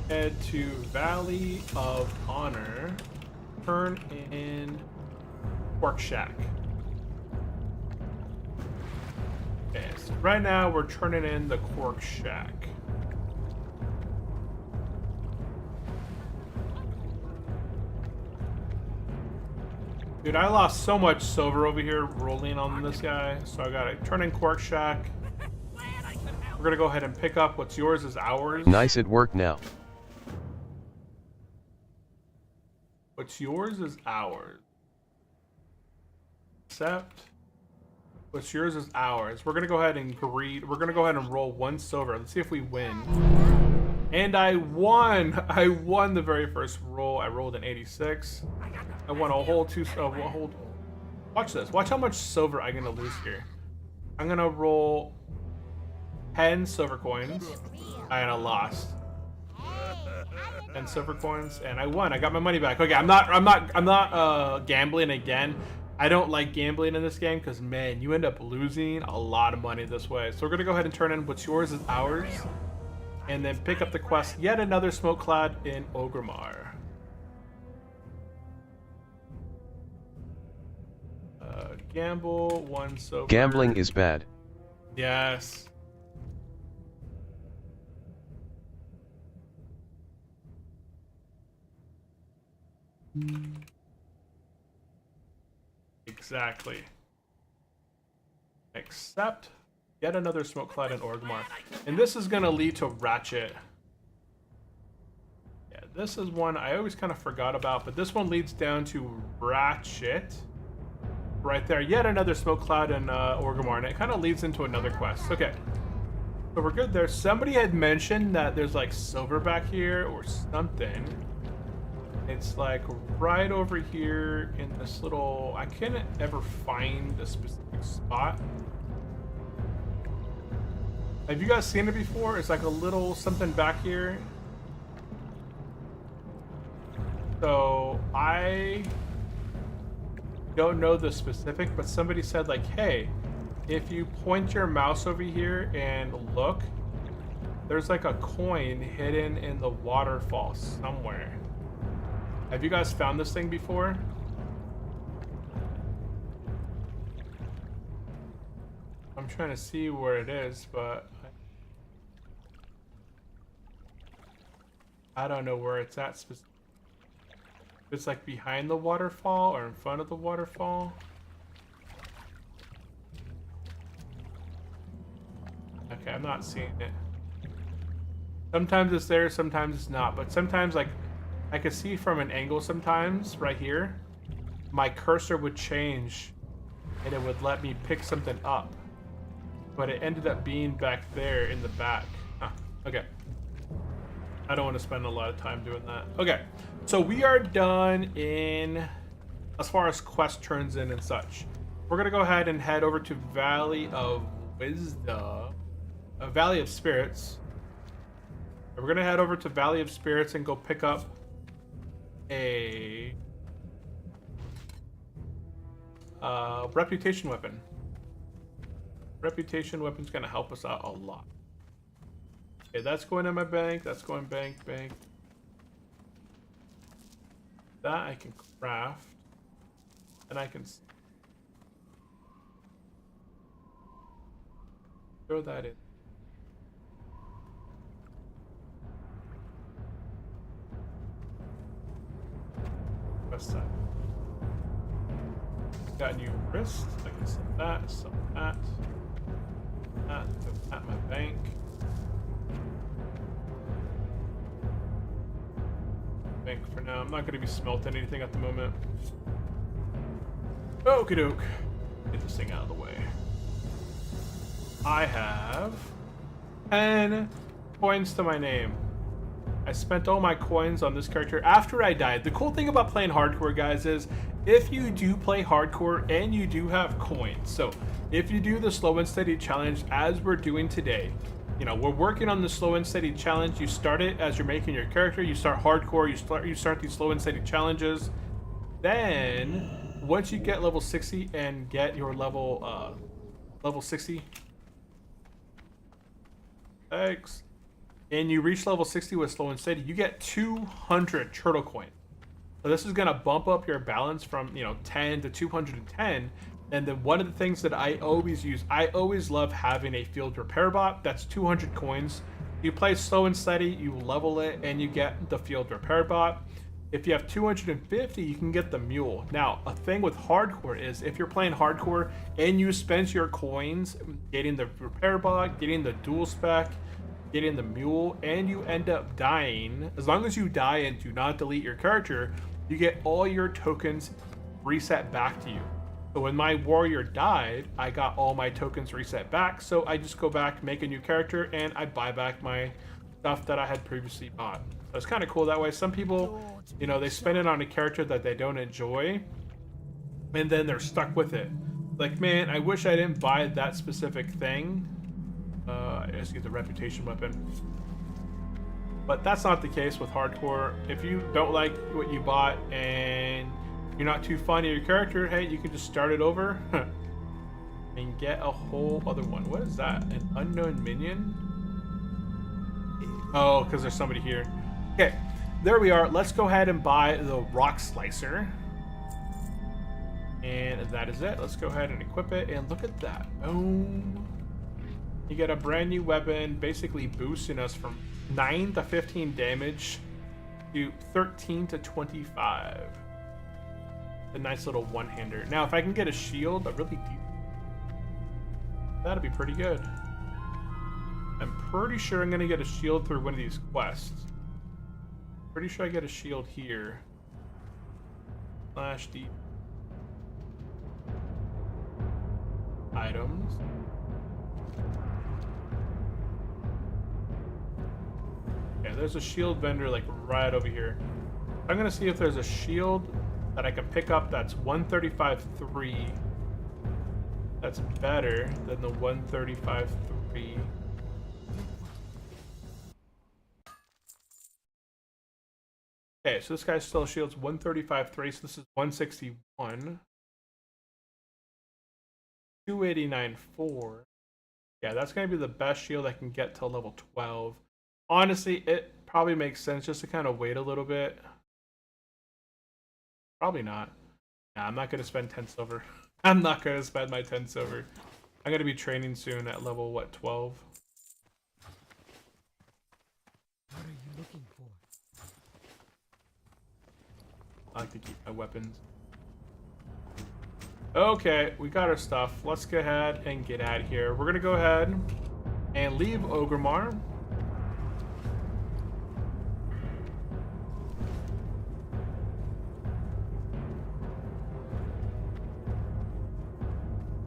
Head to Valley of Honor. Turn in Cork Shack. Okay, so right now we're turning in the Cork Shack. Dude, I lost so much silver over here rolling on this guy, so I gotta turn in Cork Shack. We're gonna go ahead and pick up what's yours is ours. Nice at work now. What's yours is ours. Accept. What's yours is ours. We're gonna go ahead and greed. We're gonna go ahead and roll 1 silver. Let's see if we win. And I won. I won the very first roll. I rolled an 86. I won a whole Watch this. Watch how much silver I'm gonna lose here. I'm gonna roll 10 silver coins. And I lost. 10 silver coins, and I won. I got my money back. Okay, I'm not gambling again. I don't like gambling in this game because, man, you end up losing a lot of money this way. So we're gonna go ahead and turn in what's yours is ours, and then pick up the quest. Yet another smoke cloud in Orgrimmar. Gamble 1 silver. Gambling is bad. Yes. Exactly. Except yet another smoke cloud in Orgrimmar. And this is gonna lead to Ratchet. Yeah, this is one I always kind of forgot about, but this one leads down to Ratchet. Right there. Yet another smoke cloud in Orgrimmar, and it kind of leads into another quest. Okay. So we're good there. Somebody had mentioned that there's like silver back here or something. It's like right over here in this little... I can't ever find a specific spot. Have you guys seen it before? It's like a little something back here. So I don't know the specific, but somebody said like, hey, if you point your mouse over here and look, there's like a coin hidden in the waterfall somewhere. Have you guys found this thing before? I'm trying to see where it is, but I don't know where it's at specifically. It's like behind the waterfall or in front of the waterfall. Okay, I'm not seeing it. Sometimes it's there, sometimes it's not, but sometimes like I could see from an angle sometimes, right here, my cursor would change and it would let me pick something up. But it ended up being back there in the back. Huh, okay. I don't want to spend a lot of time doing that. Okay, so we are done in, as far as quest turns in and such. We're gonna go ahead and head over to Valley of Wisdom, Valley of Spirits. We're gonna head over to Valley of Spirits and go pick up a reputation weapon. Reputation weapon's gonna help us out a lot. Okay, that's going in my bank. That's going bank. That I can craft, and I can throw that in. West side. Got a new wrist. I can sell that, put that in my bank. Bank for now. I'm not going to be smelting anything at the moment. Okie doke. Get this thing out of the way. I have 10 coins to my name. I spent all my coins on this character after I died. The cool thing about playing hardcore, guys, is if you do play hardcore and you do have coins, so if you do the slow and steady challenge as we're doing today, you know, we're working on the slow and steady challenge. You start it as you're making your character. You start hardcore. You start these slow and steady challenges. Then once you get level 60 and get your level 60, thanks. And you reach level 60 with slow and steady, you get 200 turtle coin. So this is gonna bump up your balance from 10 to 210. And then one of the things that I always use, I always love having a field repair bot. That's 200 coins. You play slow and steady, you level it, and you get the field repair bot. If you have 250, you can get the mule. Now, a thing with hardcore is if you're playing hardcore and you spend your coins getting the repair bot, getting the dual spec, getting the mule, and you end up dying, as long as you die and do not delete your character, you get all your tokens reset back to you. So when my warrior died, I got all my tokens reset back. So I just go back, make a new character, and I buy back my stuff that I had previously bought. So it's kind of cool that way. Some people, you know, they spend it on a character that they don't enjoy, and then they're stuck with it. Like, man, I wish I didn't buy that specific thing. I just get the reputation weapon. But that's not the case with hardcore. If you don't like what you bought and you're not too fond of your character, hey, you can just start it over and get a whole other one. What is that? An unknown minion? Oh, because there's somebody here. Okay, there we are. Let's go ahead and buy the rock slicer. And that is it. Let's go ahead and equip it. And look at that. Boom. You get a brand new weapon, basically boosting us from 9 to 15 damage to 13 to 25. A nice little one-hander. Now, if I can get a shield, a really deep, that'd be pretty good. I'm pretty sure I'm gonna get a shield through one of these quests. Pretty sure I get a shield here. Slash deep items. Yeah, there's a shield vendor like right over here. I'm gonna see if there's a shield that I can pick up that's 135.3. That's better than the 135.3. Okay, so this guy still shields 135.3, so this is 161. 289.4. Yeah, that's gonna be the best shield I can get till level 12. Honestly, it probably makes sense just to kind of wait a little bit. Probably not. Nah, I'm not going to spend 10 silver. I'm not going to spend my 10 silver. I'm going to be training soon at level, what, 12? What are you looking for? I like to keep my weapons. Okay, we got our stuff. Let's go ahead and get out of here. We're going to go ahead and leave Ogremar.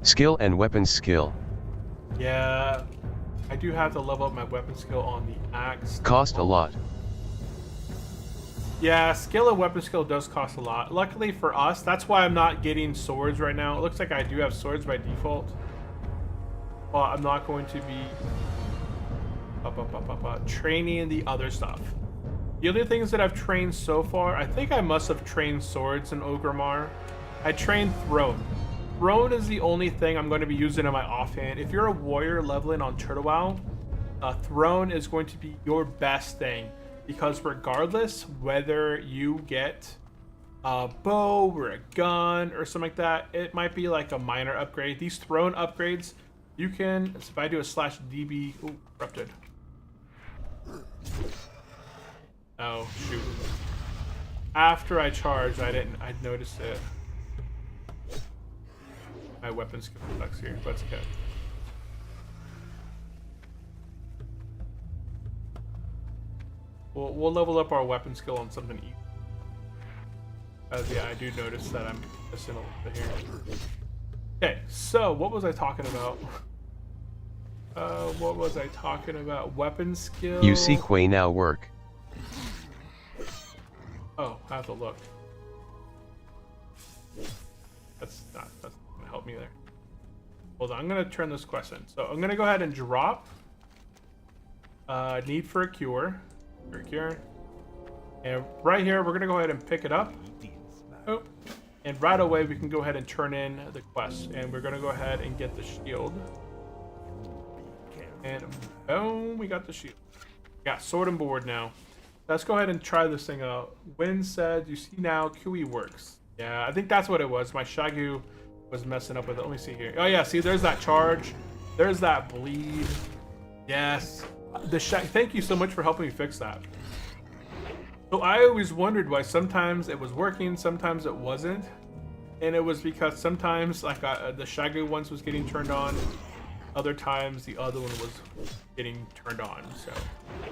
Skill and weapons skill. Yeah, I do have to level up my weapon skill on the axe. Cost a lot. Yeah, skill and weapon skill does cost a lot. Luckily for us, that's why I'm not getting swords right now. It looks like I do have swords by default. But I'm not going to be training the other stuff. The other things that I've trained so far, I think I must have trained swords in Ogremar. I trained Throne. Throne is the only thing I'm going to be using in my offhand. If you're a warrior leveling on Turtle, Throne is going to be your best thing. Because regardless whether you get a bow or a gun or something like that, it might be like a minor upgrade. These Throne upgrades, you can, if I do a /db, ooh, corrupted. Oh, shoot. After I charged, I'd noticed it. My weapon skill sucks here, but it's okay. We'll level up our weapon skill on something easy. Yeah, I do notice that I'm missing a little bit here. Okay, so what was I talking about? What was I talking about? Weapon skill. You see Quay now work. Oh, I have to look. That's not gonna help me there. Hold on, I'm gonna turn this quest in. So I'm gonna go ahead and drop need for a cure. And right here, we're gonna go ahead and pick it up. Oh, and right away we can go ahead and turn in the quest, and we're gonna go ahead and get the shield. And boom, we got the shield. We got sword and board now. Let's go ahead and try this thing out. Win said, you see now, QE works. Yeah, I think that's what it was. My Shagu was messing up with it. Let me see here. Oh yeah, see, there's that charge. There's that bleed. Yes. Thank you so much for helping me fix that. So I always wondered why sometimes it was working, sometimes it wasn't. And it was because sometimes like the Shagu once was getting turned on, other times the other one was getting turned on. So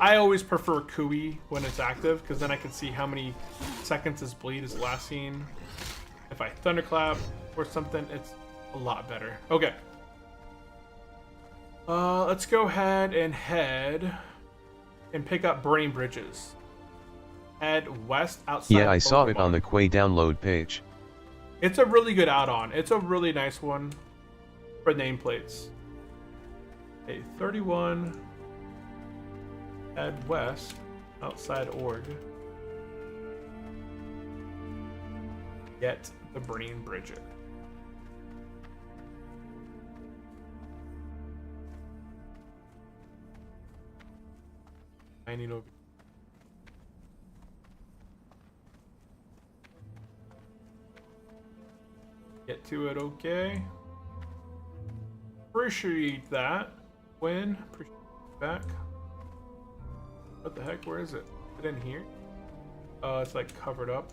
I always prefer QE when it's active, because then I can see how many seconds this bleed is lasting. If I thunderclap, or something, it's a lot better. Okay. Let's go ahead and head and pick up burning bridges. Head west outside. Yeah, I saw it on the Quay download page. It's a really good add-on. It's a really nice one for nameplates. Okay, 31. Head west outside Org. Get the burning bridges. I need to get to it. Okay. Appreciate that. Win. Appreciate back. What the heck? Where is it? Is it in here? Oh, it's like covered up.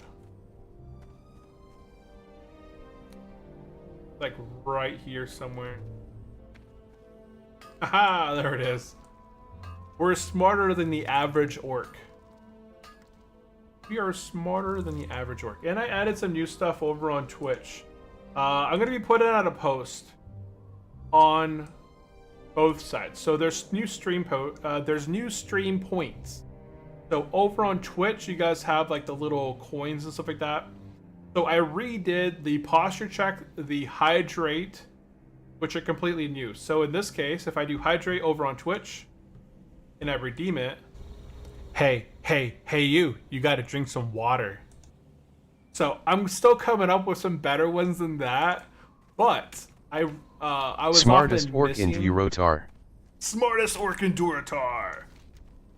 Like right here somewhere. Aha! There it is. We're smarter than the average orc. We are smarter than the average orc. And I added some new stuff over on Twitch. I'm going to be putting out a post on both sides. So there's new stream points. So over on Twitch, you guys have like the little coins and stuff like that. So I redid the posture check, the hydrate, which are completely new. So in this case, if I do hydrate over on Twitch and I redeem it, hey you got to drink some water. So I'm still coming up with some better ones than that, but I was smartest orc in Durotar. Smartest orc in Durotar.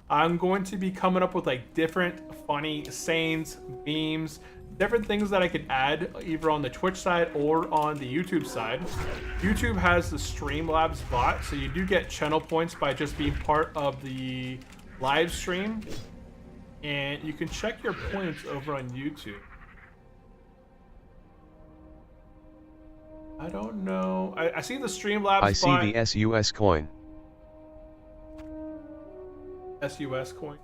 I'm going to be coming up with like different funny sayings, memes, different things that I could add either on the Twitch side or on the YouTube side. YouTube has the Streamlabs bot, so you do get channel points by just being part of the live stream, and you can check your points over on YouTube. I don't know. I see the Streamlabs. I see the SUS coin. SUS coin.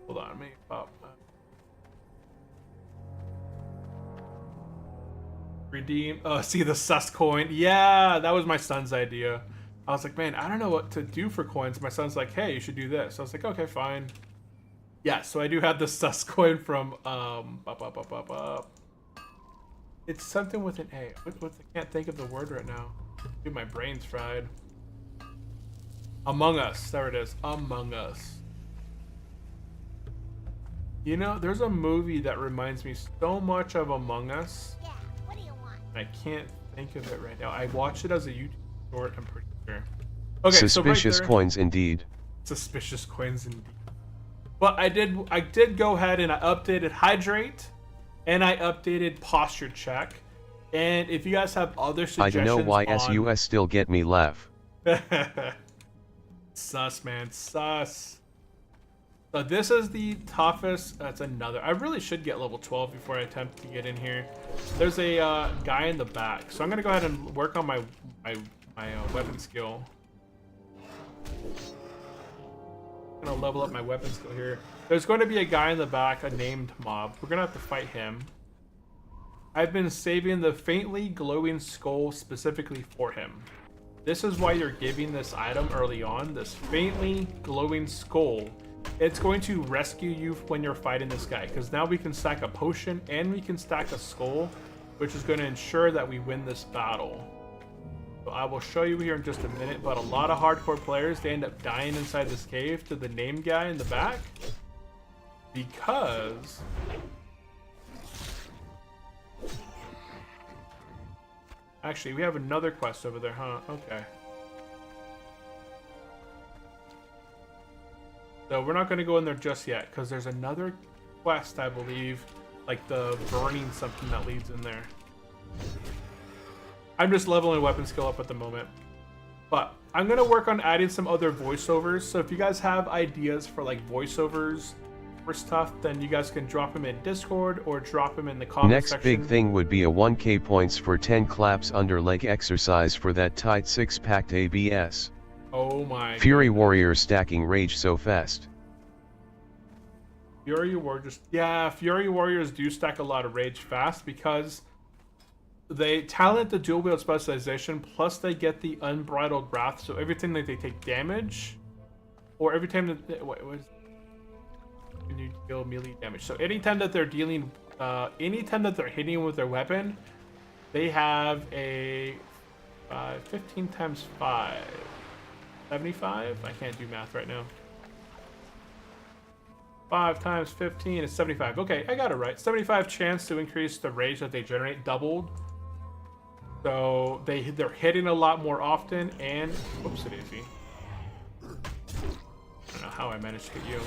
Hold on, let me pop. Redeem. See the sus coin. Yeah, that was my son's idea. I was like, man, I don't know what to do for coins. My son's like, hey, you should do this. I was like, okay, fine. Yeah, so I do have the sus coin from It's something with an A. I can't think of the word right now. Dude, my brain's fried. Among Us. There it is. Among Us. You know, there's a movie that reminds me so much of Among Us. Yeah, what do you want? I can't think of it right now. I watched it as a YouTube short, I'm pretty sure. Okay, suspicious so right there, coins indeed. Suspicious coins indeed. But I did go ahead and I updated Hydrate. And I updated Posture Check. And if you guys have other suggestions, I don't know why SUS still get me laugh. Sus, man, sus. So this is the toughest. That's another. I really should get level 12 before I attempt to get in here. There's a guy in the back, so I'm gonna go ahead and work on my weapon skill. I'm gonna level up my weapon skill here. There's going to be a guy in the back, a named mob. We're gonna have to fight him. I've been saving the faintly glowing skull specifically for him. This is why you're giving this item early on, this faintly glowing skull. It's going to rescue you when you're fighting this guy, because now we can stack a potion and we can stack a skull, which is going to ensure that we win this battle. So I will show you here in just a minute, but a lot of hardcore players, they end up dying inside this cave to the named guy in the back. Because actually we have another quest over there, huh? Okay. So we're not going to go in there just yet because there's another quest, I believe, like the burning something that leads in there. I'm just leveling weapon skill up at the moment. But I'm going to work on adding some other voiceovers. So if you guys have ideas for like voiceovers or stuff, then you guys can drop them in Discord or drop them in the comment section. Next big thing would be a 1k points for 10 claps under leg exercise for that tight 6-packed ABS. Oh my Fury Warrior stacking rage so fast. Fury Warriors, yeah, Fury Warriors do stack a lot of rage fast because they talent the dual wield specialization, plus they get the unbridled wrath. So every time that they take damage, or every time that what is when you deal melee damage. So anytime that they're dealing, anytime that they're hitting with their weapon, they have a 15 times 5, 75. I can't do math right now. 5 times 15 is 75. Okay, I got it right. 75 chance to increase the rage that they generate, doubled. So they're hitting a lot more often, and oops, daisy. I don't know how I managed to hit you.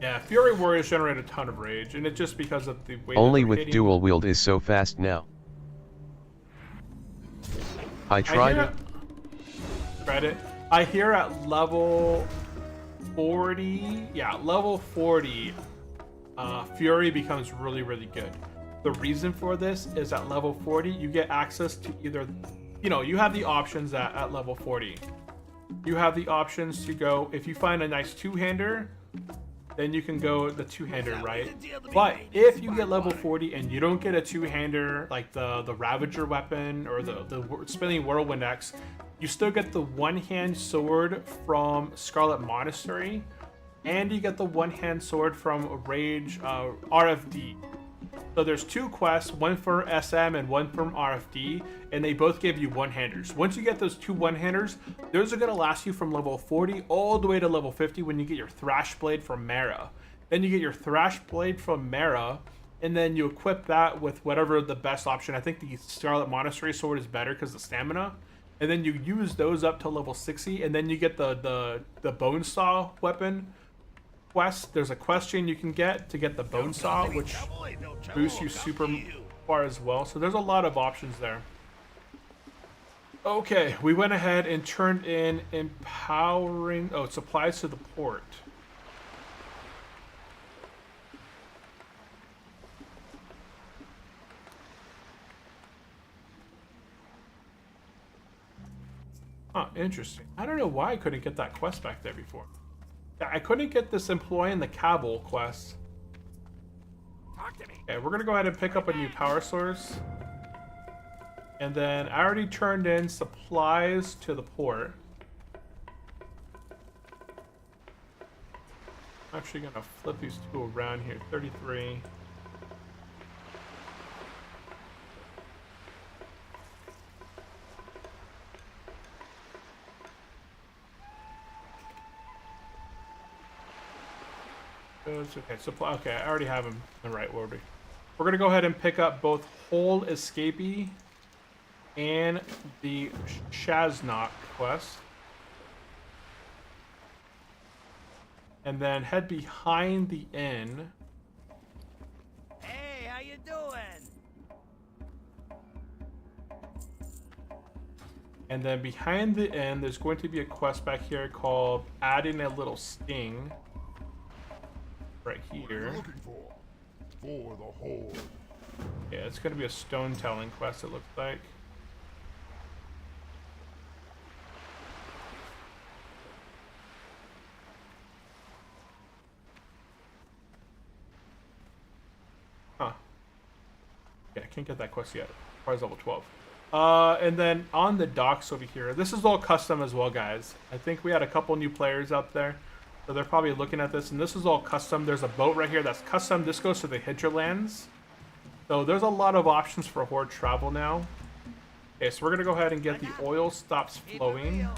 Yeah, Fury Warriors generate a ton of rage, and it's just because of the way. Only with hitting. Dual wield is so fast now. I tried it. Credit. I hear at level 40, yeah, level 40, Fury becomes really, really good. The reason for this is at level 40, you get access to either, you know, you have the options at level 40. You have the options to go, if you find a nice two-hander, then you can go the two-hander, right? But if you get level 40 and you don't get a two-hander, like the Ravager weapon or the Spinning Whirlwind X, you still get the one-hand sword from Scarlet Monastery, and you get the one-hand sword from Rage RFD. So there's two quests, one for SM and one from RFD, and they both give you one-handers. Once you get those two one-handers, those are going to last you from level 40 all the way to level 50 when you get your Thrash Blade from Mara. Then you get your Thrash Blade from Mara, and then you equip that with whatever the best option. I think the Scarlet Monastery sword is better because of the stamina. And then you use those up to level 60, and then you get the Bone Saw weapon quest. There's a quest chain you can get to get the Bone Saw, which boosts you super far as well. So there's a lot of options there. Okay, we went ahead and turned in empowering, supplies to the port. Huh, interesting. I don't know why I couldn't get that quest back there before. Yeah, I couldn't get this employee in the Cabal quest. Talk to me. Okay, we're gonna go ahead and pick up a new power source. And then I already turned in supplies to the port. I'm actually gonna flip these two around here. 33. Okay, supply. Okay, I already have them in the right order. We're gonna go ahead and pick up both Whole Escapee and the Shaznok quest, and then head behind the inn. Hey, how you doing? And then behind the inn, there's going to be a quest back here called Adding a Little Sting. Right here. For the Horde. Yeah, it's going to be a stone telling quest, it looks like. Huh. Yeah, I can't get that quest yet. Requires level 12. And then on the docks over here, this is all custom as well, guys. I think we had a couple new players out there. So they're probably looking at this, and this is all custom. There's a boat right here that's custom. This goes to the hinterlands. So there's a lot of options for Horde travel now. Okay, so we're going to go ahead and get the oil stops flowing.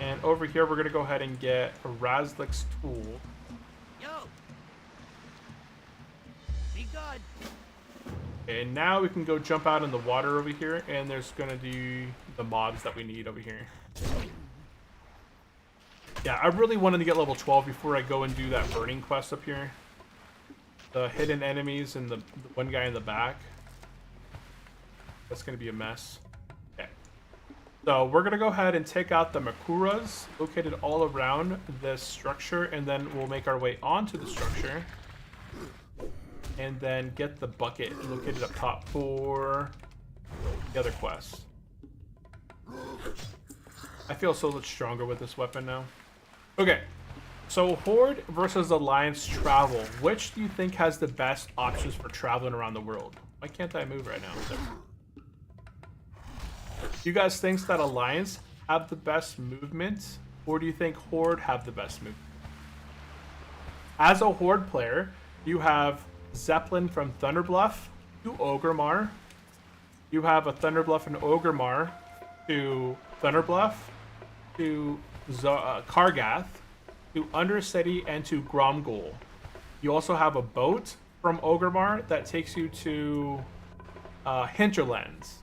And over here, we're going to go ahead and get a Razlik's tool. Yo. Be good. Okay, and now we can go jump out in the water over here, and there's going to be the mobs that we need over here. Yeah, I really wanted to get level 12 before I go and do that burning quest up here. The hidden enemies and the one guy in the back. That's going to be a mess. Okay. So we're going to go ahead and take out the Makuras located all around this structure, and then we'll make our way onto the structure. And then get the bucket located up top for the other quest. I feel so much stronger with this weapon now. Okay, So Horde versus Alliance travel. Which do you think has the best options for traveling around the world? Why can't I move right now? You guys think that Alliance have the best movement, or do you think Horde have the best movement? As a Horde player, you have Zeppelin from Thunderbluff to Ogremar. You have a Thunderbluff and Ogremar to Thunderbluff to Kargath to Undercity and to Gromgol. You also have a boat from Ogremar that takes you to Hinterlands.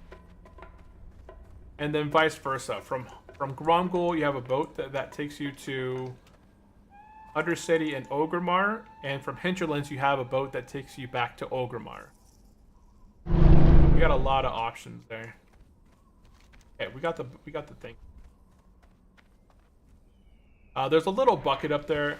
And then vice versa. From Gromgol, you have a boat that takes you to Undercity and Ogremar, and from Hinterlands, you have a boat that takes you back to Ogremar. We got a lot of options there. Okay, we got the thing. There's a little bucket up there.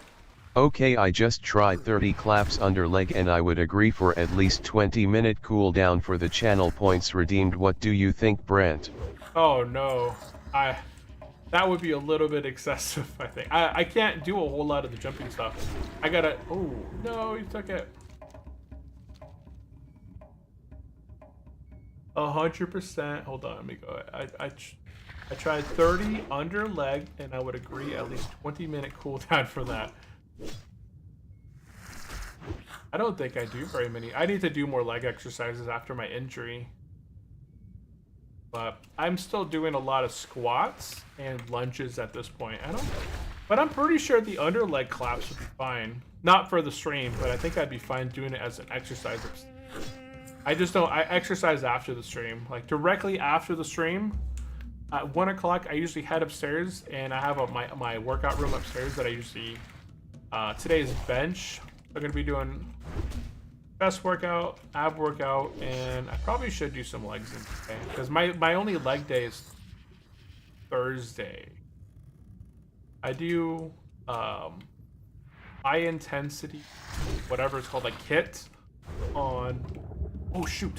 Okay, I just tried 30 claps under leg and I would agree for at least 20-minute cooldown for the channel points redeemed. What do you think, Brent? Oh no, that would be a little bit excessive, I think. I can't do a whole lot of the jumping stuff. I gotta, oh no, he took it. 100%, hold on, let me go. I tried 30 under leg, and I would agree at least 20-minute cooldown for that. I don't think I do very many. I need to do more leg exercises after my injury. But I'm still doing a lot of squats and lunges at this point. But I'm pretty sure the under leg claps would be fine. Not for the stream, but I think I'd be fine doing it as an exercise. I just don't, I exercise after the stream. Like directly after the stream, at 1 o'clock, I usually head upstairs and I have my workout room upstairs that I usually, today is bench. I'm gonna be doing chest workout, ab workout, and I probably should do some legs today because my only leg day is Thursday. I do high intensity, whatever it's called, like HIIT on. Oh shoot!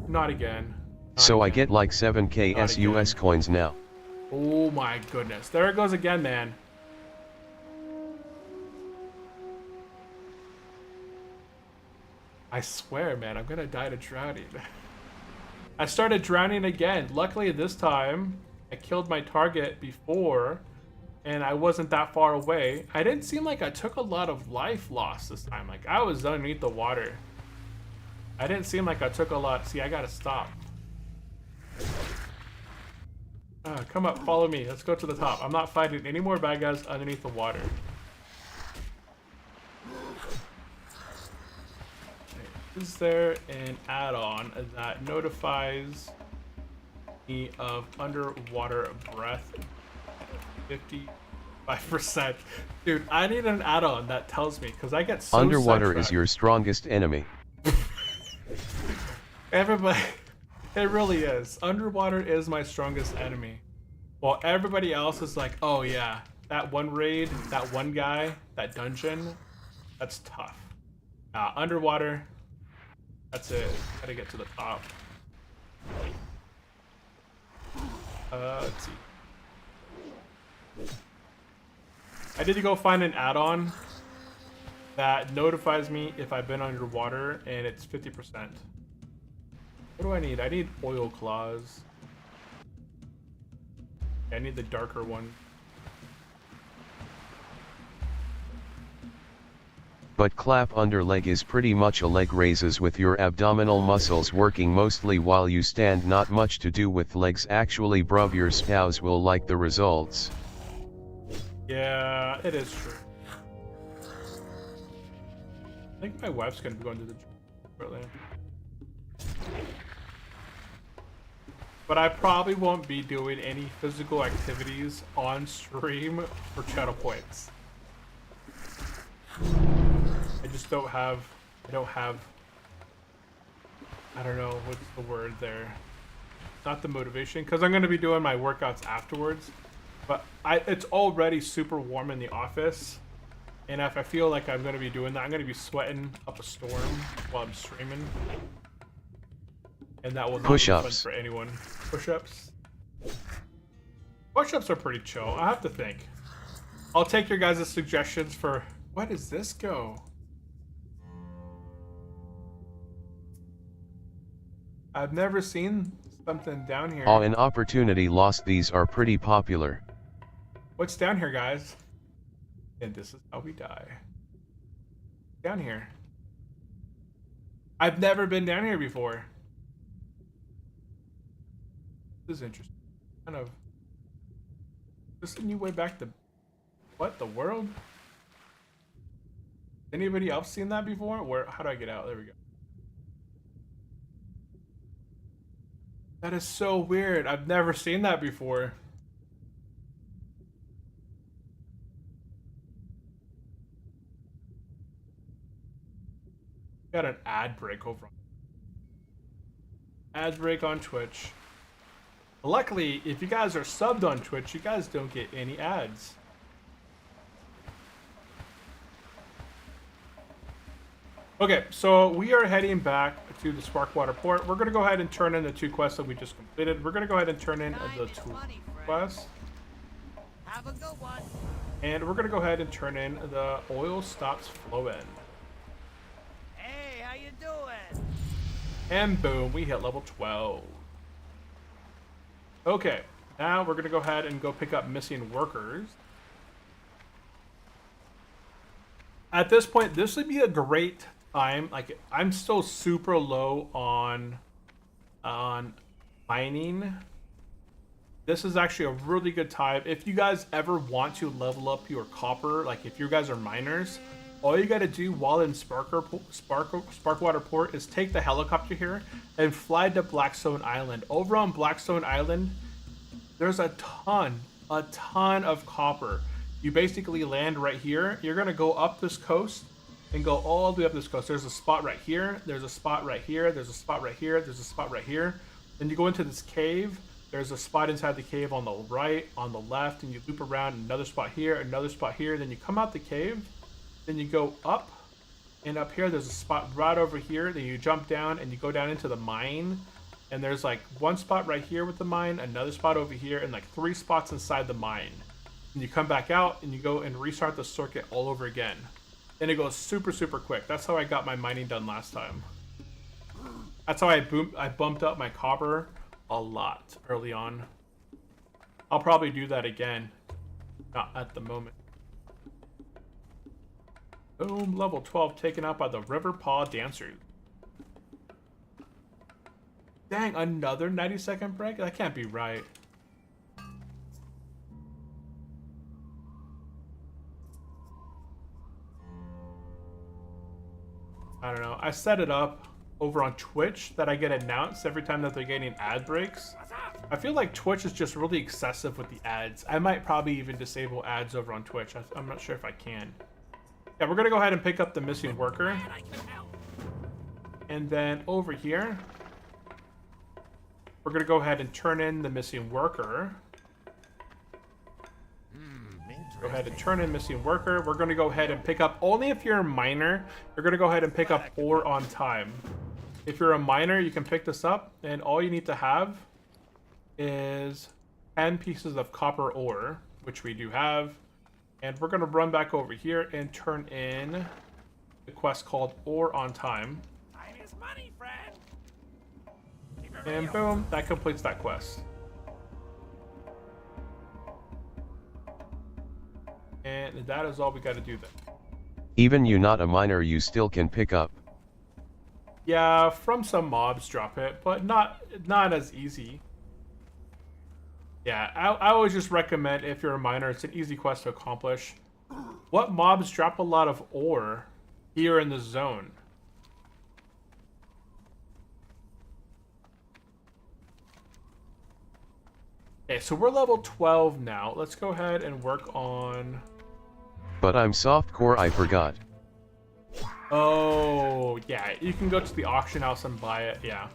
Not again. So I get like 7k SUS coins now. Oh my goodness! There it goes again, man. I swear, man, I'm gonna die to drowning. I started drowning again. Luckily this time, I killed my target before, and I wasn't that far away. I didn't seem like I took a lot of life loss this time. Like, I was underneath the water. I didn't seem like I took a lot. See, I gotta stop. Come up, follow me. Let's go to the top. I'm not fighting any more bad guys underneath the water. Is there an add-on that notifies me of underwater breath? 55%. Dude, I need an add-on that tells me, because I get so underwater sidetracked. is your strongest enemy. Everybody, it really is. Underwater is my strongest enemy. While everybody else is like, oh yeah, that one raid, that one guy, that dungeon, that's tough. Underwater, that's it. Gotta get to the top. Let's see. I need to go find an add-on that notifies me if I've been underwater, and it's 50%. What do I need? I need oil claws. I need the darker one. But clap under leg is pretty much a leg raises with your abdominal muscles working mostly while you stand. Not much to do with legs actually, bruv. Your spouse will like the results. Yeah, it is true. I think my wife's gonna be going to the gym shortly. But I probably won't be doing any physical activities on stream for channel points. I just don't have, I don't know, what's the word there? Not the motivation, because I'm going to be doing my workouts afterwards. But it's already super warm in the office. And if I feel like I'm going to be doing that, I'm going to be sweating up a storm while I'm streaming. And that will not be fun for anyone. Push-ups? Push-ups are pretty chill, I have to think. I'll take your guys' suggestions for... Where does this go? I've never seen something down here. Awe and opportunity lost. These are pretty popular. What's down here, guys? And this is how we die. Down here. I've never been down here before. This is interesting. Kind of... Is this a new way back to... What? The world? Anybody else seen that before? Where? How do I get out? There we go. That is so weird. I've never seen that before. Got an ad break over on... Ad break on Twitch. Luckily, if you guys are subbed on Twitch, you guys don't get any ads. Okay, so we are heading back to the Sparkwater port. We're going to go ahead and turn in the 2 quests that we just completed. We're going to go ahead and turn in the 2 quests. Have a good one. And we're going to go ahead and turn in the oil stops flowing. Hey, how you doing? And boom, we hit level 12. Okay, now we're going to go ahead and go pick up missing workers. At this point, this would be a great time. Like, I'm still super low on mining. This is actually a really good time. If you guys ever want to level up your copper, like if you guys are miners, all you got to do while in Sparkwater Port is take the helicopter here and fly to Blackstone Island. Over on Blackstone Island, there's a ton of copper. You basically land right here. You're going to go up this coast and go all the way up this coast. There's a spot right here. There's a spot right here. There's a spot right here. There's a spot right here. Then you go into this cave. There's a spot inside the cave on the right, on the left, and you loop around. Another spot here, another spot here. Then you come out the cave. Then you go up, and up here there's a spot right over here. Then you jump down and you go down into the mine. And there's like one spot right here with the mine, another spot over here, and like 3 spots inside the mine. And you come back out and you go and restart the circuit all over again. And it goes super, super quick. That's how I got my mining done last time. That's how I bumped up my copper a lot early on. I'll probably do that again. Not at the moment. Boom, level 12 taken out by the River Paw Dancers. Dang, another 90-second break? That can't be right. I don't know. I set it up over on Twitch that I get announced every time that they're getting ad breaks. I feel like Twitch is just really excessive with the ads. I might probably even disable ads over on Twitch. I'm not sure if I can. Yeah, we're going to go ahead and pick up the missing worker. And then over here, we're going to go ahead and turn in the missing worker. Go ahead and turn in missing worker. We're going to go ahead and pick up, only if you're a miner, you're going to go ahead and pick up ore on time. If you're a miner, you can pick this up, and all you need to have is 10 pieces of copper ore, which we do have. And we're going to run back over here and turn in the quest called Ore on Time. Time is money, friend. And boom, that completes that quest. And that is all we got to do then. Even you not a miner, you still can pick up. Yeah, from some mobs drop it, but not as easy. Yeah, I always just recommend if you're a miner, it's an easy quest to accomplish. What mobs drop a lot of ore here in the zone? Okay, so we're level 12 now. Let's go ahead and work on... But I'm softcore, I forgot. Oh, yeah, you can go to the auction house and buy it, yeah.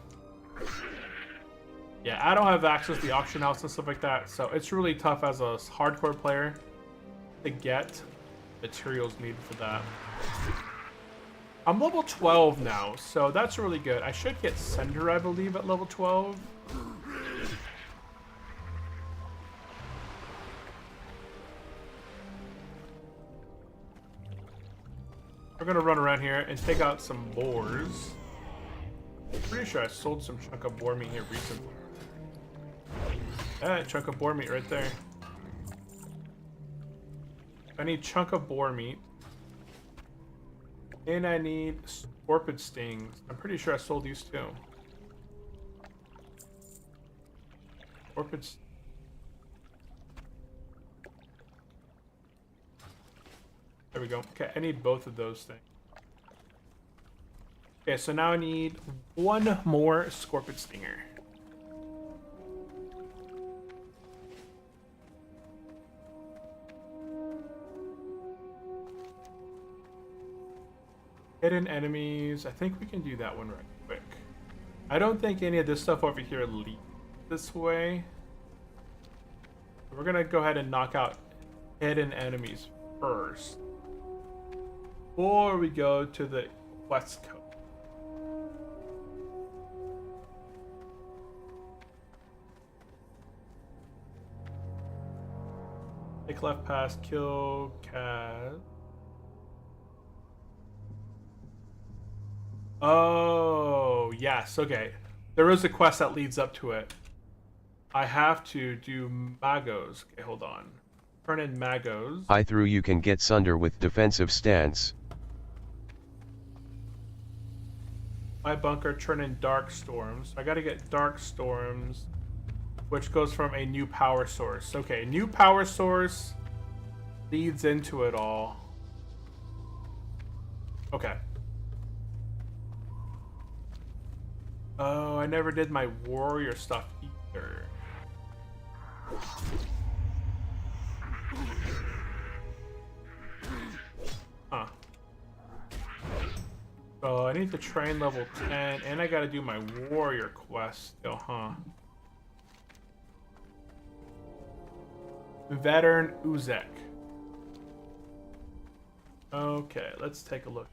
Yeah, I don't have access to the auction house and stuff like that, so it's really tough as a hardcore player to get materials needed for that. I'm level 12 now, so that's really good. I should get Cinder, I believe, at level 12. We're gonna run around here and take out some boars. Pretty sure I sold some chunk of boar meat here recently. Yeah, chunk of boar meat right there. I need chunk of boar meat. And I need scorpion stings. I'm pretty sure I sold these too. Scorpion. There we go. Okay, I need both of those things. Okay, so now I need one more scorpion stinger. Hidden enemies. I think we can do that one right quick. I don't think any of this stuff over here leads this way. We're gonna go ahead and knock out hidden enemies first before we go to the west coast. Take left past, kill Kaz. Oh, yes, okay. There is a quest that leads up to it. I have to do Magos. Okay, hold on. Turn in Magos. I through you can get Sunder with defensive stance. My bunker, turn in Dark Storms. I gotta get Dark Storms, which goes from a new power source. Okay, new power source leads into it all. Okay. Oh, I never did my warrior stuff either. Huh. So I need to train level 10, and I gotta do my warrior quest still, huh? Veteran Uzek. Okay, let's take a look.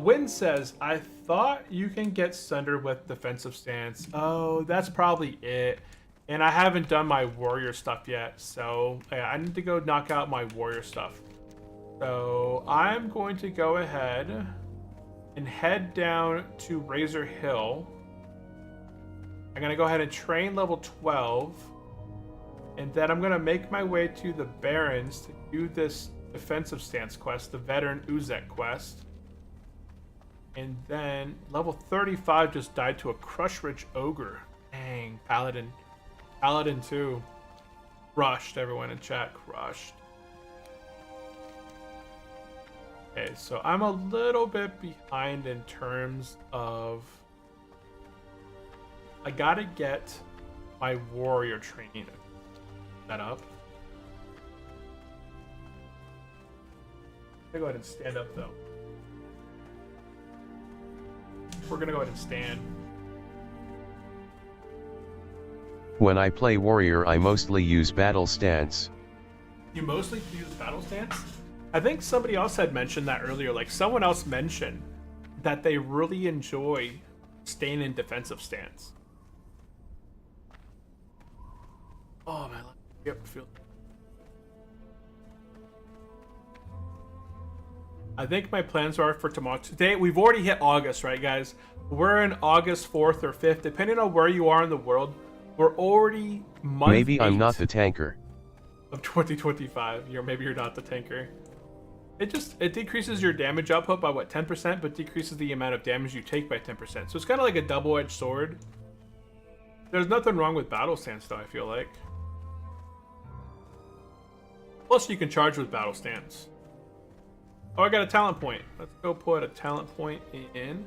Win says, I thought you can get Sunder with defensive stance. Oh, that's probably it. And I haven't done my warrior stuff yet, so yeah, I need to go knock out my warrior stuff. So I'm going to go ahead and head down to Razor Hill. I'm going to go ahead and train level 12. And then I'm going to make my way to the Barrens to do this defensive stance quest, the Veteran Uzek quest. And then level 35 just died to a Crush Rich Ogre. Dang, Paladin. Paladin 2. Crushed, everyone in chat. Crushed. Okay, so I'm a little bit behind in terms of... I gotta get my warrior training set up. I'm gonna go ahead and stand up though. We're gonna go ahead and stand. When I play warrior, I mostly use battle stance. You mostly use battle stance? I think somebody else had mentioned that earlier. Like someone else mentioned that they really enjoy staying in defensive stance. Oh man, yep, feel. I think my plans are for tomorrow. Today, we've already hit August, right, guys? We're in August 4th or 5th, depending on where you are in the world. We're already month Maybe I'm 8 not the tanker. of 2025. Maybe you're not the tanker. It decreases your damage output by what, 10%, but decreases the amount of damage you take by 10%. So it's kind of like a double-edged sword. There's nothing wrong with battle stance, though, I feel like. Plus, you can charge with battle stance. Oh, I got a talent point. Let's go put a talent point in.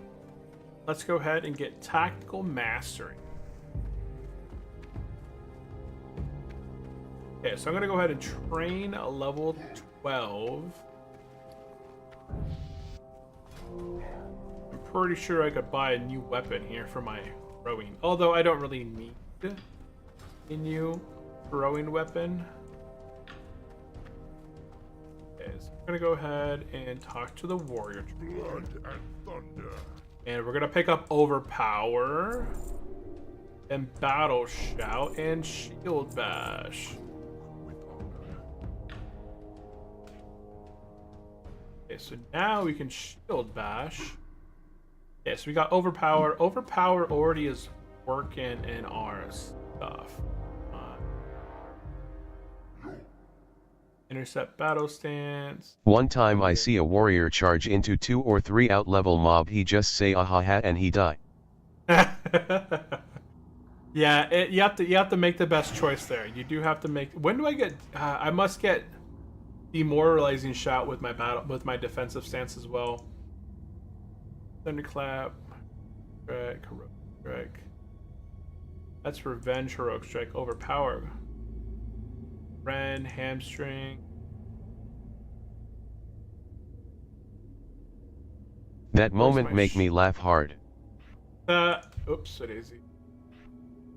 Let's go ahead and get Tactical Mastery. Okay, so I'm going to go ahead and train a level 12. I'm pretty sure I could buy a new weapon here for my throwing. Although I don't really need a new throwing weapon. Okay, so I'm going to go ahead and talk to the warrior. Blood and thunder. And we're going to pick up Overpower. And Battle Shout and Shield Bash. Okay, so now we can shield bash. Okay, so we got overpower. Overpower already is working in our stuff. Intercept battle stance. One time I see a warrior charge into 2 or 3 out level mob, he just say ahaha and he die. Yeah, you have to make the best choice there. You do have to make. When do I get? I must get demoralizing shot with my defensive stance as well. Thunderclap, strike, heroic strike. That's revenge, heroic strike, overpower. Ren, hamstring. That moment make me laugh hard. Oops, daisy.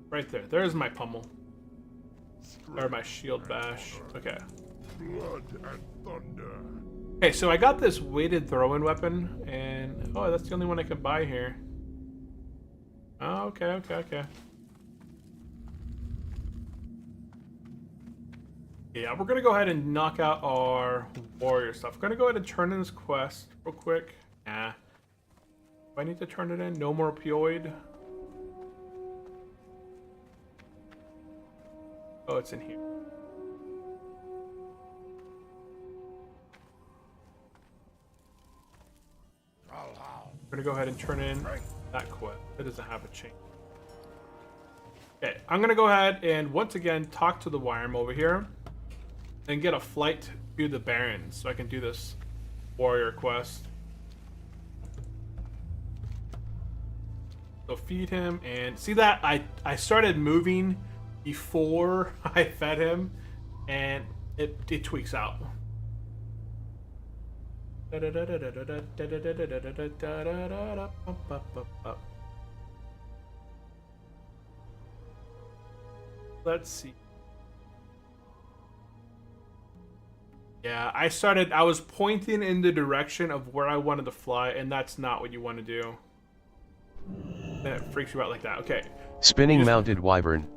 Right there. There's my pummel. Or my shield bash. Okay. Blood and thunder. Okay, so I got this weighted throw-in weapon, and oh, that's the only one I can buy here. Oh, okay. Yeah, we're gonna go ahead and knock out our warrior stuff. We're gonna go ahead and turn in this quest real quick. Nah. Do I need to turn it in? No more opioid. Oh, it's in here. We're gonna go ahead and turn in that quest. It doesn't have a chain. Okay, I'm gonna go ahead and once again talk to the Wyrm over here and get a flight to the Barrens so I can do this warrior quest. So feed him and see that I started moving before I fed him and it tweaks out. Let's see. Yeah, I was pointing in the direction of where I wanted to fly, and that's not what you want to do. Then it freaks you out like that. Okay. Spinning mounted wyvern.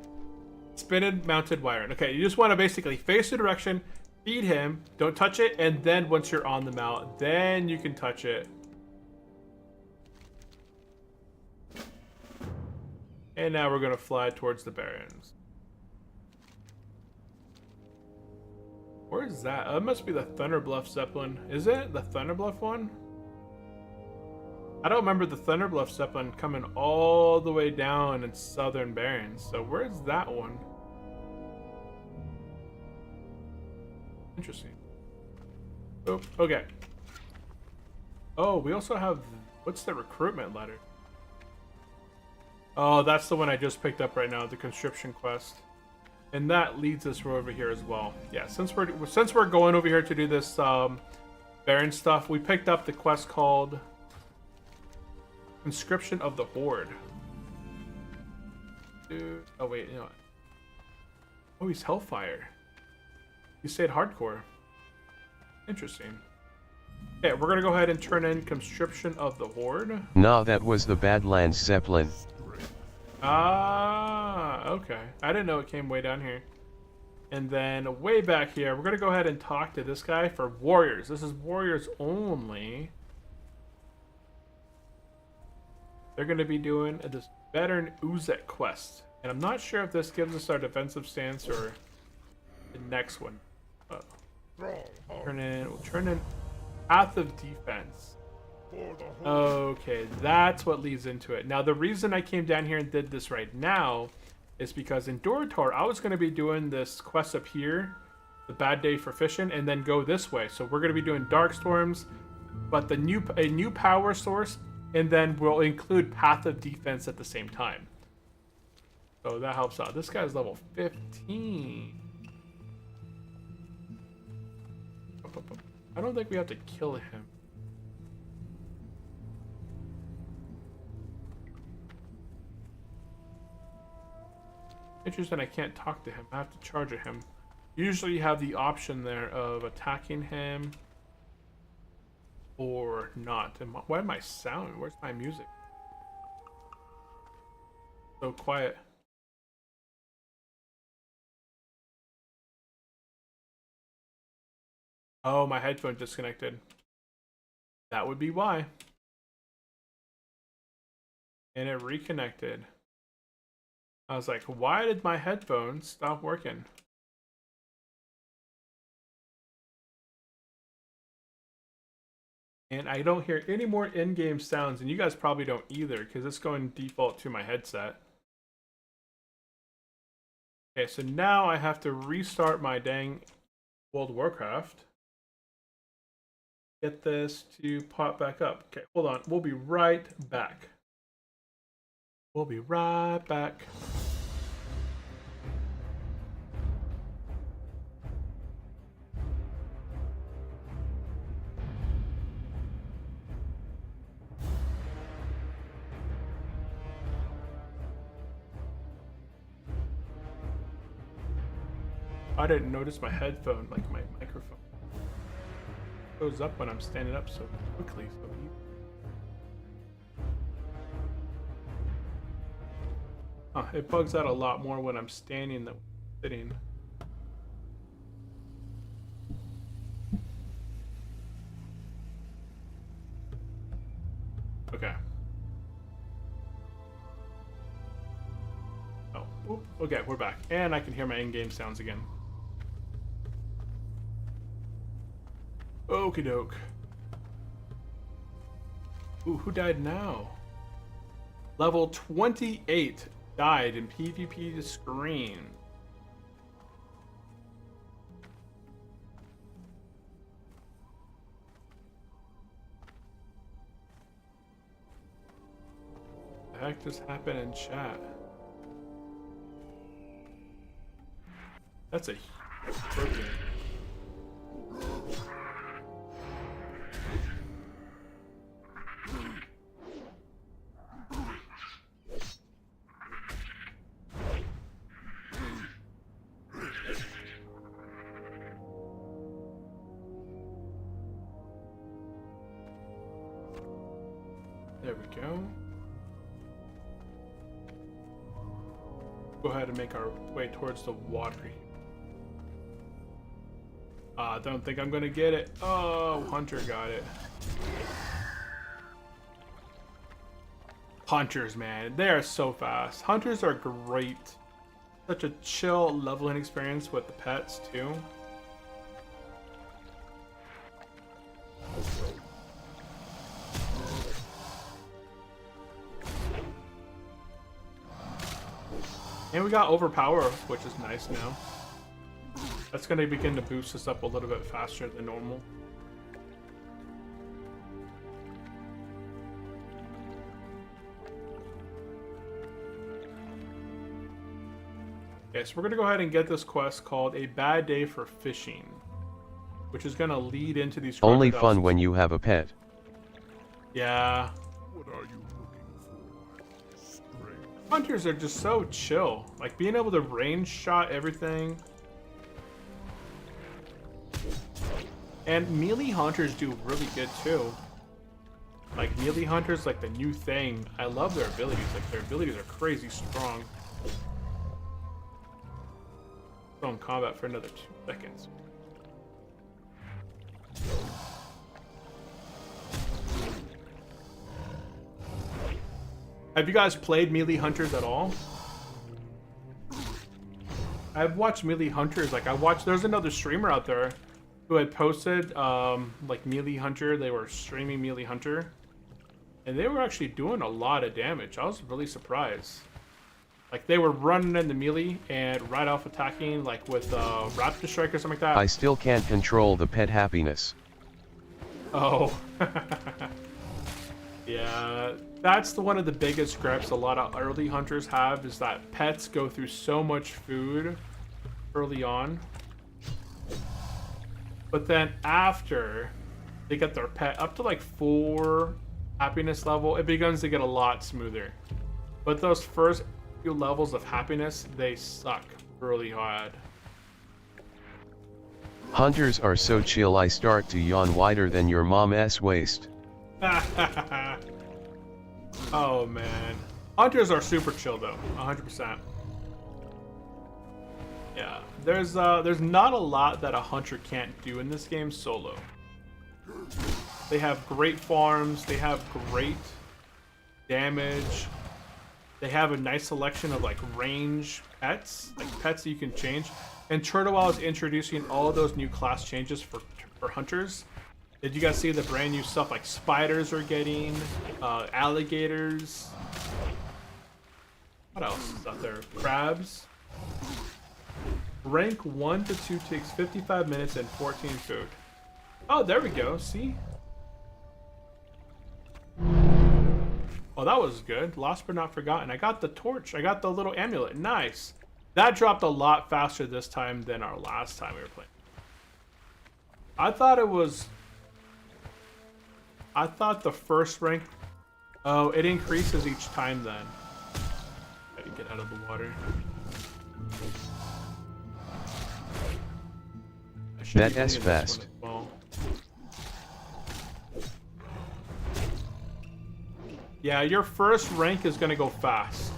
Spinning mounted wyvern. Okay, you just want to basically face the direction, feed him, don't touch it, and then once you're on the mount, then you can touch it. And now we're going to fly towards the Barrens. Where is that? That must be the Thunderbluff Zeppelin. Is it the Thunderbluff one? I don't remember the Thunderbluff Zeppelin coming all the way down in Southern Barrens. So where's that one? Interesting. Oh, okay. Oh, we also have... What's the recruitment letter? Oh, that's the one I just picked up right now, the conscription quest. And that leads us over here as well. Yeah, since we're going over here to do this Baron stuff, we picked up the quest called Conscription of the Horde. Dude, oh wait, you know. Oh, he's Hellfire. He stayed hardcore. Interesting. Okay, we're gonna go ahead and turn in Conscription of the Horde. Nah, that was the Badlands Zeppelin. Ah, okay. I didn't know it came way down here. And then way back here, we're gonna go ahead and talk to this guy for warriors. This is warriors only. They're gonna be doing this Veteran Uzek quest. And I'm not sure if this gives us our defensive stance or the next one. We'll turn in Path of Defense. Okay, that's what leads into it. Now, the reason I came down here and did this right now is because in Durator, I was going to be doing this quest up here, the Bad Day for Fishing, and then go this way. So we're going to be doing Dark Storms, but a new power source, and then we'll include Path of Defense at the same time. So that helps out. This guy's level 15. I don't think we have to kill him. Interesting, I can't talk to him. I have to charge at him. Usually you have the option there of attacking him or not. And why am I sound? Where's my music? So quiet. Oh, my headphone disconnected. That would be why. And it reconnected. I was like, why did my headphones stop working? And I don't hear any more in-game sounds, and you guys probably don't either, because it's going default to my headset. Okay, so now I have to restart my dang World of Warcraft. Get this to pop back up. Okay, hold on. We'll be right back. We'll be right back. I didn't notice my headphone, like my microphone, goes up when I'm standing up so quickly. So it bugs out a lot more when I'm standing than sitting. Okay. Oh, oop. Okay, we're back, and I can hear my in-game sounds again. Okie doke. Ooh, who died now? Level 28 died in PvP to screen. What the heck just happened in chat? That's a broken. There we go. Go ahead and make our way towards the water here. I don't think I'm gonna get it. Oh, Hunter got it. Hunters, man, they are so fast. Hunters are great. Such a chill leveling experience with the pets too. And we got overpower, which is nice now. That's going to begin to boost us up a little bit faster than normal. Okay, so we're going to go ahead and get this quest called A Bad Day for Fishing, which is going to lead into these Only crocodiles. fun when you have a pet. Yeah. What are you looking for? Strength. Hunters are just so chill. Like being able to range shot everything. And melee hunters do really good too. Like melee hunters, like the new thing. I love their abilities. Like their abilities are crazy strong. Still in combat for another 2 seconds. Have you guys played melee hunters at all? I've watched melee hunters. Like there's another streamer out there who had posted like melee hunter. They were streaming melee hunter, and they were actually doing a lot of damage. I was really surprised. Like they were running in the melee and right off attacking, like with raptor strike or something like that. I still can't control the pet happiness. Oh. Yeah, that's one of the biggest grips a lot of early hunters have, is that pets go through so much food early on. But then after they get their pet up to like 4 happiness level, it begins to get a lot smoother. But those first few levels of happiness, they suck really hard. Hunters are so chill I start to yawn wider than your mom's waist. Oh man, hunters are super chill though, 100%. Yeah, there's not a lot that a hunter can't do in this game solo. They have great farms. They have great damage. They have a nice selection of like range pets, like pets that you can change. And Turtle is introducing all of those new class changes for hunters. Did you guys see the brand new stuff like spiders are getting, alligators? What else is out there? Crabs. Rank 1 to 2 takes 55 minutes and 14 food. Oh, there we go. See? Oh, that was good. Lost but not forgotten. I got the torch. I got the little amulet. Nice. That dropped a lot faster this time than our last time we were playing. I thought the first rank... Oh, it increases each time then. Gotta get out of the water. That S fast. Yeah, your first rank is gonna go fast.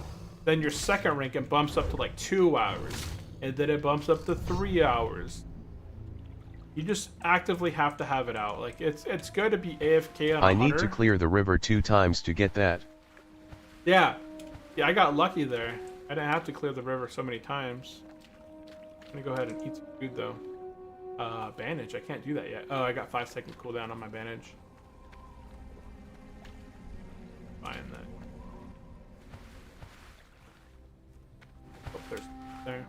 Then your second rank, it bumps up to like 2 hours. And then it bumps up to 3 hours. You just actively have to have it out. Like, it's good to be AFK on a I need hunter. to clear the river 2 times to get that. Yeah. Yeah, I got lucky there. I didn't have to clear the river so many times. I'm gonna go ahead and eat some food though. Bandage, I can't do that yet. Oh, I got 5-second cooldown on my bandage. Fine then. Oh, there's there.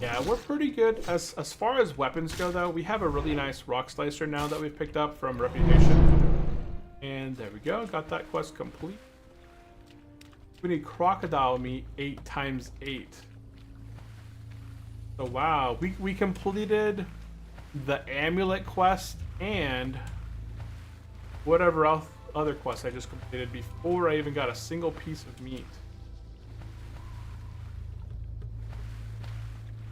Yeah, we're pretty good as far as weapons go though. We have a really nice rock slicer now that we've picked up from Reputation. And there we go, got that quest complete. We need crocodile meat 8 times 8. So wow, we completed the amulet quest and whatever else other quest I just completed before I even got a single piece of meat.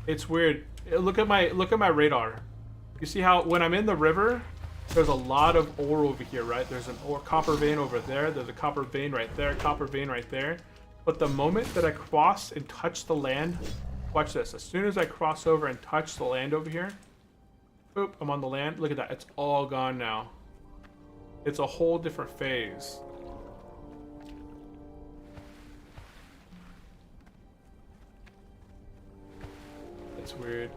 It's weird. Look at my radar. You see how when I'm in the river, there's a lot of ore over here, right? There's an ore copper vein over there. There's a copper vein right there. Copper vein right there. But the moment that I cross and touch the land, watch this. As soon as I cross over and touch the land over here, boop, I'm on the land. Look at that. It's all gone now. It's a whole different phase. That's weird.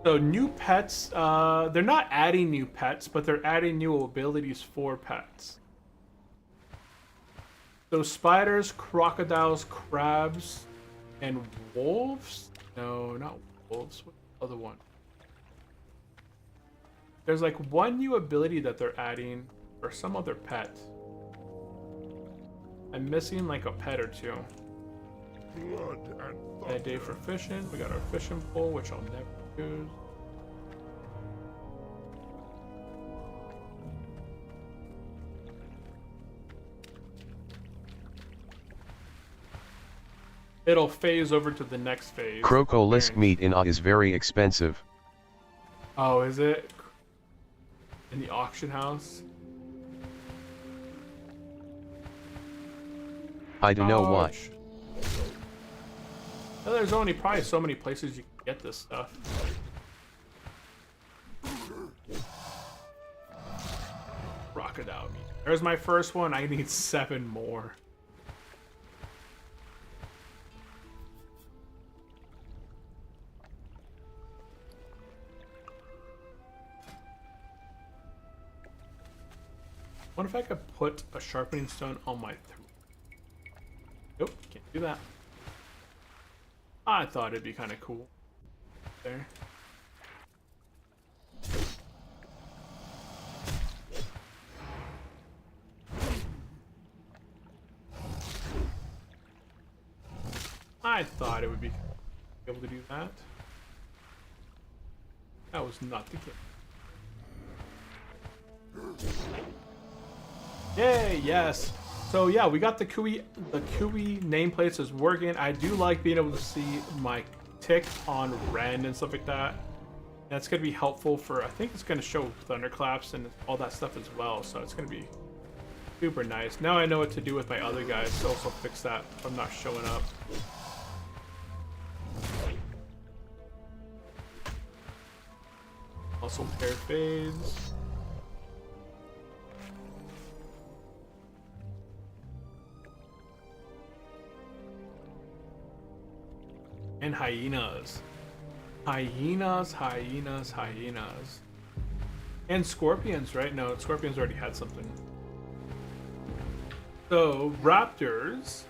So new pets, they're not adding new pets, but they're adding new abilities for pets. So spiders, crocodiles, crabs, and wolves? No, not wolves. What's the other one? There's like one new ability that they're adding for some other pet. I'm missing like a pet or two. Blood and A day for fishing. We got our fishing pole, which I'll never use. It'll phase over to the next phase. Crocolisk meat in A is very expensive. Oh, is it? In the auction house? I don't know why. Ouch. Well, there's only probably so many places you can get this stuff. Crocodile meat. There's my first one. I need 7 more. What if I could put a sharpening stone on my Nope, can't do that. I thought it'd be kind of cool. There. I thought it would be able to do that. That was not the case. Yay, yes. So yeah, we got the Kui nameplates is working. I do like being able to see my tick on Ren and stuff like that. That's gonna be helpful for, I think it's gonna show thunderclaps and all that stuff as well. So it's gonna be super nice. Now I know what to do with my other guys to also fix that if I'm not showing up. muscle pair fades. And hyenas. Hyenas. And scorpions, right? No, scorpions already had something. So, raptors.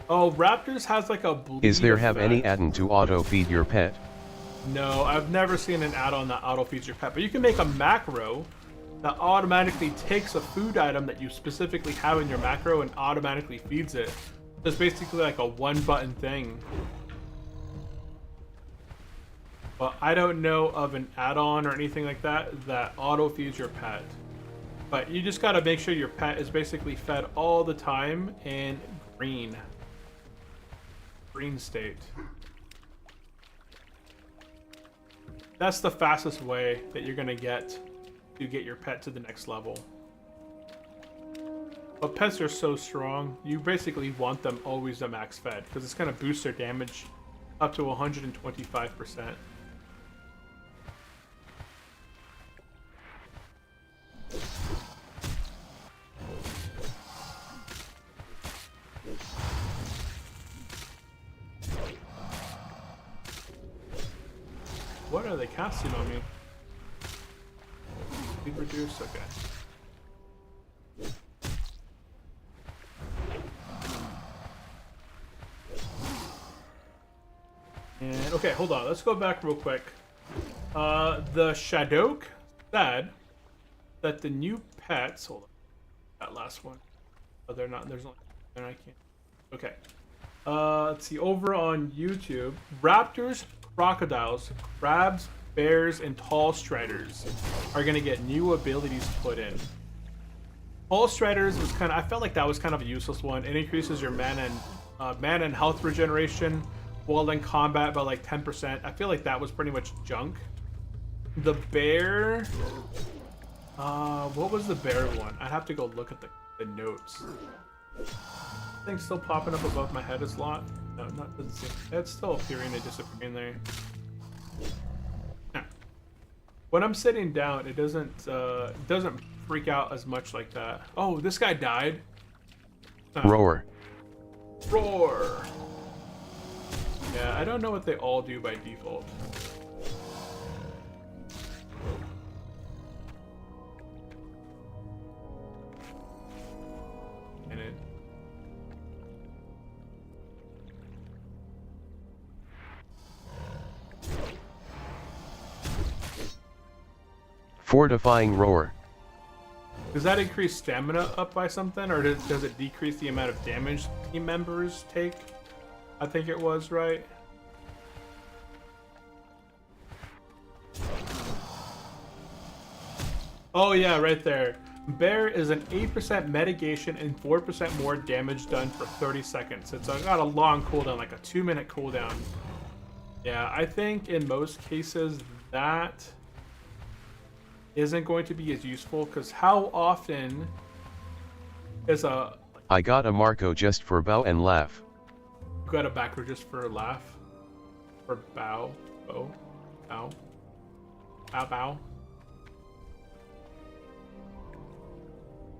Oh, raptors has like a bleed Is there have any effect. add-on to auto-feed your pet? No, I've never seen an add-on that auto-feeds your pet. But you can make a macro that automatically takes a food item that you specifically have in your macro and automatically feeds it. It's basically like a one-button thing. But I don't know of an add-on or anything like that that auto-feeds your pet. But you just gotta make sure your pet is basically fed all the time in green state. That's the fastest way that you're gonna get to get your pet to the next level. But pets are so strong, you basically want them always at max fed because it's gonna boost their damage up to 125%. What are they casting on me? Speed reduce, okay. And okay, hold on. Let's go back real quick. The Shadok said that the new pets. Hold on. That last one. Oh, they're not. There's only. And I can't. Okay. Let's see. Over on YouTube, raptors, crocodiles, crabs, bears, and tall striders are gonna get new abilities put in. Tall striders was kind of. I felt like that was kind of a useless one. It increases your mana and health regeneration while in combat by like 10%. I feel like that was pretty much junk. The bear. What was the bear one? I'd have to go look at the notes. Thing's still popping up above my head a lot. No, not doesn't seem. It's still appearing and disappearing there. Yeah. When I'm sitting down, it doesn't freak out as much like that. Oh, this guy died. Roar. Roar. Yeah, I don't know what they all do by default. And it. Fortifying roar. Does that increase stamina up by something, or does it decrease the amount of damage team members take? I think it was, right? Oh yeah, right there. Bear is an 8% mitigation and 4% more damage done for 30 seconds. It's got a long cooldown, like a 2-minute cooldown. Yeah, I think in most cases that isn't going to be as useful, because how often is a... I got a Marco just for bow and laugh. Got a backward just for a laugh? For bow? Bow? Bow? Bow bow?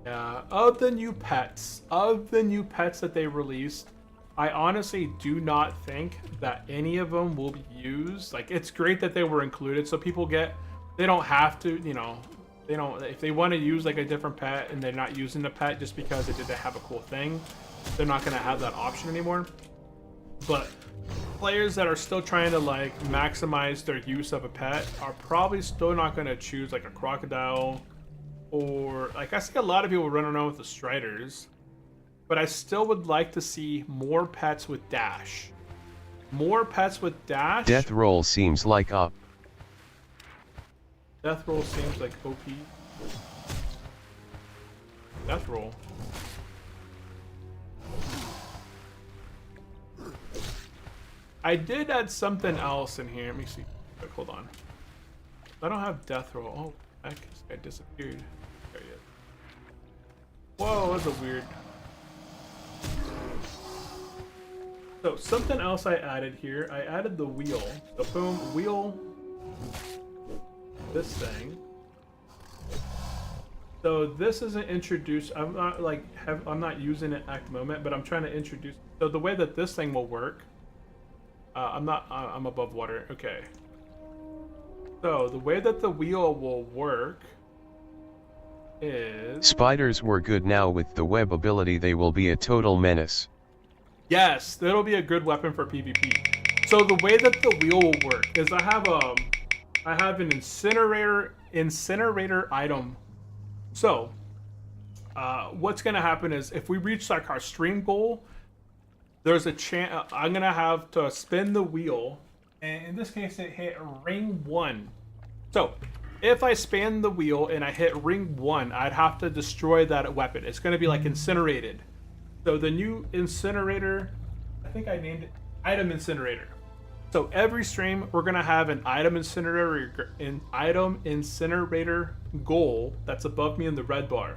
Yeah, of the new pets that they released, I honestly do not think that any of them will be used. Like, it's great that they were included so people they don't have to, you know, they don't, if they want to use like a different pet and they're not using the pet just because it didn't have a cool thing, they're not going to have that option anymore. But players that are still trying to like maximize their use of a pet are probably still not going to choose like a crocodile, or like I see a lot of people running around with the striders, but I still would like to see more pets with dash. More pets with dash. Death roll seems like up. Death roll seems like OP. Death roll. I did add something else in here. Let me see. Quick, hold on. I don't have death roll. Oh, heck, this guy disappeared. There he is. Whoa, that's a weird. So something else I added here. I added the wheel. So boom, wheel. this thing. So this isn't introduced. I'm not like I'm not using it at the moment, but I'm trying to introduce. So the way that this thing will work. I'm above water. Okay. So the way that the wheel will work is. Spiders were good. Now with the web ability they will be a total menace. Yes, that'll be a good weapon for PvP. So the way that the wheel will work is I have an incinerator item. So what's gonna happen is if we reach like our stream goal, there's a chance I'm gonna have to spin the wheel, and in this case it hit ring 1. So if I spin the wheel and I hit ring 1, I'd have to destroy that weapon. It's gonna be like incinerated. So the new incinerator, I think I named it item incinerator. So every stream we're gonna have an item incinerator goal that's above me in the red bar.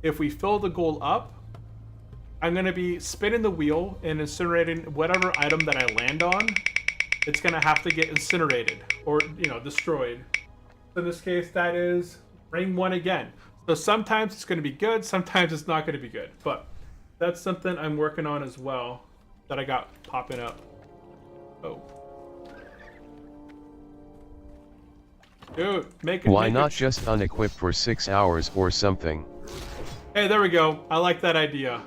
If we fill the goal up, I'm gonna be spinning the wheel and incinerating whatever item that I land on. It's gonna have to get incinerated or destroyed. So in this case, that is ring 1 again. So sometimes it's gonna be good, sometimes it's not gonna be good, but that's something I'm working on as well that I got popping up. Oh. Dude, Why not just unequip for 6 hours or something? Hey, there we go. I like that idea.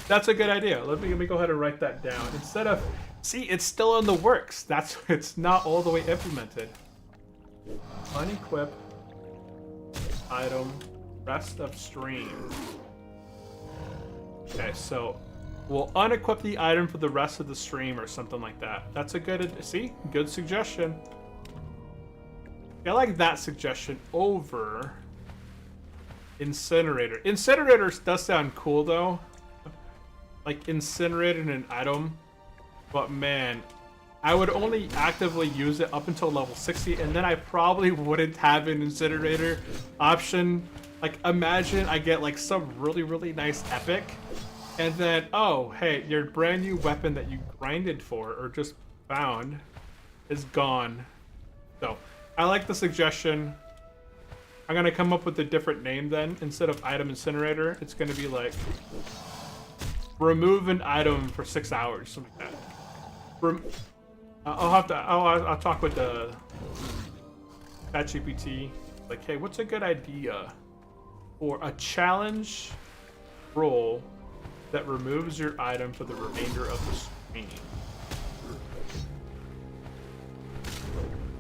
That's a good idea. Let me go ahead and write that down. Instead of, see, it's still in the works. It's not all the way implemented. Unequip item rest of stream. Okay, so we'll unequip the item for the rest of the stream or something like that. That's a good suggestion. I like that suggestion over incinerator. Incinerator does sound cool though. Like incinerating an item. But man, I would only actively use it up until level 60, and then I probably wouldn't have an incinerator option. Like imagine I get like some really, really nice epic, and then, oh, hey, your brand new weapon that you grinded for or just found is gone. So I like the suggestion. I'm gonna come up with a different name then. Instead of item incinerator, it's gonna be like remove an item for 6 hours, something like that. I'll talk with the ChatGPT. Like, hey, what's a good idea for a challenge role that removes your item for the remainder of the stream?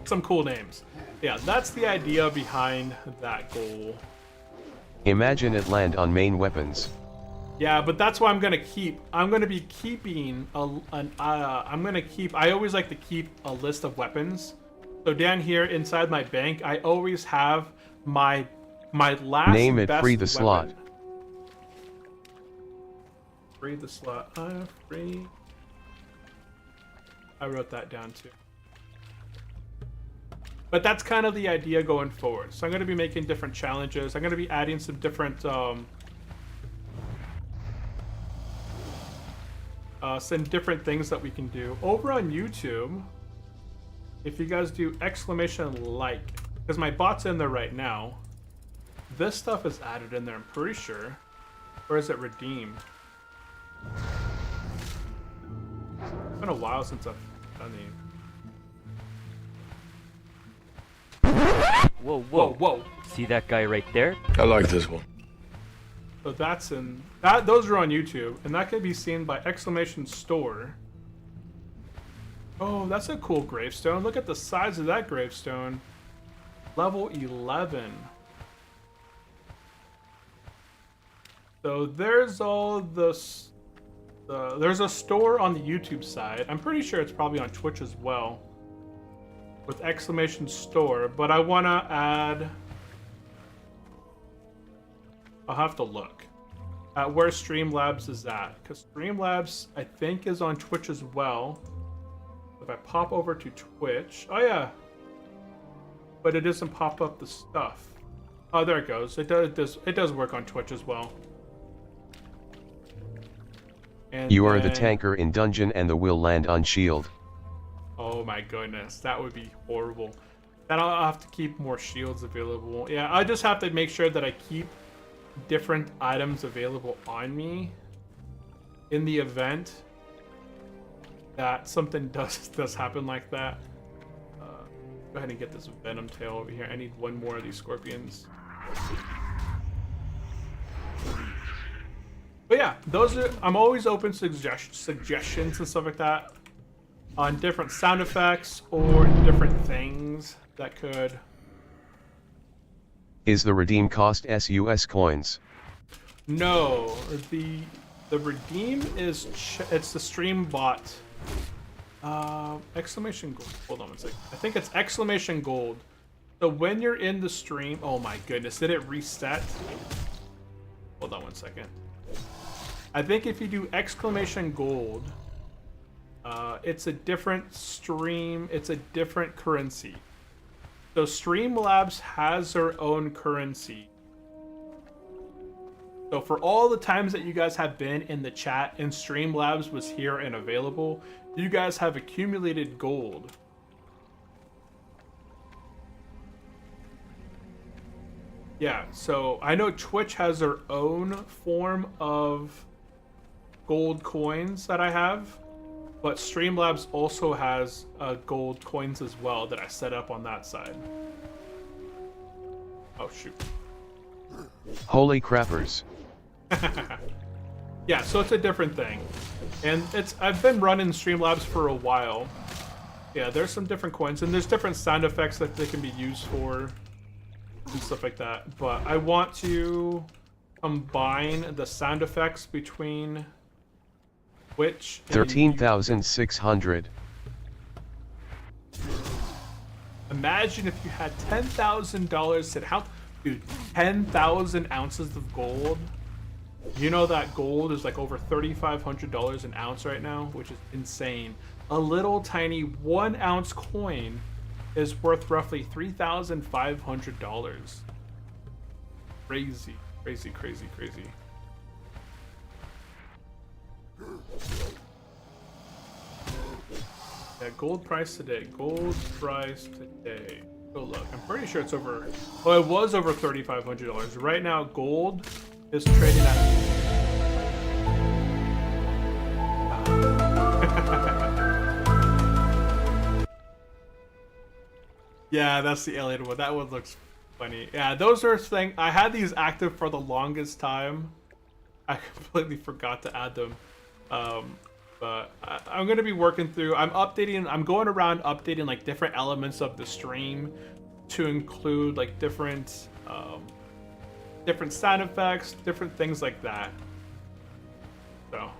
Some cool names. Yeah, that's the idea behind that goal. Imagine it land on main weapons. Yeah, but that's why I'm gonna keep. I'm gonna be keeping I always like to keep a list of weapons. So down here inside my bank, I always have my last. Name it. Best Free the weapon. slot. Free the slot. Free. I wrote that down too. But that's kind of the idea going forward. So I'm going to be making different challenges. I'm going to be adding some different things that we can do over on YouTube. If you guys do exclamation like, because my bot's in there right now, this stuff is added in there, I'm pretty sure. Or is it redeemed? It's been a while since I've done these. Whoa, Whoa, whoa. See that guy right there? I like this one. So that's in that. Those are on YouTube, and that can be seen by exclamation store. Oh, that's a cool gravestone. Look at the size of that gravestone. Level 11. So there's all this. There's a store on the YouTube side. I'm pretty sure it's probably on Twitch as well, with exclamation store. But I want to add. I'll have to look at where Streamlabs is at, because Streamlabs I think is on Twitch as well. If I pop over to Twitch, oh yeah, but it doesn't pop up the stuff. Oh, there it goes. It does work on Twitch as well. And you are the tanker in dungeon and the will land on shield. Oh my goodness, that would be horrible. Then I'll have to keep more shields available. Yeah, I just have to make sure that I keep different items available on me in the event that something does happen like that. Go ahead and get this venom tail over here. I need one more of these scorpions. But yeah, those are. I'm always open to suggestions and stuff like that on different sound effects or different things that could. Is the redeem cost SUS coins? No, the redeem is it's the stream bot. Exclamation gold. Hold on one second. I think it's exclamation gold. So when you're in the stream, oh my goodness, did it reset? Hold on one second. I think if you do exclamation gold, it's a different stream. It's a different currency. So Streamlabs has their own currency. So for all the times that you guys have been in the chat and Streamlabs was here and available, you guys have accumulated gold. Yeah, so I know Twitch has their own form of gold coins that I have, but Streamlabs also has gold coins as well that I set up on that side. Oh shoot. Holy crappers. Yeah, so it's a different thing. And I've been running Streamlabs for a while. Yeah, there's some different coins, and there's different sound effects that they can be used for and stuff like that. But I want to combine the sound effects between Twitch and 13,600. Imagine if you had $10,000 to how, dude, 10,000 ounces of gold. You know that gold is like over $3,500 an ounce right now, which is insane. A little tiny 1 ounce coin is worth roughly $3,500. Crazy, crazy, crazy, crazy. Yeah, gold price today. Gold price today. Oh look, I'm pretty sure it's over. Oh, it was over $3,500. Right now, gold is trading at. Yeah, that's the alien one. That one looks funny. Yeah, those are things. I had these active for the longest time. I completely forgot to add them. But I'm gonna be working through. I'm going around updating like different elements of the stream to include like different sound effects, different things like that. So.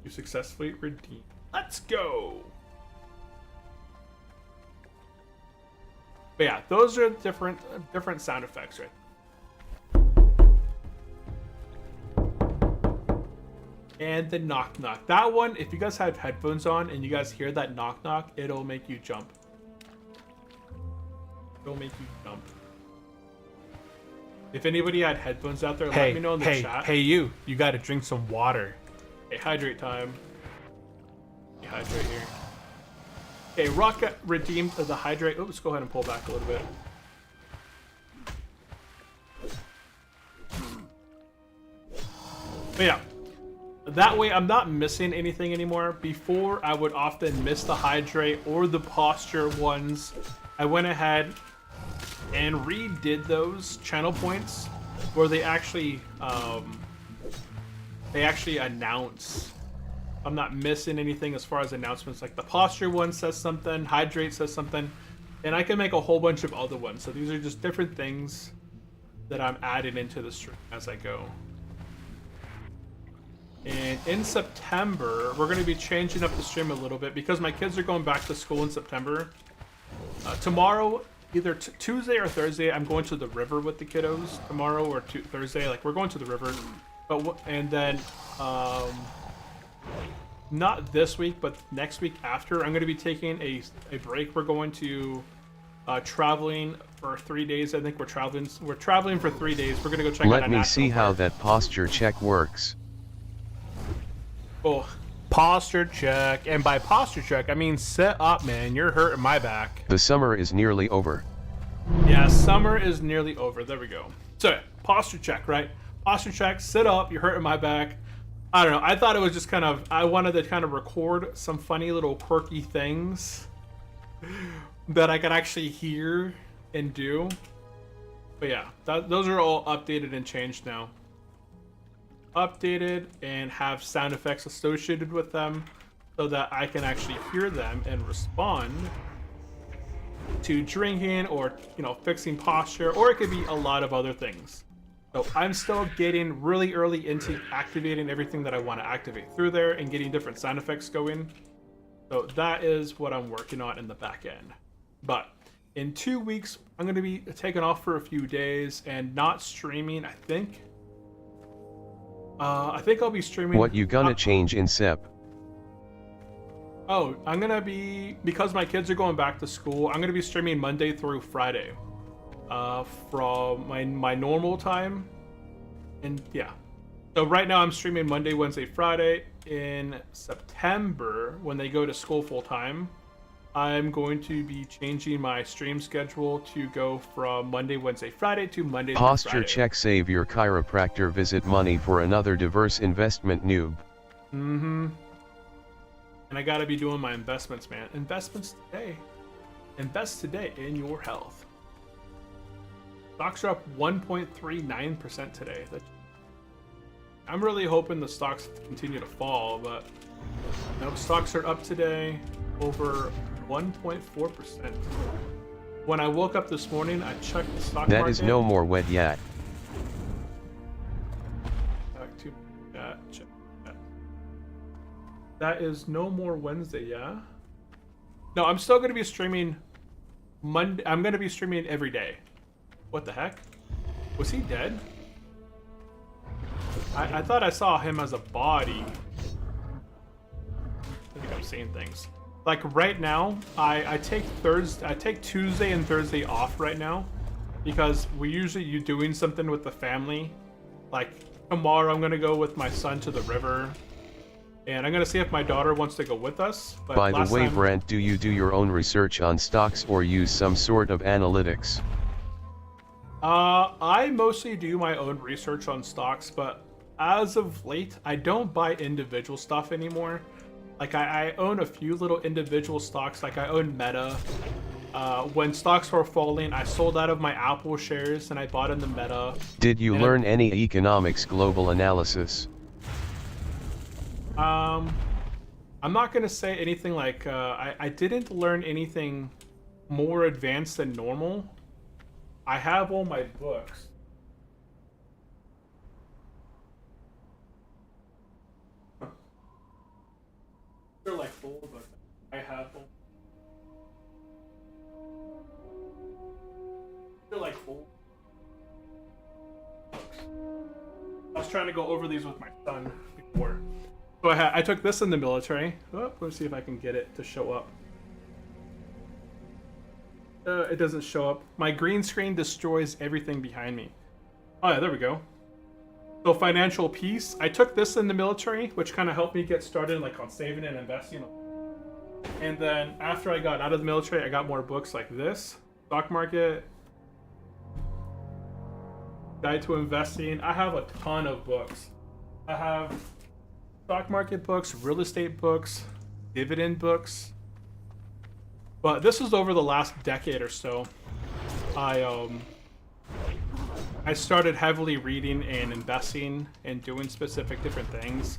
You successfully redeemed. Let's go. But yeah, those are different sound effects, right? And the knock knock. That one, if you guys have headphones on and you guys hear that knock knock, it'll make you jump. It'll make you jump. If anybody had headphones out there, let me know in the chat. Hey, you gotta drink some water. Hey, hydrate time. Hydrate here. Okay, Rocket redeemed the hydrate. Oops, go ahead and pull back a little bit. But yeah, that way I'm not missing anything anymore. Before, I would often miss the hydrate or the posture ones. I went ahead and redid those channel points where they actually announce. I'm not missing anything as far as announcements. Like the posture one says something, hydrate says something, and I can make a whole bunch of other ones. So these are just different things that I'm adding into the stream as I go. And in September, we're going to be changing up the stream a little bit because my kids are going back to school in September. Tomorrow, either Tuesday or Thursday, I'm going to the river with the kiddos. Tomorrow or Thursday, like we're going to the river. And then not this week, but next week after, I'm going to be taking a break. We're going to traveling for 3 days. I think we're traveling for 3 days. We're going to go check out. Let me see how that posture check works. Oh, posture check. And by posture check, I mean sit up, man. You're hurting my back. The summer is nearly over. Yeah, summer is nearly over. There we go. So, posture check, right? Posture check, sit up, you're hurting my back. I don't know. I thought it was just kind of, I wanted to kind of record some funny little quirky things that I could actually hear and do. But yeah, those are all updated and changed now. Updated and have sound effects associated with them so that I can actually hear them and respond to drinking or, you know, fixing posture, or it could be a lot of other things. So I'm still getting really early into activating everything that I want to activate through there and getting different sound effects going. So that is what I'm working on in the back end. But in 2 weeks, I'm going to be taking off for a few days and not streaming, I think. I think I'll be streaming. What you gonna change in SEP? Oh, I'm gonna be, because my kids are going back to school, I'm gonna be streaming Monday through Friday, from my normal time, and yeah. So right now I'm streaming Monday, Wednesday, Friday. In September, when they go to school full time, I'm going to be changing my stream schedule to go from Monday, Wednesday, Friday to Monday through Posture Friday. check, save your chiropractor, visit money for another diverse investment noob. Mm-hmm. And I gotta be doing my investments, man. Investments today. Invest today in your health. Stocks are up 1.39% today. I'm really hoping the stocks continue to fall, but no, stocks are up today over 1.4%. When I woke up this morning, I checked the stock market. That is no more wet yet. Back to check that. That is no more Wednesday, yeah? No, I'm still going to be streaming Monday. I'm going to be streaming every day. What the heck? Was he dead? I thought I saw him as a body. I think I'm seeing things. Like right now, I take Tuesday and Thursday off right now because we usually doing something with the family. Like tomorrow, I'm gonna go with my son to the river, and I'm gonna see if my daughter wants to go with us. But by the way, Brent, do you do your own research on stocks or use some sort of analytics? I mostly do my own research on stocks, but as of late, I don't buy individual stuff anymore. Like I own a few little individual stocks, like I own Meta. When stocks were falling, I sold out of my Apple shares and I bought in the Meta. Did you learn any economics global analysis? I'm not gonna say anything like, I didn't learn anything more advanced than normal. I have all my books. They're like full, but I have them. They're like full. I was trying to go over these with my son before. So I took this in the military. Oh, let's see if I can get it to show up. It doesn't show up. My green screen destroys everything behind me. Oh yeah, there we go. So financial peace. I took this in the military, which kind of helped me get started like on saving and investing. And then after I got out of the military, I got more books like this. Stock market. Guide to investing. I have a ton of books. I have stock market books, real estate books, dividend books. But this is over the last decade or so. I started heavily reading and investing and doing specific different things.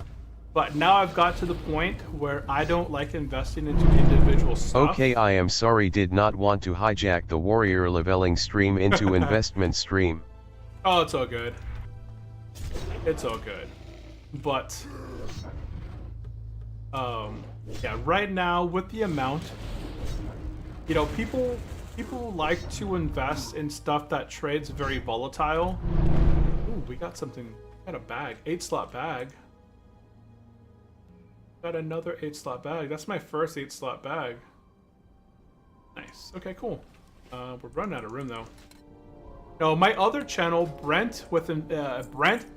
But now I've got to the point where I don't like investing into individual stuff. Okay, I am sorry, did not want to hijack the warrior leveling stream into investment stream. Oh, it's all good. It's all good. But yeah, right now with the amount, you know, people like to invest in stuff that trades very volatile. Ooh, we got something. We got a bag, 8-slot bag. Got another 8-slot bag. That's my first 8-slot bag. Nice. Okay, cool. We're running out of room though. No, my other channel, Brent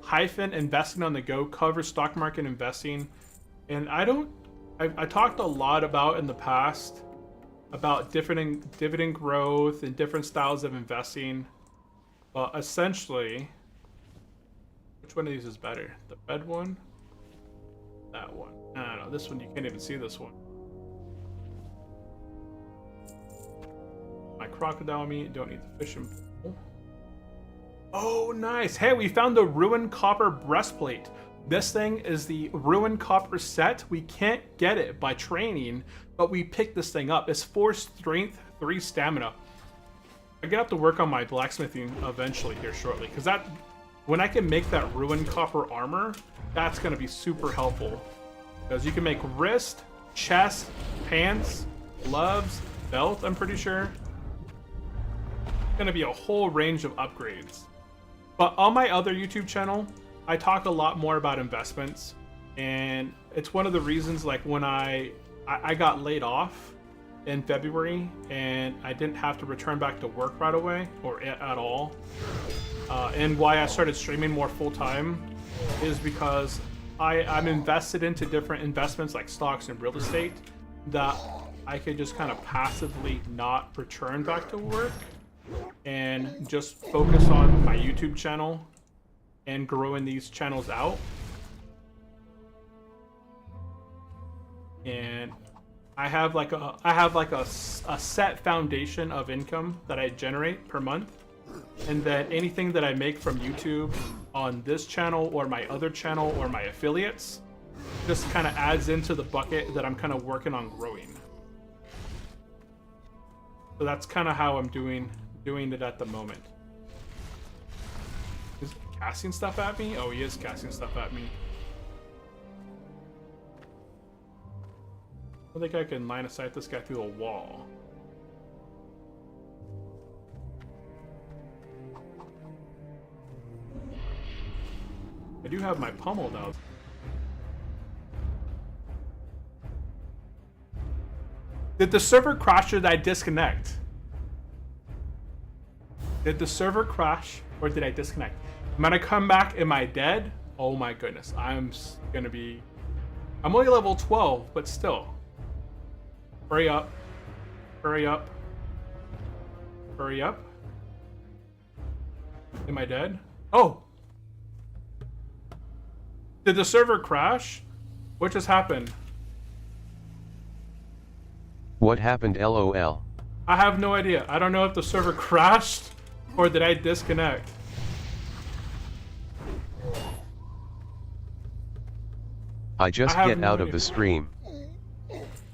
hyphen investing on the go, covers stock market investing And I talked a lot about in the past about different dividend growth and different styles of investing. But essentially, which one of these is better? The red one? That one. I don't know. This one, you can't even see this one. My crocodile meat. Don't need the fishing pole. Oh, nice. Hey, we found the ruined copper breastplate. This thing is the ruined copper set. We can't get it by training, but we picked this thing up. It's 4 strength, 3 stamina. I get up to work on my blacksmithing eventually here shortly, because that, when I can make that ruined copper armor, that's going to be super helpful. Because you can make wrist, chest, pants, gloves, belt, I'm pretty sure. It's going to be a whole range of upgrades. But on my other YouTube channel, I talk a lot more about investments, and it's one of the reasons, like, when I got laid off in February and I didn't have to return back to work right away or at all, and why I started streaming more full-time is because I'm invested into different investments like stocks and real estate that I could just kind of passively not return back to work and just focus on my YouTube channel and growing these channels out. And I have like a set foundation of income that I generate per month, and then anything that I make from YouTube on this channel or my other channel or my affiliates just kind of adds into the bucket that I'm kind of working on growing. So that's kind of how I'm doing it at the moment. Is he casting stuff at me? Oh, he is casting stuff at me. I think I can line of sight this guy through a wall. I do have my pummel though. Did the server crash or did I disconnect? Did the server crash or did I disconnect? Am I gonna come back? Am I dead? Oh my goodness. I'm only level 12, but still. Hurry up. Hurry up. Hurry up. Am I dead? Oh! Did the server crash? What just happened? What happened, LOL? I have no idea. I don't know if the server crashed or did I disconnect. I just have get no out of idea. the stream.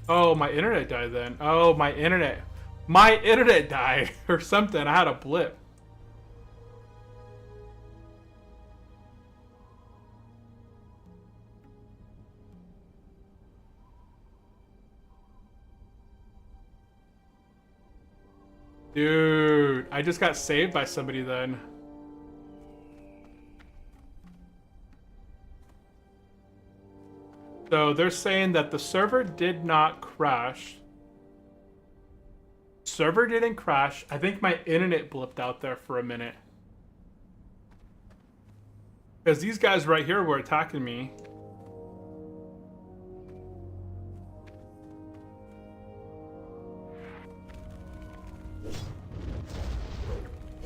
Oh, my internet died then. Oh, my internet died or something. I had a blip. Dude, I just got saved by somebody then. So they're saying that the server did not crash. Server didn't crash. I think my internet blipped out there for a minute. Because these guys right here were attacking me.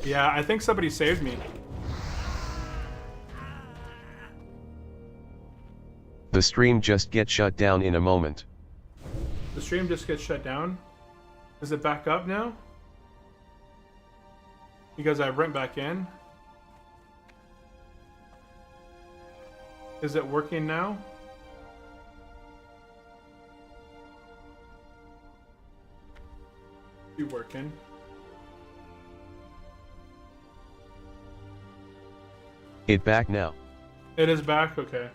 Yeah, I think somebody saved me. The stream just get shut down in a moment. The stream just gets shut down. Is it back up now? Because I went back in. Is it working now? You working? It back now. It is back? Okay.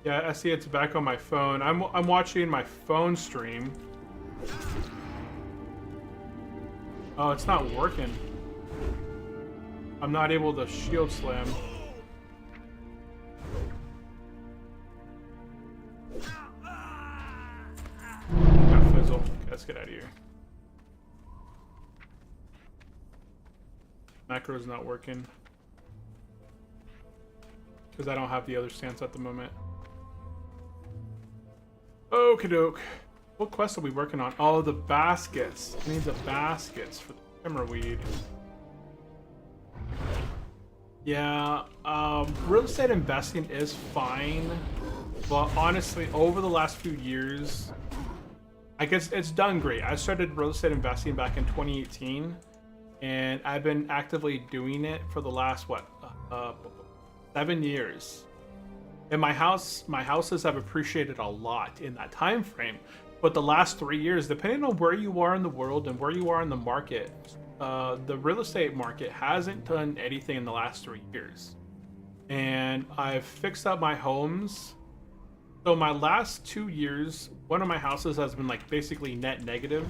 Yeah, I see it's back on my phone. I'm watching my phone stream. Oh, it's not working. I'm not able to shield slam. Got fizzle. Okay, let's get out of here. Macro's not working. Because I don't have the other stance at the moment. Okie doke. What quest are we working on? Oh, the baskets. I need the baskets for the timberweed. Yeah, real estate investing is fine, but honestly, over the last few years, I guess it's done great. I started real estate investing back in 2018, and I've been actively doing it for the last, 7 years. And my houses have appreciated a lot in that time frame. But the last 3 years, depending on where you are in the world and where you are in the market, the real estate market hasn't done anything in the last 3 years. And I've fixed up my homes. So my last 2 years, one of my houses has been like basically net negative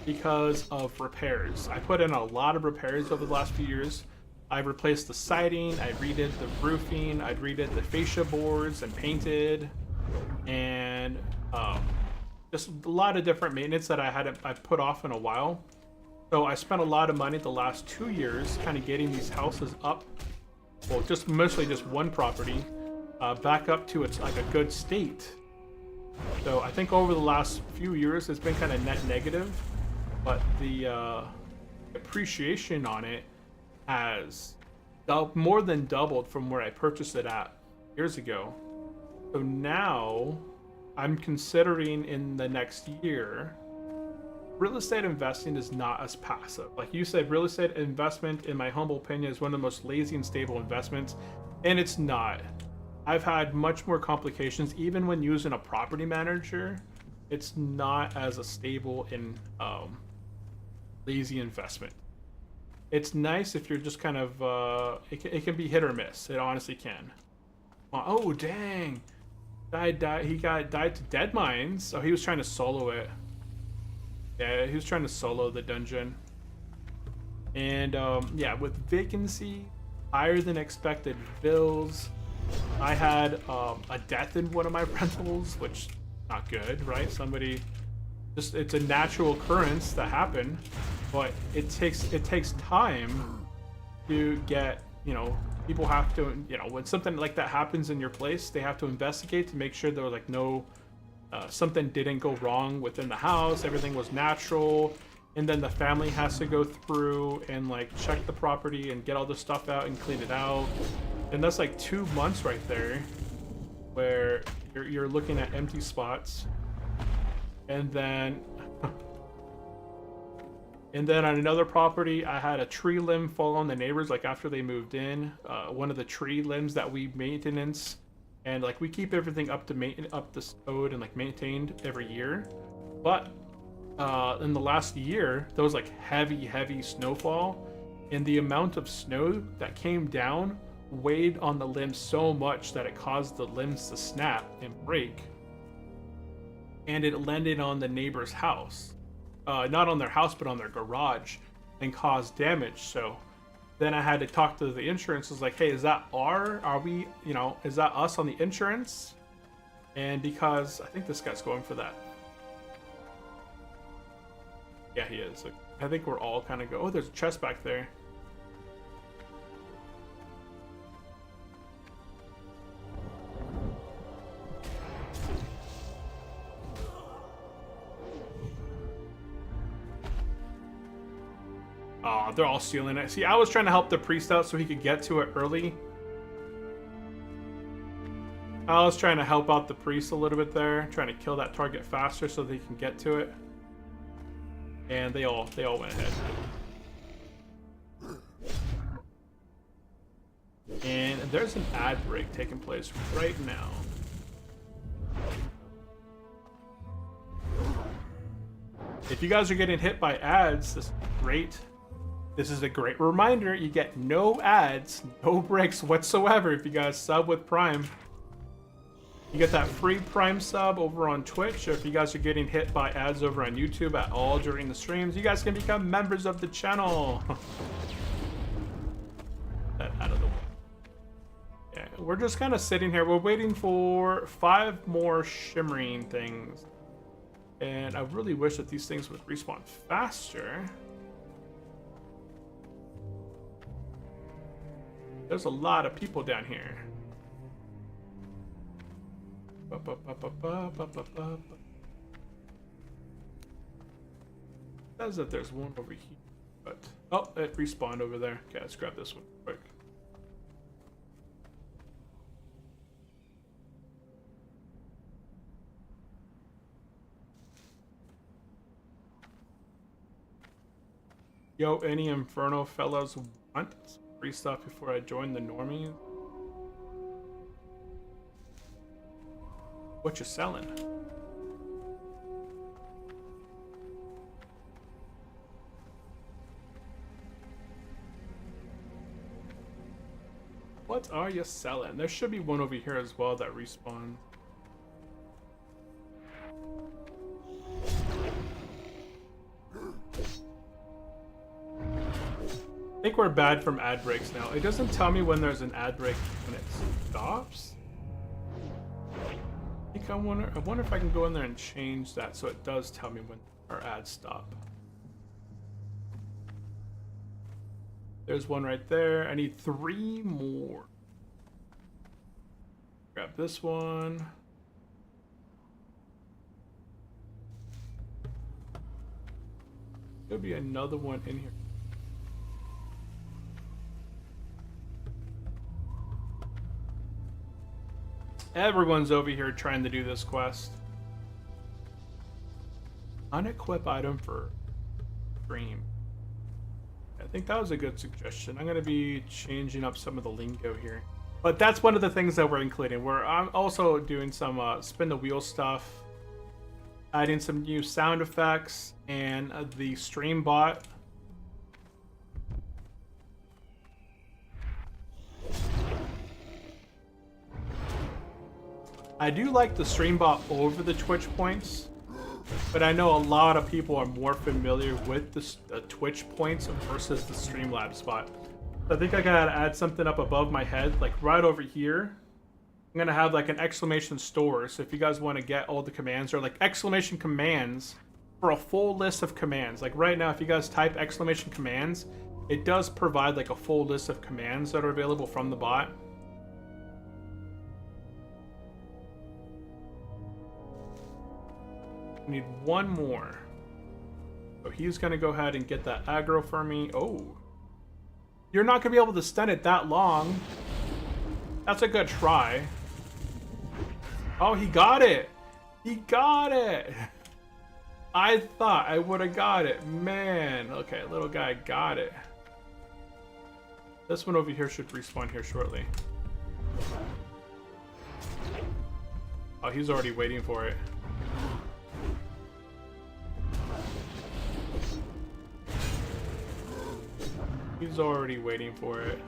because of repairs. I put in a lot of repairs over the last few years. I replaced the siding, I redid the roofing, I redid the fascia boards and painted, and just a lot of different maintenance that I've put off in a while. So I spent a lot of money the last 2 years kind of getting these houses up, well, just mostly just one property, back up to its like a good state. So I think over the last few years it's been kind of net negative, but the appreciation on it has more than doubled from where I purchased it at years ago. So now I'm considering in the next year, real estate investing is not as passive. Like you said, real estate investment, in my humble opinion, is one of the most lazy and stable investments, and it's not. I've had much more complications, even when using a property manager. It's not as a stable and lazy investment. It's nice if you're just kind of, it can be hit or miss. It honestly can. Oh, dang. He died to dead mines. So he was trying to solo it. Yeah, he was trying to solo the dungeon. And yeah, with vacancy, higher than expected bills, I had a death in one of my rentals, which not good, right? Somebody just, it's a natural occurrence that happened, but it takes time to get, you know, people have to, you know, when something like that happens in your place, they have to investigate to make sure there was like no something didn't go wrong within the house, everything was natural, and then the family has to go through and like check the property and get all the stuff out and clean it out. And that's like 2 months right there where you're looking at empty spots. And then and then on another property, I had a tree limb fall on the neighbors like after they moved in. One of the tree limbs that we maintenance, and like we keep everything up to code and like maintained every year. But in the last year, there was like heavy snowfall, and the amount of snow that came down weighed on the limbs so much that it caused the limbs to snap and break, and it landed on the neighbor's house, not on their house but on their garage, and caused damage. So then I had to talk to the insurance. I was like, hey, is that are we, you know, is that us on the insurance? And because I think this guy's going for that. Yeah, he is. I think we're all kind of go. Oh, there's a chest back there. Oh, they're all stealing it. See, I was trying to help the priest out so he could get to it early. I was trying to help out the priest a little bit there, trying to kill that target faster so they can get to it. And they all went ahead. And there's an ad break taking place right now. If you guys are getting hit by ads, this is great. This is a great reminder. You get no ads, no breaks whatsoever if you guys sub with Prime. You get that free Prime sub over on Twitch. Or if you guys are getting hit by ads over on YouTube at all during the streams, you guys can become members of the channel. That out of the way. Yeah, we're just kind of sitting here. We're waiting for 5 more shimmering things. And I really wish that these things would respawn faster. There's a lot of people down here. Ba, ba, ba, ba, ba, ba, ba, ba. Says that there's one over here, but oh, it respawned over there. Okay, let's grab this one quick. Yo, any Inferno fellas want some free stuff before I join the normies? What you selling? What are you selling? There should be one over here as well that respawns. I think we're bad from ad breaks now. It doesn't tell me when there's an ad break when it stops. I wonder if I can go in there and change that so it does tell me when our ads stop. There's one right there. I need 3 more. Grab this one. There'll be another one in here. Everyone's over here trying to do this quest. Unequip item for stream. I think that was a good suggestion. I'm going to be changing up some of the lingo here. But that's one of the things that we're including. I'm also doing some spin the wheel stuff. Adding some new sound effects and the stream bot. I do like the stream bot over the Twitch points, but I know a lot of people are more familiar with the Twitch points versus the Streamlabs bot. So I think I gotta add something up above my head, like right over here. I'm gonna have like an exclamation store, so if you guys want to get all the commands, or like exclamation commands for a full list of commands. Like right now, if you guys type exclamation commands, it does provide like a full list of commands that are available from the bot. I need one more. So he's gonna go ahead and get that aggro for me. Oh. You're not gonna be able to stun it that long. That's a good try. Oh, he got it! He got it! I thought I would have got it. Man. Okay, little guy got it. This one over here should respawn here shortly. Oh, he's already waiting for it. He's already waiting for it.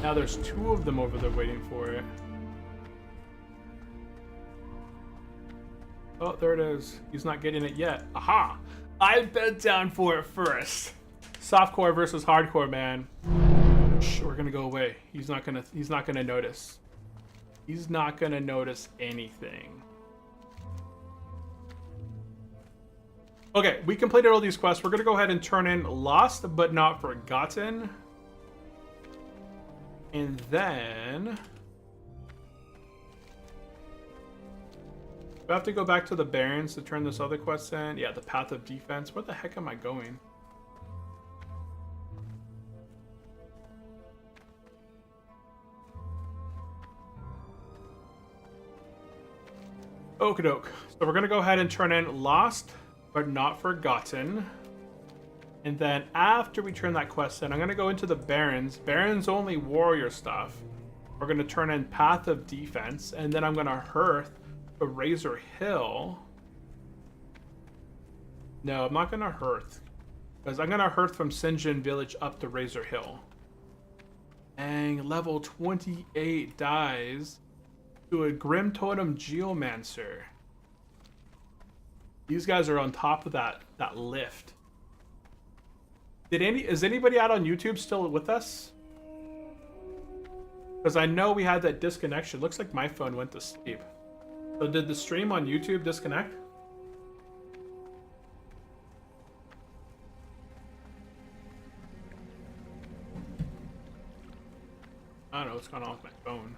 Now there's 2 of them over there waiting for it. Oh, there it is. He's not getting it yet. Aha! I bent down for it first. Softcore versus hardcore, man. Shh, we're gonna go away. He's not gonna notice. He's not gonna notice anything. Okay, we completed all these quests. We're gonna go ahead and turn in Lost But Not Forgotten. And then we have to go back to the Barrens to turn this other quest in. Yeah, the Path of Defense. Where the heck am I going? Okie doke. So we're gonna go ahead and turn in Lost But Not Forgotten. And then after we turn that quest in, I'm going to go into the Barrens. Barrens only warrior stuff. We're going to turn in Path of Defense. And then I'm going to hearth the Razor Hill. No, I'm not going to hearth. Because I'm going to hearth from Sinjin Village up to Razor Hill. Dang, level 28 dies to a Grim Totem Geomancer. These guys are on top of that lift. Is anybody out on YouTube still with us? Because I know we had that disconnection. Looks like my phone went to sleep. So did the stream on YouTube disconnect? I what's going on with my phone.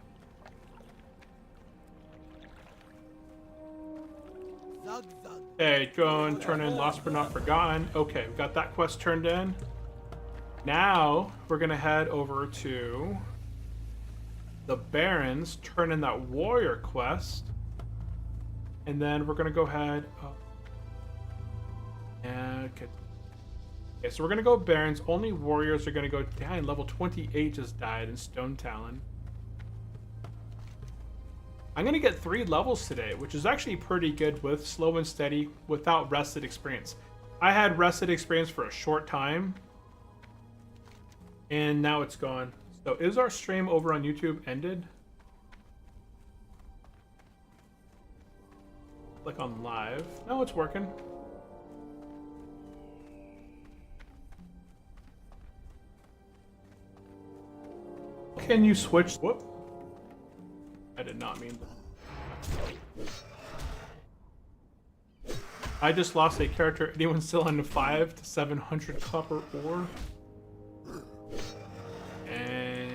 Zug zug. Okay, go and turn in Lost but Not Forgotten. Okay, we got that quest turned in. Now we're gonna head over to the Barrens, turn in that warrior quest, and then we're gonna go ahead. Okay, so we're gonna go Barrens. Only warriors are gonna go. Dang, level 28 just died in Stone Talon. I'm gonna get 3 levels today, which is actually pretty good with slow and steady without rested experience. I had rested experience for a short time, and now it's gone. So is our stream over on YouTube ended? Click on live. No, it's working. Can you switch? Whoop. I did not mean that. I just lost a character. Anyone still on 5 to 700 copper ore? And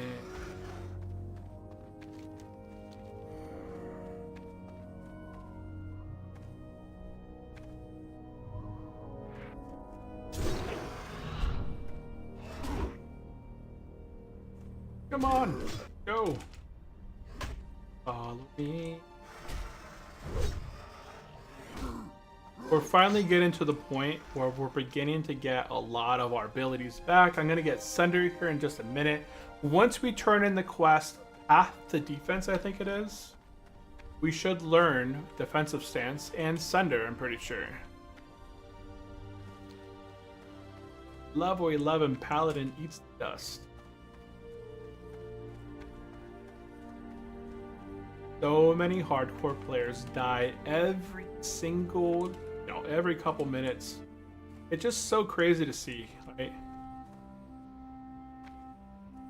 come on, go. Follow me. We're finally getting to the point where we're beginning to get a lot of our abilities back. I'm going to get Sunder here in just a minute. Once we turn in the quest Path to Defense, I think it is, we should learn Defensive Stance and Sunder, I'm pretty sure. Level 11 Paladin eats the dust. So many hardcore players die every single, every couple minutes. It's just so crazy to see, right?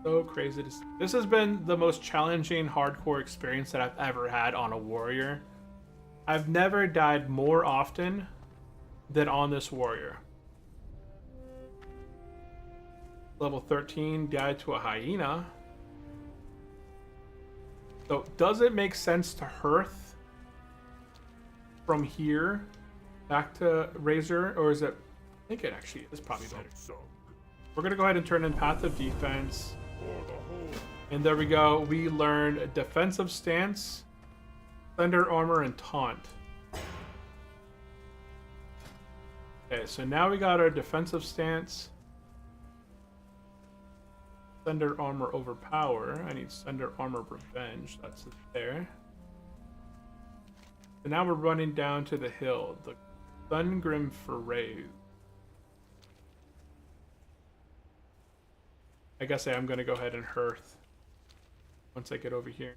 So crazy to see. This has been the most challenging hardcore experience that I've ever had on a warrior. I've never died more often than on this warrior. Level 13, died to a hyena. So, does it make sense to Hearth from here back to Razor, or is it? I think it actually is probably better. We're gonna go ahead and turn in Path of Defense, and there we go. We learned Defensive Stance, Thunder Armor, and Taunt. Okay, so now we got our Defensive Stance. Thunder Armor Overpower. I need Thunder Armor Revenge. That's it there. So now we're running down to the hill. The Thungrim Foray. I guess I'm going to go ahead and Hearth once I get over here.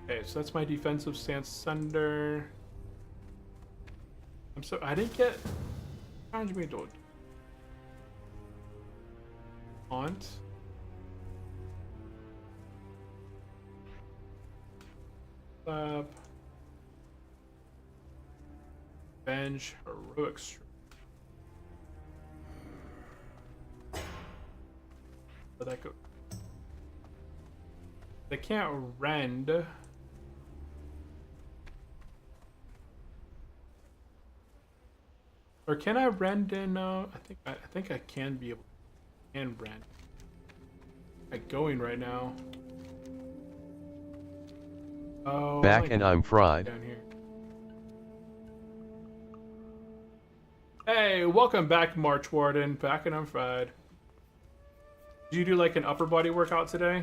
Okay, so that's my Defensive Stance Thunder. I didn't get... Challenge me to Taunt. Slap. Bench. Heroic Strength. Where'd that go? They can't rend. Or can I rend in? I think I can be able. And rend. I'm going right now. Oh, back and I'm fried. Down here. Hey, welcome back, March Warden. Back and I'm fried. Did you do like an upper body workout today?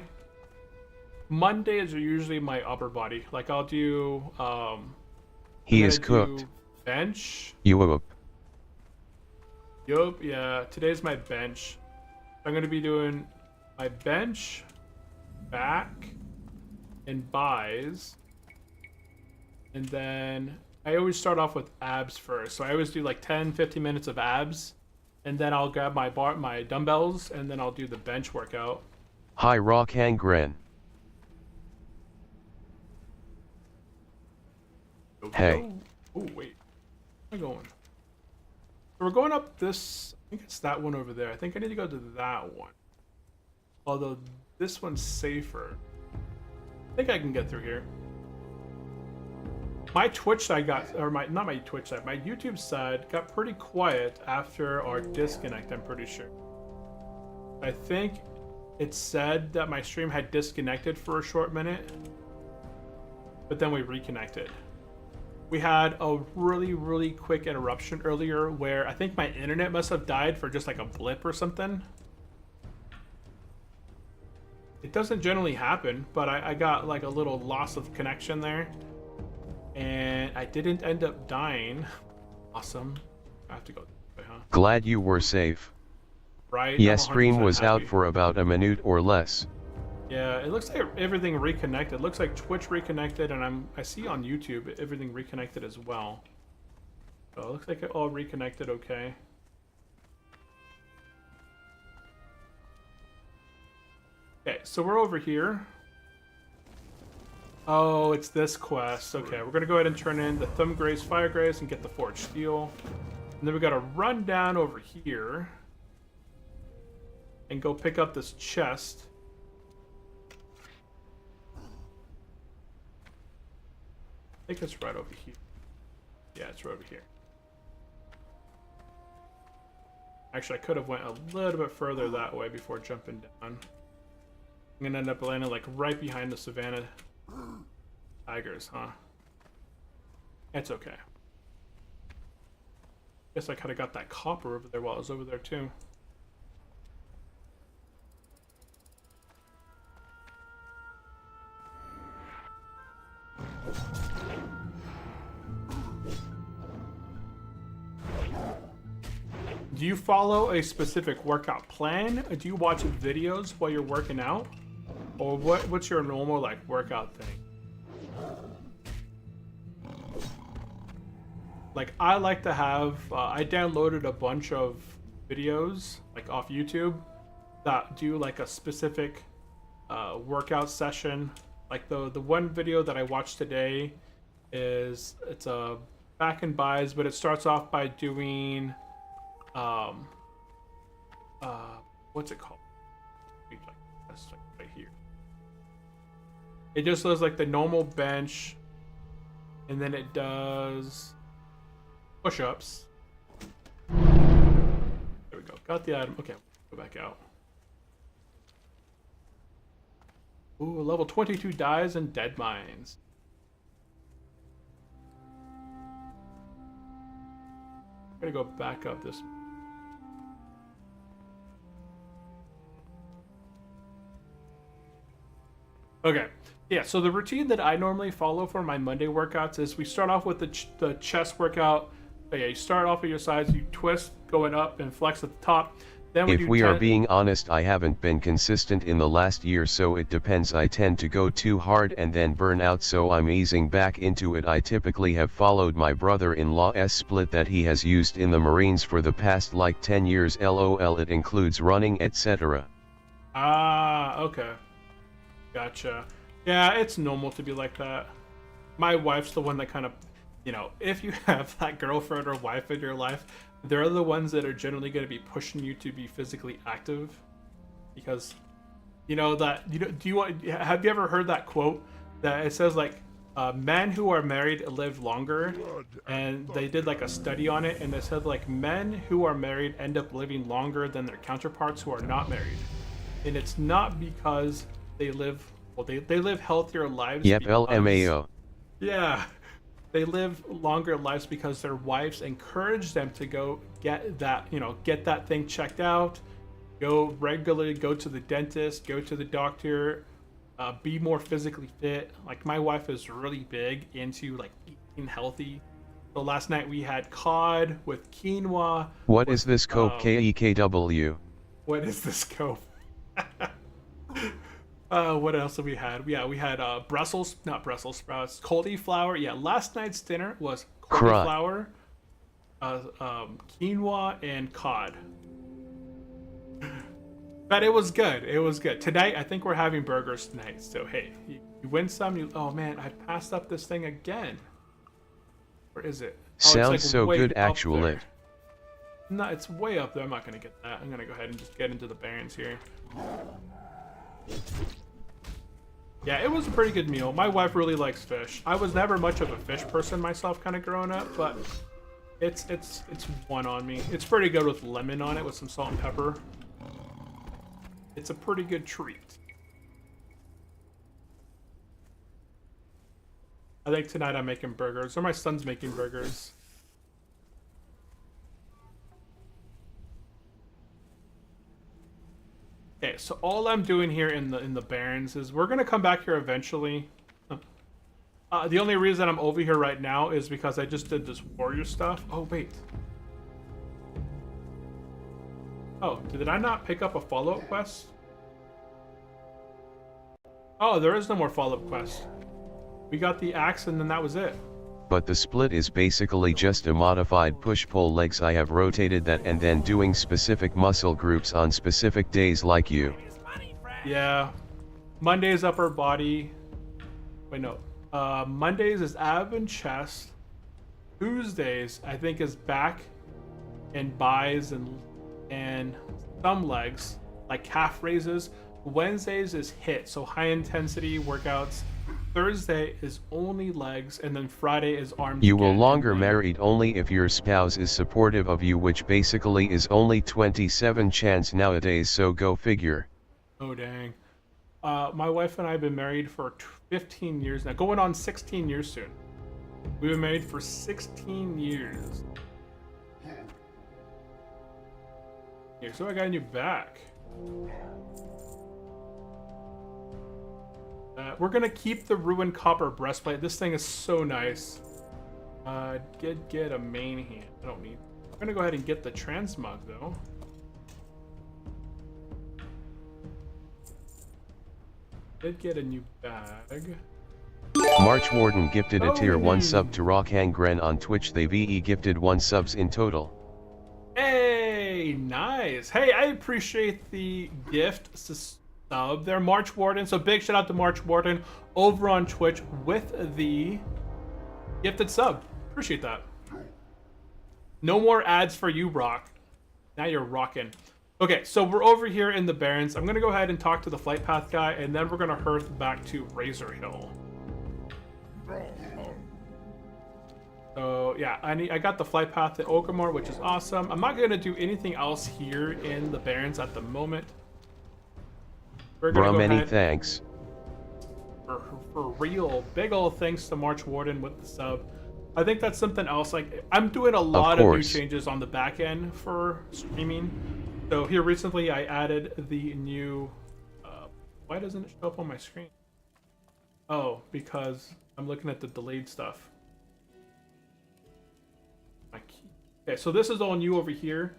Mondays are usually my upper body. Like I'll do. He is cooked. Bench. Yup. Yup. Yeah. Today's my bench. I'm going to be doing my bench, back, and buys. And then I always start off with abs first. So I always do like 10-15 minutes of abs. And then I'll grab my dumbbells, and then I'll do the bench workout. Hi Rock Hangren. Hey. Oh, wait. Where am I going? So we're going up this... I think it's that one over there. I think I need to go to that one. Although this one's safer. I think I can get through here. My Twitch side got, or not my Twitch side, my YouTube side got pretty quiet after our disconnect, I'm pretty sure. I think it said that my stream had disconnected for a short minute, but then we reconnected. We had a really quick interruption earlier where I think my internet must have died for just like a blip or something. It doesn't generally happen, but I got like a little loss of connection there. And I didn't end up dying. Awesome. I have to go this way, huh? Glad you were safe. Right? Yeah, I'm stream 100% was out happy. for about a minute or less. Yeah, it looks like everything reconnected. It looks like Twitch reconnected, and I see on YouTube everything reconnected as well. So it looks like it all reconnected okay. Okay, so we're over here. Oh, it's this quest. Okay, we're gonna go ahead and turn in the Thumb Grace, Fire Grace, and get the Forged Steel. And then we gotta run down over here and go pick up this chest. I think it's right over here. Yeah, it's right over here. Actually, I could have went a little bit further that way before jumping down. I'm gonna end up landing like right behind the Savannah Tigers, huh? It's okay. Guess I kind of got that copper over there while I was over there too. Do you follow a specific workout plan? Do you watch videos while you're working out? Or what's your normal like workout thing? Like I like to have, I downloaded a bunch of videos like off YouTube that do like a specific workout session. Like the one video that I watched today is, it's a back and buys, but it starts off by doing what's it called? That's like right here. It just does like the normal bench, and then it does push-ups. There we go. Got the item. Okay, go back out. Ooh, level 22 dies and dead mines. I'm gonna go back up this. Okay, yeah, so the routine that I normally follow for my Monday workouts is we start off with the chest workout. Yeah, you start off at your sides, you twist going up and flex at the top. Then we If do we are 10 being honest, I haven't been consistent in the last year, so it depends. I tend to go too hard and then burn out, so I'm easing back into it. I typically have followed my brother-in-law's split that he has used in the Marines for the past like 10 years. LOL, it includes running, etc. Ah, okay. Gotcha. Yeah, it's normal to be like that. My wife's the one that kind of, you know, if you have that girlfriend or wife in your life, they're the ones that are generally going to be pushing you to be physically active, because, you know, that, you know, have you ever heard that quote that it says like, men who are married live longer, and they did like a study on it, and they said like men who are married end up living longer than their counterparts who are not married, and it's not because they live, well, they live healthier lives. Yep, because, LMAO. yeah, they live longer lives because their wives encourage them to go get that, you know, get that thing checked out, go regularly, go to the dentist, go to the doctor, be more physically fit. Like my wife is really big into like eating healthy. So last night we had cod with quinoa. What is this cope? KEKW. What is this cope? What else have we had? Yeah, we had not Brussels sprouts, cauliflower. Yeah, last night's dinner was cauliflower, quinoa, and cod. But it was good. It was good. Tonight, I think we're having burgers tonight. So hey, you win some. Oh man, I passed up this thing again. Where is it? Oh, Sounds it's like so way good, up actually. there. No, it's way up there. I'm not gonna get that. I'm gonna go ahead and just get into the barons here. Yeah, it was a pretty good meal. My wife really likes fish. I was never much of a fish person myself, kind of growing up, but it's one on me. It's pretty good with lemon on it with some salt and pepper. It's a pretty good treat. I think tonight I'm making burgers, or my son's making burgers. Okay, so all I'm doing here in the Barrens is we're gonna come back here eventually. The only reason I'm over here right now is because I just did this warrior stuff. Oh wait. Oh, did I not pick up a follow-up quest? Oh, there is no more follow-up quest. We got the axe and then that was it. But the split is basically just a modified push-pull legs. I have rotated that and then doing specific muscle groups on specific days like you. Yeah. Mondays upper body. Wait, no. Mondays is ab and chest. Tuesdays, I think, is back and buys and some legs, like calf raises. Wednesdays is hit, so high intensity workouts. Thursday is only legs, and then Friday is arms. You will longer married only if your spouse is supportive of you, which basically is only 27 chance nowadays, so go figure. Oh dang. My wife and I have been married for 15 years now, going on 16 years soon. We've been married for 16 years. Here, so I got a new back. We're gonna keep the ruined copper breastplate. This thing is so nice. Get a main hand. I don't need. I'm gonna go ahead and get the transmog though. Did get a new bag. March Warden gifted a tier 1 Oh. sub to Rockhangren on Twitch. They VE gifted 1 subs in total. Hey, nice. Hey, I appreciate the gift sub there, March Warden. So big shout out to March Warden over on Twitch with the gifted sub. Appreciate that. No more ads for you, Rock. Now you're rocking. Okay, so we're over here in the Barrens. I'm gonna go ahead and talk to the flight path guy, and then we're gonna hearth back to Razor Hill. So yeah, I got the flight path at Okamore, which is awesome. I'm not gonna do anything else here in the Barrens at the moment. We're gonna Bro, go many ahead thanks. for real. Big ol' thanks to March Warden with the sub. I think that's something else. Like, I'm doing a lot of new changes on the back end for streaming. So here recently I added the new, why doesn't it show up on my screen? Oh, because I'm looking at the delayed stuff. My key. Okay, so this is all new over here.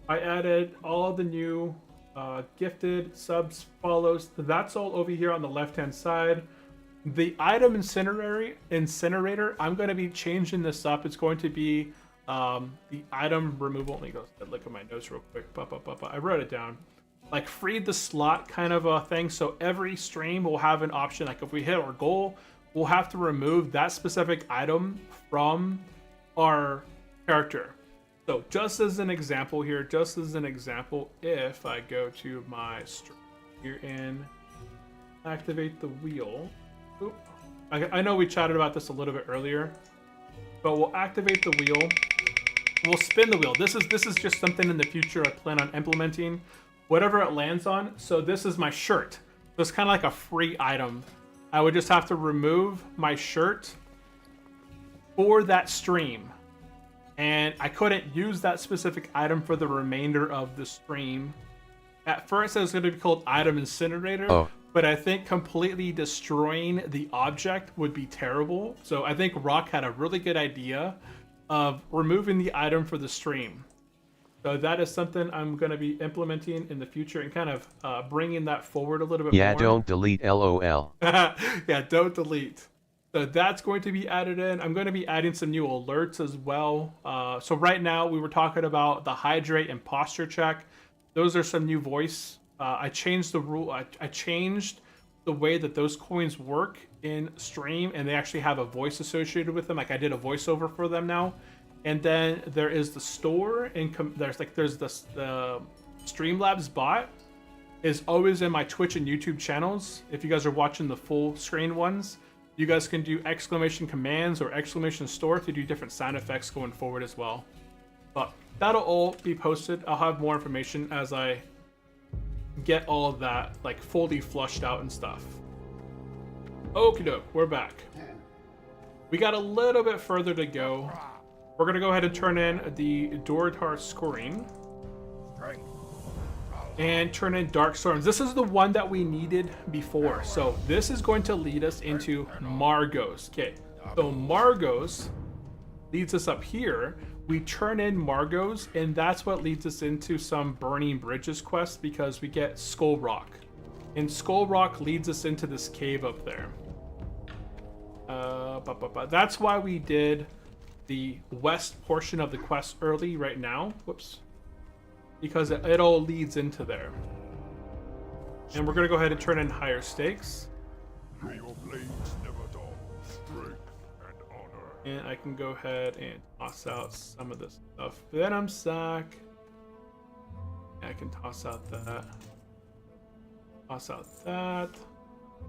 I added all the new gifted subs, follows. That's all over here on the left-hand side. The item incinerator, I'm going to be changing this up. It's going to be the item removal. Let me go look at my notes real quick. I wrote it down. Like freed the slot kind of a thing. So every stream will have an option. Like if we hit our goal, we'll have to remove that specific item from our character. So just as an example here, if I go to my stream here and activate the wheel. Oop. I know we chatted about this a little bit earlier, but we'll activate the wheel. We'll spin the wheel. This is just something in the future I plan on implementing. Whatever it lands on. So this is my shirt. So it's kind of like a free item. I would just have to remove my shirt for that stream. And I couldn't use that specific item for the remainder of the stream. At first it was going to be called Item Incinerator, but I think completely destroying the object would be terrible. So I think Rock had a really good idea of removing the item for the stream. So that is something I'm going to be implementing in the future and kind of bringing that forward a little bit more. Yeah, don't delete LOL. Yeah, don't delete. So that's going to be added in. I'm going to be adding some new alerts as well. So right now we were talking about the hydrate and posture check. Those are some new voice. I changed the rule. I changed the way that those coins work in stream, and they actually have a voice associated with them. Like I did a voiceover for them now. And then there is the store, and there's the Streamlabs bot. is always in my Twitch and YouTube channels. If you guys are watching the full screen ones, you guys can do exclamation commands or exclamation store to do different sound effects going forward as well. But that'll all be posted. I'll have more information as I get all of that like fully flushed out and stuff. Okie doke, we're back. We got a little bit further to go. We're gonna go ahead and turn in the WoWHardcore screen and turn in Dark Storms. This is the one that we needed before. So this is going to lead us into Margos. Okay, so Margos leads us up here. We turn in Margos, and that's what leads us into some Burning Bridges quest because we get Skull Rock. And Skull Rock leads us into this cave up there. That's why we did the west portion of the quest early right now. Whoops. Because it all leads into there. And we're going to go ahead and turn in higher stakes. May your blades never dull strength and honor. And I can go ahead and toss out some of this stuff. Venom sack. I can toss out that. Toss out that.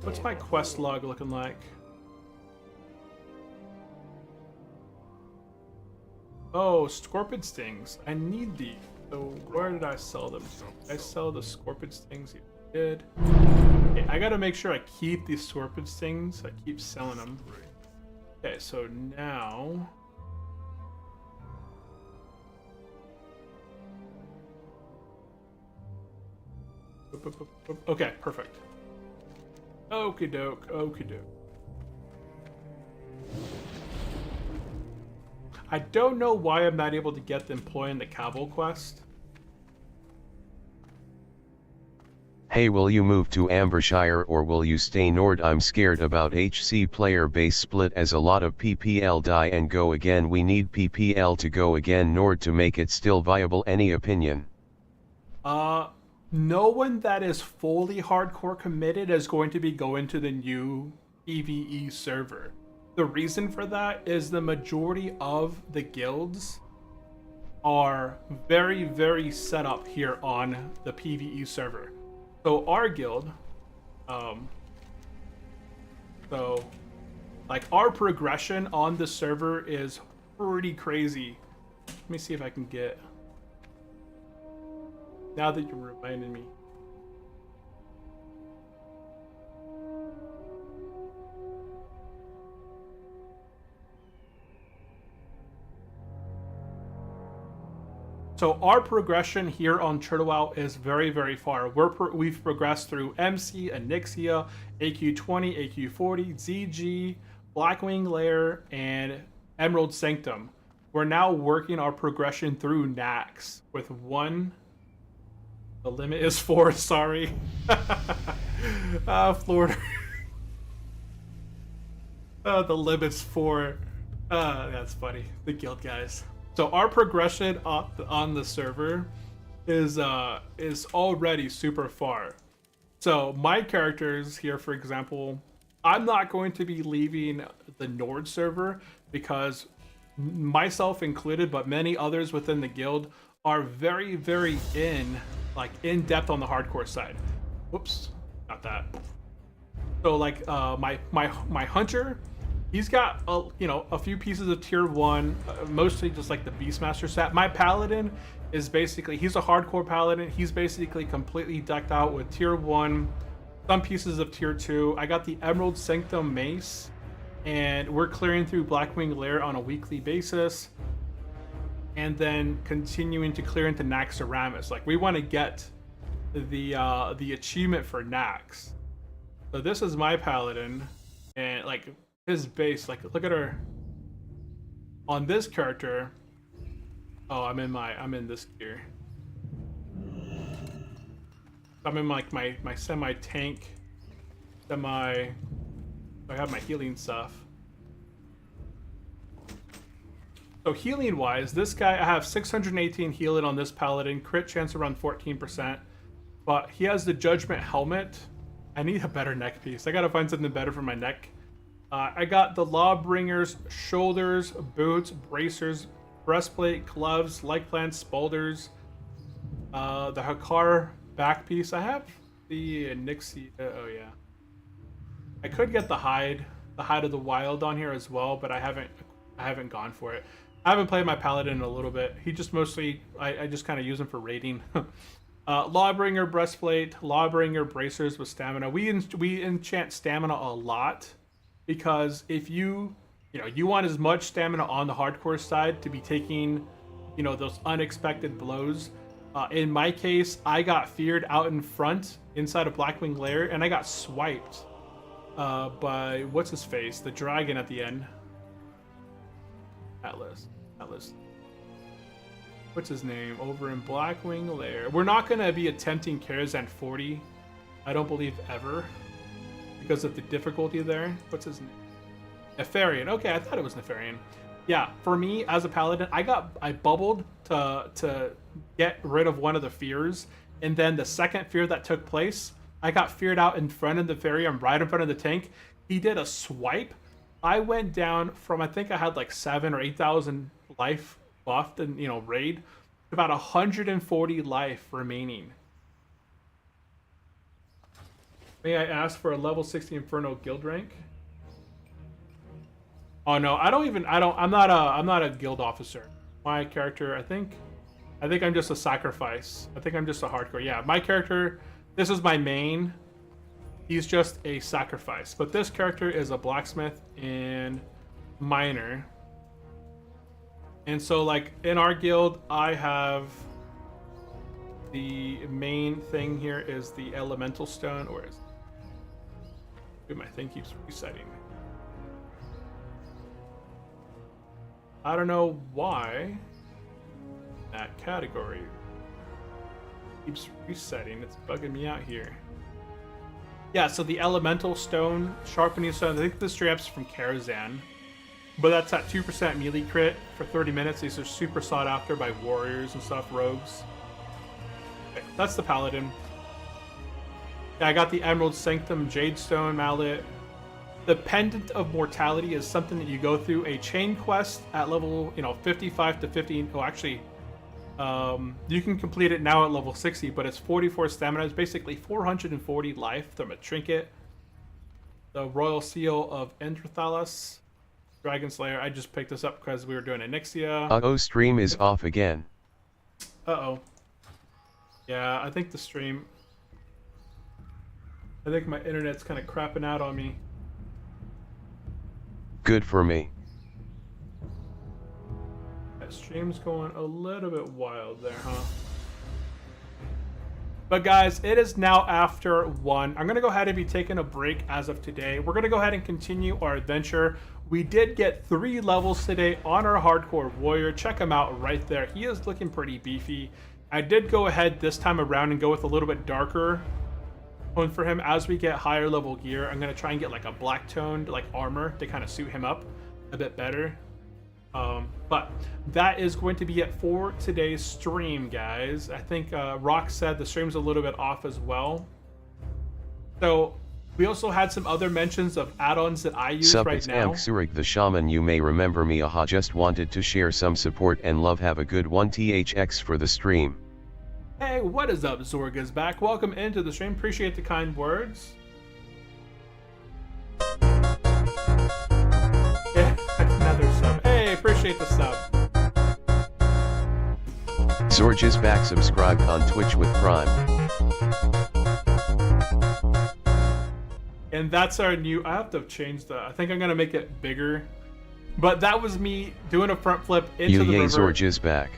What's my quest log looking like? Oh, Scorpion Stings. I need these. So where did I sell them? Did I sell the Scorpion Stings? Yeah, I did. Okay, I gotta make sure I keep these Scorpion Stings. I keep selling them. Okay, so now... Okay, perfect. Okie doke, okie doke. I don't know why I'm not able to get the employee in the Cavill quest. Hey, will you move to Ambershire or will you stay Nord? I'm scared about HC player base split as a lot of PPL die and go again. We need PPL to go again Nord to make it still viable. Any opinion? No one that is fully hardcore committed is going to be going to the new PvE server. The reason for that is the majority of the guilds are very, very set up here on the PvE server. So our guild, so like our progression on the server is pretty crazy. Let me see if I can get, now that you're reminding me. So our progression here on Turtleout is very, very far. We've progressed through MC, Onyxia, AQ20, AQ40, ZG, Blackwing Lair, and Emerald Sanctum. We're now working our progression through Nax with one. The limit is 4, sorry. Florida. The limit's 4. That's funny. The guild guys. So our progression on the server is already super far. So my characters here, for example, I'm not going to be leaving the Nord server because myself included, but many others within the guild are very, very in depth on the hardcore side. Whoops, not that. So like my hunter. He's got a few pieces of tier 1, mostly just like the Beastmaster set. My paladin is basically, he's a hardcore paladin. He's basically completely decked out with tier 1, some pieces of tier 2. I got the Emerald Sanctum mace, and we're clearing through Blackwing Lair on a weekly basis, and then continuing to clear into Naxxramas. Like we want to get the achievement for Nax. So this is my paladin, and like his base, like look at her on this character. Oh, I'm in this gear. I'm in like my semi tank, I have my healing stuff. So healing wise, this guy, I have 618 healing on this paladin, crit chance around 14%, but he has the Judgment helmet. I need a better neck piece. I gotta find something better for my neck. I got the Lawbringer's shoulders, boots, bracers, breastplate, gloves, leg plants, spaulders, the Hakar back piece. I the Nixie. Oh yeah. I could get the hide of the wild on here as well, but I haven't gone for it. I haven't played my paladin in a little bit. He just mostly I just kind of use him for raiding. Lawbringer breastplate, Lawbringer bracers with stamina. We enchant stamina a lot because if you want as much stamina on the hardcore side to be taking those unexpected blows. In my case, I got feared out in front inside a Blackwing Lair, and I got swiped by what's his face, the dragon at the end. Atlas. What's his name? Over in Blackwing Lair. We're not gonna be attempting Karazhan 40. I don't believe ever, because of the difficulty there. What's his name? Nefarian. Okay, I thought it was Nefarian. Yeah, for me as a paladin, I bubbled to get rid of one of the fears, and then the second fear that took place, I got feared out in front of the Nefarian, right in front of the tank. He did a swipe. I went down from, I think I had like 7,000 or 8,000 life buffed and raid, to about 140 life remaining. May I ask for a level 60 Inferno guild rank? Oh no, I'm not a guild officer. My character, I think I'm just a sacrifice. I think I'm just a hardcore. Yeah, my character, this is my main. He's just a sacrifice. But this character is a blacksmith and miner. And so like in our guild, I have the main thing here is the elemental stone, or is dude, my thing keeps resetting. I don't know why that category keeps resetting. It's bugging me out here. Yeah, so the elemental stone, sharpening stone, I think this straps from Karazhan. But that's at 2% melee crit for 30 minutes. These are super sought after by warriors and stuff, rogues. Okay, that's the paladin. Yeah, I got the Emerald Sanctum Jadestone mallet. The Pendant of Mortality is something that you go through a chain quest at level, 55 to 50. Oh, actually, you can complete it now at level 60, but it's 44 stamina. It's basically 440 life from a trinket. The Royal Seal of Endrithalos, Dragon Slayer. I just picked this up because we were doing Onyxia. Uh-oh, stream is off again. Uh-oh. Yeah, I think my internet's kind of crapping out on me. Good for me. That stream's going a little bit wild there, huh? But guys, it is now after 1. I'm going to go ahead and be taking a break as of today. We're going to go ahead and continue our adventure. We did get 3 levels today on our hardcore warrior. Check him out right there. He is looking pretty beefy. I did go ahead this time around and go with a little bit darker tone for him. As we get higher level gear, I'm going to try and get like a black toned like armor to kind of suit him up a bit better. But that is going to be it for today's stream, guys. I think Rock said the stream's a little bit off as well. So we also had some other mentions of add-ons that I use Sup, right it's now. Amxuric the Shaman. You may remember me. Aha, just wanted to share some support and love. Have a good one. THX for the stream. Hey, what is up? Zorg is back. Welcome into the stream. Appreciate the kind words. Yeah, another sub. Hey, appreciate the sub. Zorg is back. Subscribed on Twitch with Prime. And that's our new, I have to change I think I'm going to make it bigger. But that was me doing a front flip into the river. Zorg is back.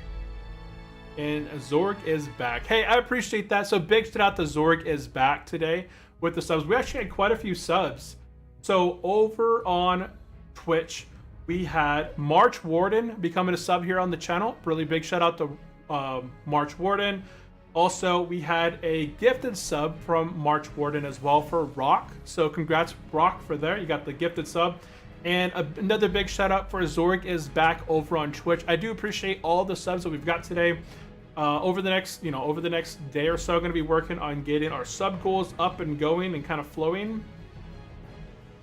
And Zorg is back. Hey, I appreciate that. So big shout out to Zorg is back today with the subs. We actually had quite a few subs. So over on Twitch, we had March Warden becoming a sub here on the channel. Really big shout out to March Warden. Also, we had a gifted sub from March Warden as well for Rock. So congrats, Rock, for there. You got the gifted sub. And another big shout out for Zorg is back over on Twitch. I do appreciate all the subs that we've got today. Over the next day or so, I'm going to be working on getting our sub goals up and going and kind of flowing.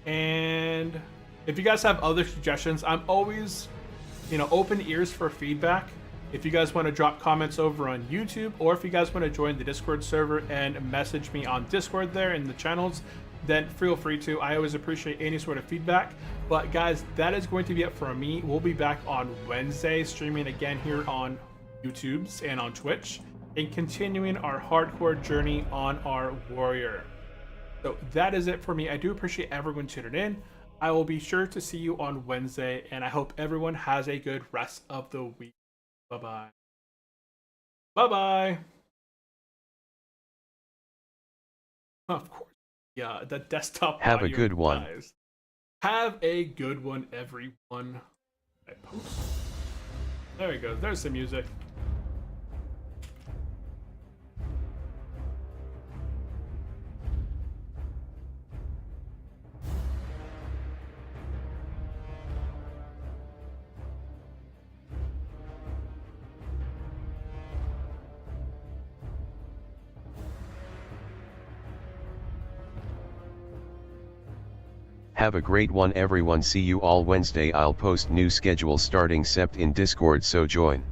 And if you guys have other suggestions, I'm always, open ears for feedback. If you guys want to drop comments over on YouTube, or if you guys want to join the Discord server and message me on Discord there in the channels, then feel free to. I always appreciate any sort of feedback. But guys, that is going to be it for me. We'll be back on Wednesday, streaming again here on YouTube's and on Twitch, and continuing our hardcore journey on our warrior. So that is it for me. I do appreciate everyone tuning in. I will be sure to see you on Wednesday, and I hope everyone has a good rest of the week. Bye-bye. Bye-bye. Of course. Yeah, the desktop Have a audio good one. dies. Have a good one, everyone. I post. There we go. There's the music. Have a great one everyone, see you all Wednesday. I'll post new schedule starting Sept in Discord, so join.